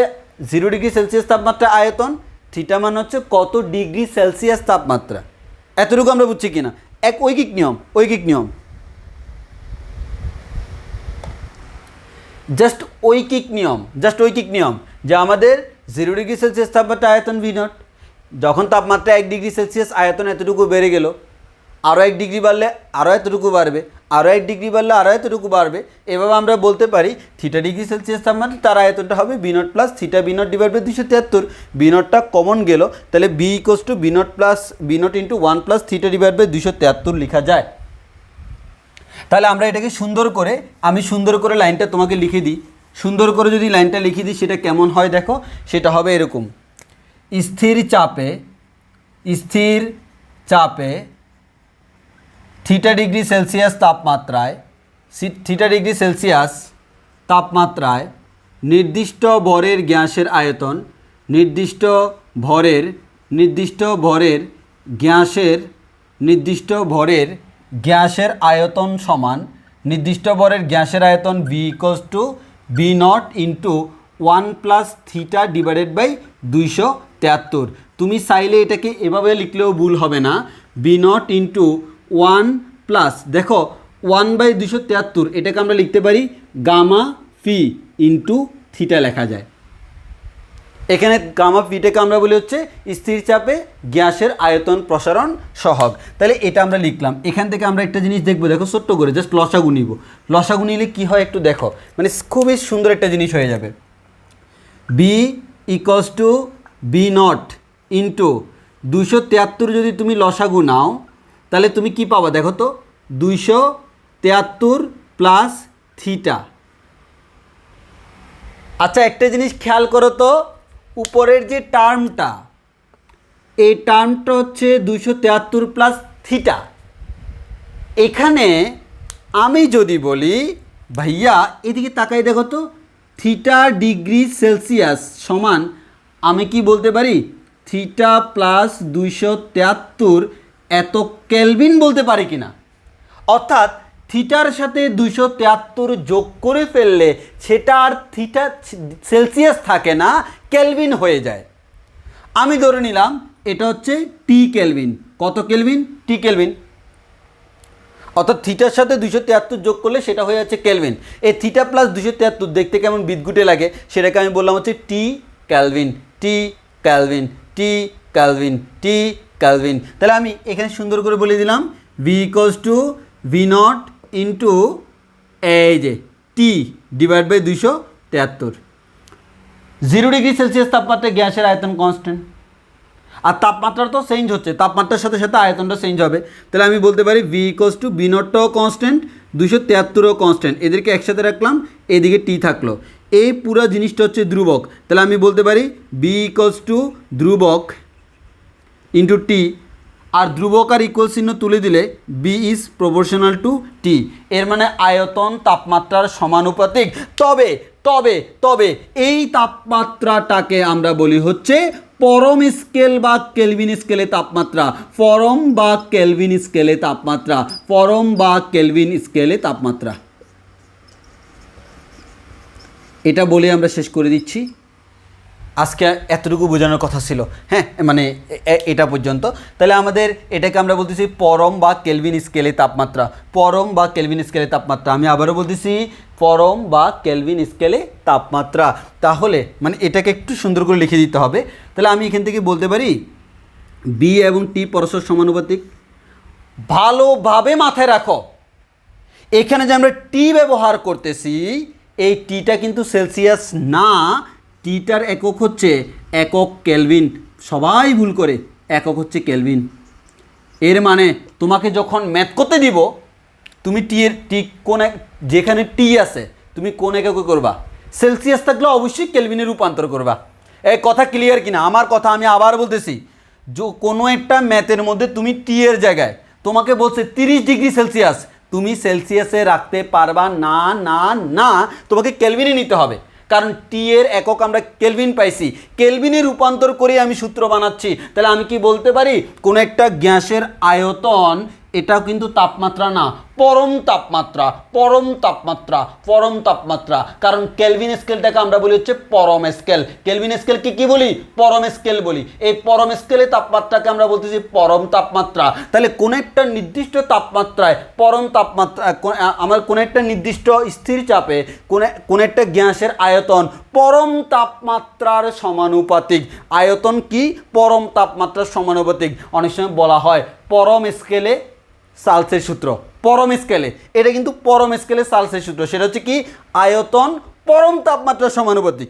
0 ডিগ্রি সেলসিয়াস তাপমাত্রা আয়তন, থিটা মান হচ্ছে কত ডিগ্রি সেলসিয়াস তাপমাত্রা। এতটুকু আমরা বুঝছি কিনা? এক ঐকিক নিয়ম জাস্ট ঐকিক নিয়ম যে আমাদের 0 ডিগ্রি সেলসিয়াস তাপমাত্রা আয়তন ভি নট, যখন তাপমাত্রা 1 ডিগ্রি সেলসিয়াস আয়তন এতটুকু বেড়ে গেল, আরও 1 ডিগ্রি বাড়লে আরও এতটুকু বাড়বে, আরও 1 ডিগ্রি বাড়লে আরও এতটুকু বাড়বে। এভাবে আমরা বলতে পারি থিটা ডিগ্রি সেলসিয়াস তাপমাত্রা তার আয়তনটা হবে V nought plus theta V nought divide by 273। V নটটা কমন গেল, তাহলে V equals to V nought plus V nought into 1 plus theta divide by 273 লেখা যায়। তাহলে আমরা এটাকে আমি সুন্দর করে লাইনটা তোমাকে লিখে দিই। সুন্দর করে যদি লাইনটা লিখে দিই সেটা কেমন হয় দেখো, সেটা হবে এরকম। স্থির চাপে থিটা ডিগ্রি সেলসিয়াস তাপমাত্রায় নির্দিষ্ট ভরের গ্যাসের আয়তন, নির্দিষ্ট ভরের গ্যাসের আয়তন সমান নির্দিষ্ট ভরের গ্যাসের আয়তন V equals to V nought into 1 plus theta divided by 273। তুমি চাইলে এটাকে এভাবে লিখলেও ভুল হবে না, বি নট ইন্টু 1 প্লাস দেখো 1 বাই 273, এটাকে আমরা লিখতে পারি গামা ফি ইন্টু থিটা লেখা যায়। এখানে গামা ফিটাকে আমরা বলি হচ্ছে স্থির চাপে গ্যাসের আয়তন প্রসারণ সহগ। তাহলে এটা আমরা লিখলাম। এখান থেকে আমরা একটা জিনিস দেখবো, দেখো ছোট্ট করে জাস্ট লসাগু নিব। লসাগু নিলে কী হয় একটু দেখো, মানে খুবই সুন্দর একটা জিনিস হয়ে যাবে। V equals to V nought into 273 যদি তুমি লসাগু নাও তাহলে তুমি কি পাবা দেখো তো, 273 প্লাস থিটা। আচ্ছা একটা জিনিস খেয়াল করো তো, উপরের যে টার্মটা, এই টার্মটা হচ্ছে 273 প্লাস থিটা। এখানে আমি যদি বলি ভাইয়া এদিকে তাকাই দেখো তো, থিটা ডিগ্রি সেলসিয়াস সমান আমি কি বলতে পারি, থিটা প্লাস 273 এত কেলভিন বলতে পারি কিনা। অর্থাৎ থিটার সাথে 273 যোগ করে ফেললে সেটা আর থিটা সেলসিয়াস থাকে না, কেলভিন হয়ে যায়। আমি ধরে নিলাম এটা হচ্ছে টি কেলভিন। কত কেলভিন? টি কেলভিন। অর্থাৎ থিটার সাথে 273 যোগ করলে সেটা হয়ে যাচ্ছে কেলভিন। এই থিটা প্লাস 273 দেখতে কেমন বিদঘুটে লাগে, সেটাকে আমি বললাম হচ্ছে টি ক্যালভিন, টি ক্যালভিন, টি ক্যালভিন, টি ক্যালভিন। তাহলে আমি এখানে সুন্দর করে বলে দিলাম V equals two V naught into এই যে টি ডিভাইড বাই 273। 0 ডিগ্রি সেলসিয়াস তাপমাত্রায় গ্যাসের আয়তন কনস্ট্যান্ট, আর তাপমাত্রা তো চেঞ্জ হচ্ছে, তাপমাত্রার সাথে সাথে আয়তনটা চেঞ্জ হবে। তাহলে আমি বলতে পারি ভি ইকোয়ালস টু বি নটটাও কনস্ট্যান্ট, 273ও কনস্ট্যান্ট, এদেরকে একসাথে রাখলাম, এদিকে টি থাকলো, এই পুরো জিনিসটা হচ্ছে ধ্রুবক। তাহলে আমি বলতে পারি বি ইকোয়ালস টু ধ্রুবক ইন্টু টি, আর ধ্রুবক আর ইকুয়াল চিহ্ন তুলে দিলে বি ইজ প্রপোর্শনাল টু টি, এর মানে আয়তন তাপমাত্রার সমানুপাতিক। তবে তবে তবে এই তাপমাত্রাটাকে আমরা বলি হচ্ছে পরম স্কেল বা কেলভিন স্কেলে তাপমাত্রা, পরম বা কেলভিন স্কেলে তাপমাত্রা, পরম বা কেলভিন স্কেলে তাপমাত্রা। এটা বলে আমরা শেষ করে দিচ্ছি। আজকে এতটুকু বোঝানোর কথা ছিল, হ্যাঁ, মানে এটা পর্যন্ত। তাহলে আমাদের এটাকে আমরা বলতেছি পরম বা কেলভিন স্কেলে তাপমাত্রা, পরম বা কেলভিন স্কেলে তাপমাত্রা। আমি আবারও বলতেছি পরম বা কেলভিন স্কেলে তাপমাত্রা। তাহলে মানে এটাকে একটু সুন্দর করে লিখে দিতে হবে। তাহলে আমি এখান থেকে বলতে পারি বি এবং টি পরস্পর সমানুপাতিক। ভালোভাবে মাথায় রাখো, এখানে যে আমরা টি ব্যবহার করতেছি, এই টিটা কিন্তু সেলসিয়াস না, টিটার একক হচ্ছে একক কেলভিন। সবাই ভুল করে, একক হচ্ছে কেলভিন। এর মানে তোমাকে যখন ম্যাথ করতে দিব, তুমি টি কোন যেখানে টি আছে তুমি কোন এককে করবা, সেলসিয়াস থাকলে অবশ্যই কেলভিনে রূপান্তর করবা। এই কথা ক্লিয়ার কিনা? আমার কথা আমি আবার বলতেছি, কোনো একটা ম্যাথের মধ্যে তুমি টি এর জায়গায় তোমাকে বলছে 30 ডিগ্রি সেলসিয়াস, তুমি সেলসিয়াসে রাখতে পারবা না, না না, তোমাকে কেলভিনে নিতে হবে। কারণ টি এর একক আমরা কেলভিন পাইছি, কেলভিনে রূপান্তর করে আমি সূত্র বানাচ্ছি। তাহলে আমি কি বলতে পারি কোনো একটা গ্যাসের আয়তন, এটাও কিন্তু তাপমাত্রা না, পরম তাপমাত্রা, পরম তাপমাত্রা, পরম তাপমাত্রা। কারণ কেলভিন স্কেলটাকে আমরা বলি হচ্ছে পরম স্কেল। কেলভিন স্কেলকে কি বলি? পরম স্কেল বলি। এই পরম স্কেলে তাপমাত্রাকে আমরা বলতেছি পরম তাপমাত্রা। তাহলে কোন একটা নির্দিষ্ট তাপমাত্রায় পরম তাপমাত্রা, আমার কোন একটা নির্দিষ্ট স্থির চাপে কোন একটা গ্যাসের আয়তন পরম তাপমাত্রার সমানুপাতিক। আয়তন কি? পরম তাপমাত্রার সমানুপাতিক। অনেক সময় বলা হয় পরম স্কেলে সালসের সূত্র, পরম স্কেলে, এটা কিন্তু পরম স্কেলে সালসের সূত্র। সেটা হচ্ছে কি? আয়তন পরম তাপমাত্রার সমানুপাতিক।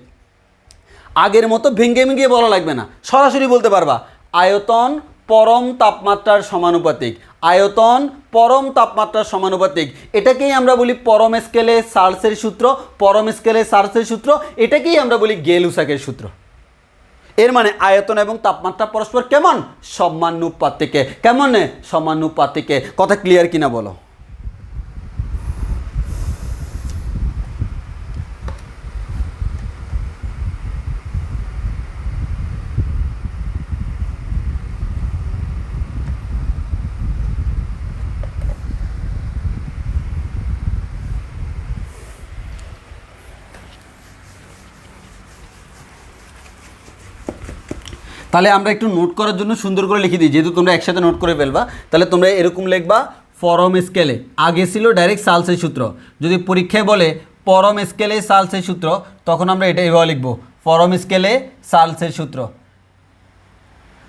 আগের মতো ভেঙ্গে ভেঙ্গে বলা লাগবে না, সরাসরি বলতে পারবা আয়তন পরম তাপমাত্রার সমানুপাতিক, আয়তন পরম তাপমাত্রার সমানুপাতিক। এটাকেই আমরা বলি পরম স্কেলে সালসের সূত্র, পরম স্কেলে সালসের সূত্র, এটাকেই আমরা বলি গেলুসাকের সূত্র। এর মানে আয়তন এবং তাপমাত্রা পরস্পর কেমন? সমানুপাতিকে। কেমন? সমানুপাতিকে। কথা ক্লিয়ার কিনা বলো? তাহলে আমরা একটু নোট করার জন্য সুন্দর করে লিখে দিই, যেহেতু তোমরা একসাথে নোট করে ফেলবা। তাহলে তোমরা এরকম লিখবা পরম স্কেলে, আগে ছিল ডাইরেক্ট সালসের সূত্র। যদি পরীক্ষায় বলে পরম স্কেলে সালসের সূত্র, তখন আমরা এটা এভাবে লিখবো পরম স্কেলে সালসের সূত্র।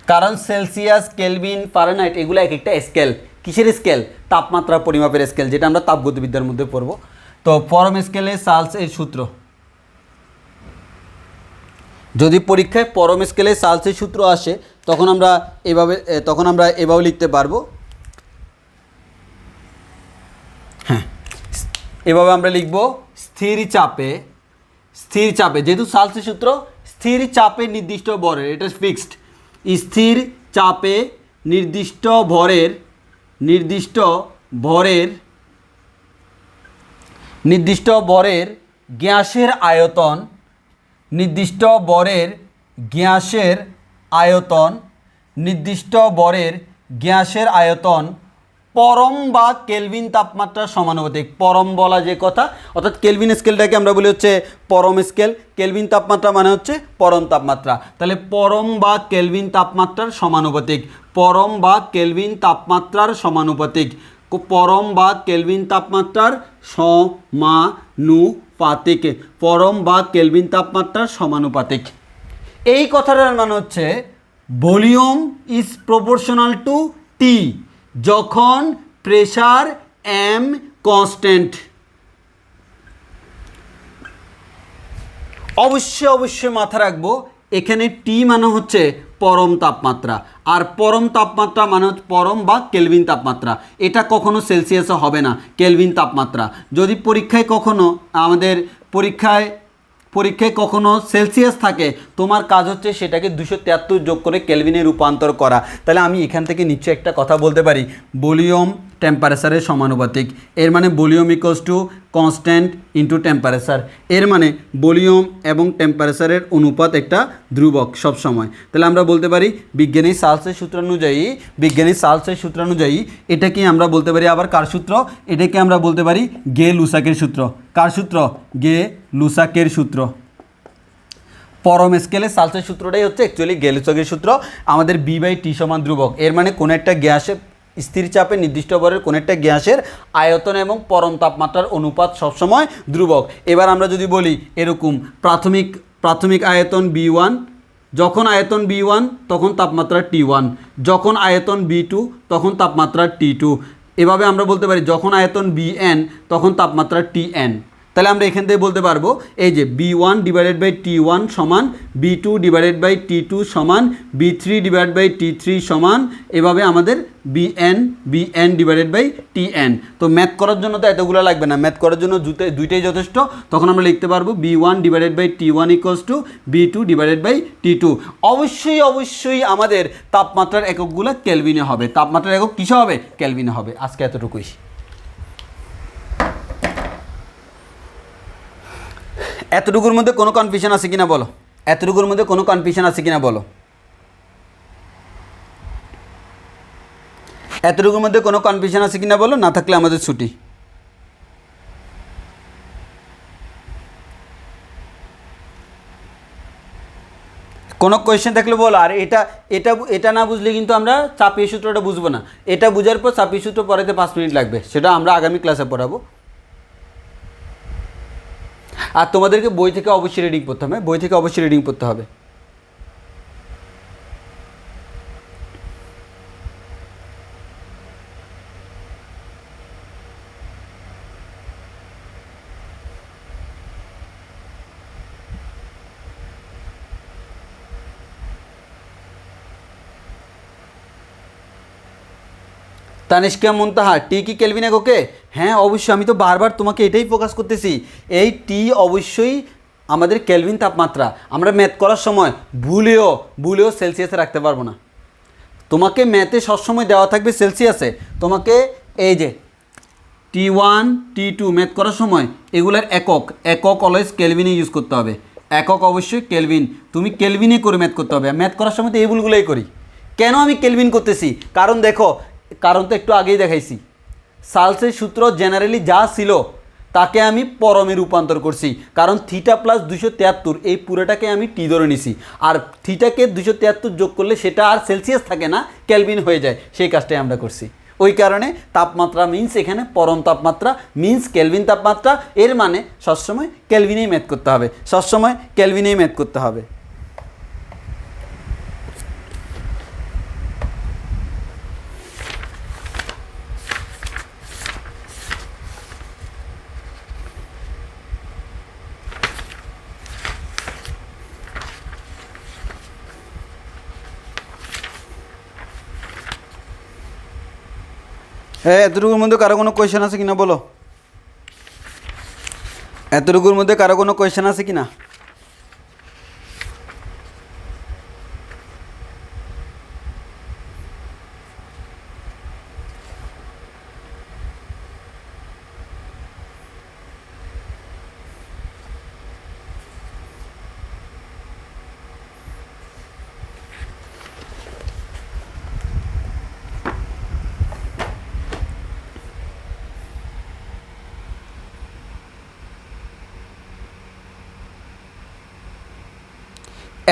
কারণ সেলসিয়াস, কেলভিন, ফারেনহাইট এগুলো এক একটা স্কেল। কিসের স্কেল? তাপমাত্রা পরিমাপের স্কেল, যেটা আমরা তাপগতিবিদ্যার মধ্যে পড়বো। তো পরম স্কেলে সালসের সূত্র, যদি পরীক্ষায় পরম স্কেলে সালসের সূত্র আসে, তখন আমরা এভাবে লিখতে পারবো। হ্যাঁ, এভাবে আমরা লিখব স্থির চাপে, যেহেতু সালসের সূত্র, স্থির চাপে নির্দিষ্ট ভরের, এটা ফিক্সড। স্থির চাপে নির্দিষ্ট ভরের গ্যাসের আয়তন, নির্দিষ্ট ভরের গ্যাসের আয়তন পরম বা কেলভিন তাপমাত্রার সমানুপাতিক। পরম বলা যে কথা, অর্থাৎ কেলভিন স্কেলটাকে আমরা বলি হচ্ছে পরম স্কেল, কেলভিন তাপমাত্রা মানে হচ্ছে পরম তাপমাত্রা। তাহলে পরম বা কেলভিন তাপমাত্রার সমানুপাতিক, পরম বা কেলভিন তাপমাত্রার সমানুপাতিক, পরম বা কেলভিন তাপমাত্রার সমানুপাতিক, পরম বা কেলভিন তাপমাত্রার সমানুপাতিক। এই কথাটার মানে হচ্ছে ভলিউম ইজ প্রপোর্শনাল টু টি, যখন প্রেসার এম কনস্ট্যান্ট। অবশ্যই মাথা রাখবো, এখানে টি মানে হচ্ছে পরম তাপমাত্রা। আর পরম তাপমাত্রা মানে হচ্ছে পরম বা কেলভিন তাপমাত্রা। এটা কখনো সেলসিয়াসে হবে না, কেলভিন তাপমাত্রা। যদি পরীক্ষায় কখনো আমাদের পরীক্ষায় কখনো সেলসিয়াস থাকে, তোমার কাজ হচ্ছে সেটাকে 273 যোগ করে কেলভিনে রূপান্তর করা। তাহলে আমি এখান থেকে নিশ্চয়ই একটা কথা বলতে পারি, ভলিউম টেম্পারেচারের সমানুপাতিক। এর মানে volume equals to constant into temperature. এর মানে ভলিউম এবং টেম্পারেচারের অনুপাত একটা ধ্রুবক সব সময়। তাহলে আমরা বলতে পারি বিজ্ঞানী চার্লসের সূত্র অনুযায়ী এটাকে আমরা বলতে পারি আবার কার সূত্র, এটাকে আমরা বলতে পারি গে লুসাকের সূত্র। কার সূত্র? গে লুসাকের সূত্র। পরম স্কেলে চার্লসের সূত্রটাই হচ্ছে অ্যাকচুয়ালি গে লুসাকের সূত্র। আমাদের বি/টি সমান ধ্রুবক। এর মানে কোনো একটা গ্যাসের স্থির চাপে নির্দিষ্ট ভরের কোনো একটা গ্যাসের আয়তন এবং পরম তাপমাত্রার অনুপাত সবসময় ধ্রুবক। এবার আমরা যদি বলি এরকম প্রাথমিক আয়তন B1, যখন আয়তন B1 তখন তাপমাত্রা T1, যখন আয়তন B2 তখন তাপমাত্রা T2। এভাবে আমরা বলতে পারি যখন আয়তন Bn তখন তাপমাত্রা Tn। তাহলে আমরা এখান থেকে বলতে পারবো এই যে B1/T1 সমান B2/T2 সমান B3/T3 সমান, এভাবে আমাদের BN/Tn। তো ম্যাথ করার জন্য তো এতগুলো লাগবে না, ম্যাথ করার জন্য দুইটাই যথেষ্ট। তখন আমরা লিখতে পারবো B1/T1 ইকুয়ালস টু B2/T2। অবশ্যই আমাদের তাপমাত্রার এককগুলো কেলভিনে হবে। তাপমাত্রার একক কিসে হবে? কেলভিনে হবে। আজকে এতটুকুই। এতটুকুর মধ্যে কোনো কনফিউশন আছে কিনা বলো? এতটুকুর মধ্যে কোনো কনফিউশন আছে কিনা বলো? এতটুকুর মধ্যে কোনো কনফিউশন আছে কিনা বলো? না থাকলে আমাদের ছুটি। কোনো কোয়েশ্চেন থাকলে বলো। আর এটা না বুঝলে কিন্তু আমরা চাপীয় সূত্রটা বুঝবো না। এটা বুঝার পর চাপীয় সূত্র পড়াতে 5 মিনিট লাগবে, সেটা আমরা আগামী ক্লাসে পড়াবো। আর তোমাদেরকে বই থেকে অবশ্যই রিডিং পড়তে হবে, বই থেকে অবশ্যই রিডিং পড়তে হবে। তানিষ্কা মুনতাহা, টি কি কেলভিন এককে? হ্যাঁ অবশ্যই, আমি তো বারবার তোমাকে এটাই ফোকাস করতেছি। এই টি অবশ্যই আমাদের কেলভিন তাপমাত্রা। আমরা ম্যাথ করার সময় ভুলেও সেলসিয়াসে রাখতে পারবো না। তোমাকে ম্যাথে সবসময় দেওয়া থাকবে সেলসিয়াসে। তোমাকে এই যে T1 T2 ম্যাথ করার সময় এগুলার একক অলওয়েজ কেলভিনে ইউজ করতে হবে। একক অবশ্যই কেলভিন, তুমি কেলভিনে করে ম্যাথ করতে হবে। ম্যাথ করার সময় তো এই ভুলগুলোই করি। কেন আমি কেলভিন করতেছি? কারণ তো একটু আগেই দেখাইছি। চার্লসের সূত্র জেনারেলি যা ছিল তাকে আমি পরমে রূপান্তর করছি, কারণ θ+273 এই পুরোটাকে আমি টি ধরে নিছি। আর থিটাকে 273 যোগ করলে সেটা আর সেলসিয়াস থাকে না, কেলভিন হয়ে যায়। সেই কাজটাই আমরা করছি। ওই কারণে তাপমাত্রা মিন্স এখানে পরম তাপমাত্রা মিন্স কেলভিন তাপমাত্রা। এর মানে সবসময় কেলভিনেই ম্যাথ করতে হবে, সবসময় কেলভিনেই ম্যাথ করতে হবে। হ্যাঁ, এতটুকুর মধ্যে কারো কোনো কোয়েশ্চেন আছে কিনা বলো? এতটুকুর মধ্যে কারো কোনো কোয়েশ্চেন আছে কিনা?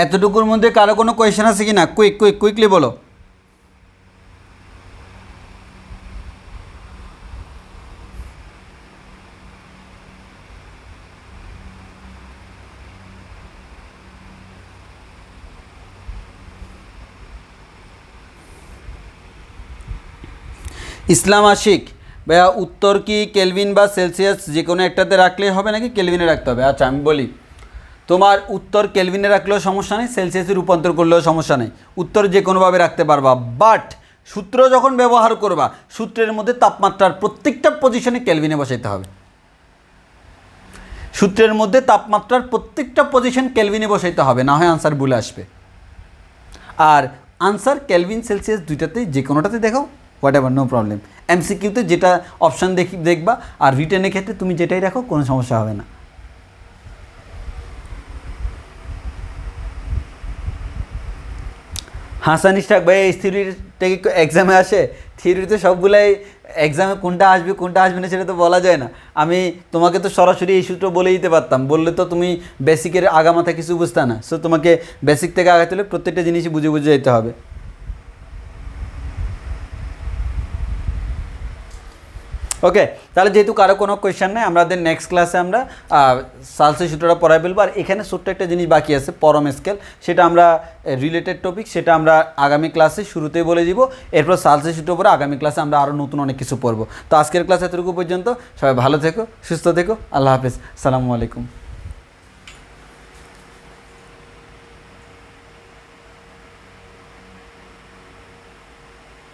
এতটুকুর মধ্যে কারো কোনো কোয়েশ্চেন আছে কি না? কুইকলি বলো। ইসলাম আশিক ভাইয়া, উত্তর কি কেলভিন বা সেলসিয়াস যে কোনো একটাতে রাখলেই হবে নাকি কেলভিনে রাখতে হবে? আচ্ছা আমি বলি, তোমার উত্তর কেলভিনে রাখলেও সমস্যা নেই, সেলসিয়াসে রূপান্তর করলেও সমস্যা নেই, উত্তর যে কোনোভাবে রাখতে পারবা। বাট সূত্র যখন ব্যবহার করবা, সূত্রের মধ্যে তাপমাত্রার প্রত্যেকটা পজিশনে কেলভিনে বসাইতে হবে। সূত্রের মধ্যে তাপমাত্রার প্রত্যেকটা পজিশন কেলভিনে বসাইতে হবে, না হয় আনসার ভুলে আসবে। আর আনসার কেলভিন সেলসিয়াস দুইটাতেই যে কোনোটাতে দেখাও, হোয়াট এভার, নো প্রবলেম। এমসিকিউতে যেটা অপশান দেখবা, আর রিটেনের ক্ষেত্রে তুমি যেটাই রাখো কোনো সমস্যা হবে না। হাসান ইস্টাক ভাই, এই থিওরিটা কি এক্সামে আসে? থিওরিতে সবগুলাই এক্সামে কোনটা আসবে না সেটা তো বলা যায় না। আমি তোমাকে তো সরাসরি এই সূত্র বলে দিতে পারতাম, বললে তো তুমি বেসিকের আগামাথা কিছু বুঝতে না। সো তোমাকে বেসিক থেকে আগাতে হলে প্রত্যেকটা জিনিসই বুঝে বুঝে যেতে হবে। ওকে, তাহলে যেহেতু কারো কোনো কোয়েশ্চেন নেই, আমাদের নেক্সট ক্লাসে আমরা সালসের সূত্রটা পড়াই ফেলবো। আর এখানে ছোট্ট একটা জিনিস বাকি আছে, পরম স্কেল, সেটা আমরা রিলেটেড টপিক, সেটা আমরা আগামী ক্লাসে শুরুতেই বলে দিব। এরপর সালসের সূত্র পরে আগামী ক্লাসে আমরা আরও নতুন অনেক কিছু পড়বো। তো আজকের ক্লাস এতটুকু পর্যন্ত, সবাই ভালো থেকো, সুস্থ থেকো, আল্লাহ হাফেজ, আসসালামু আলাইকুম।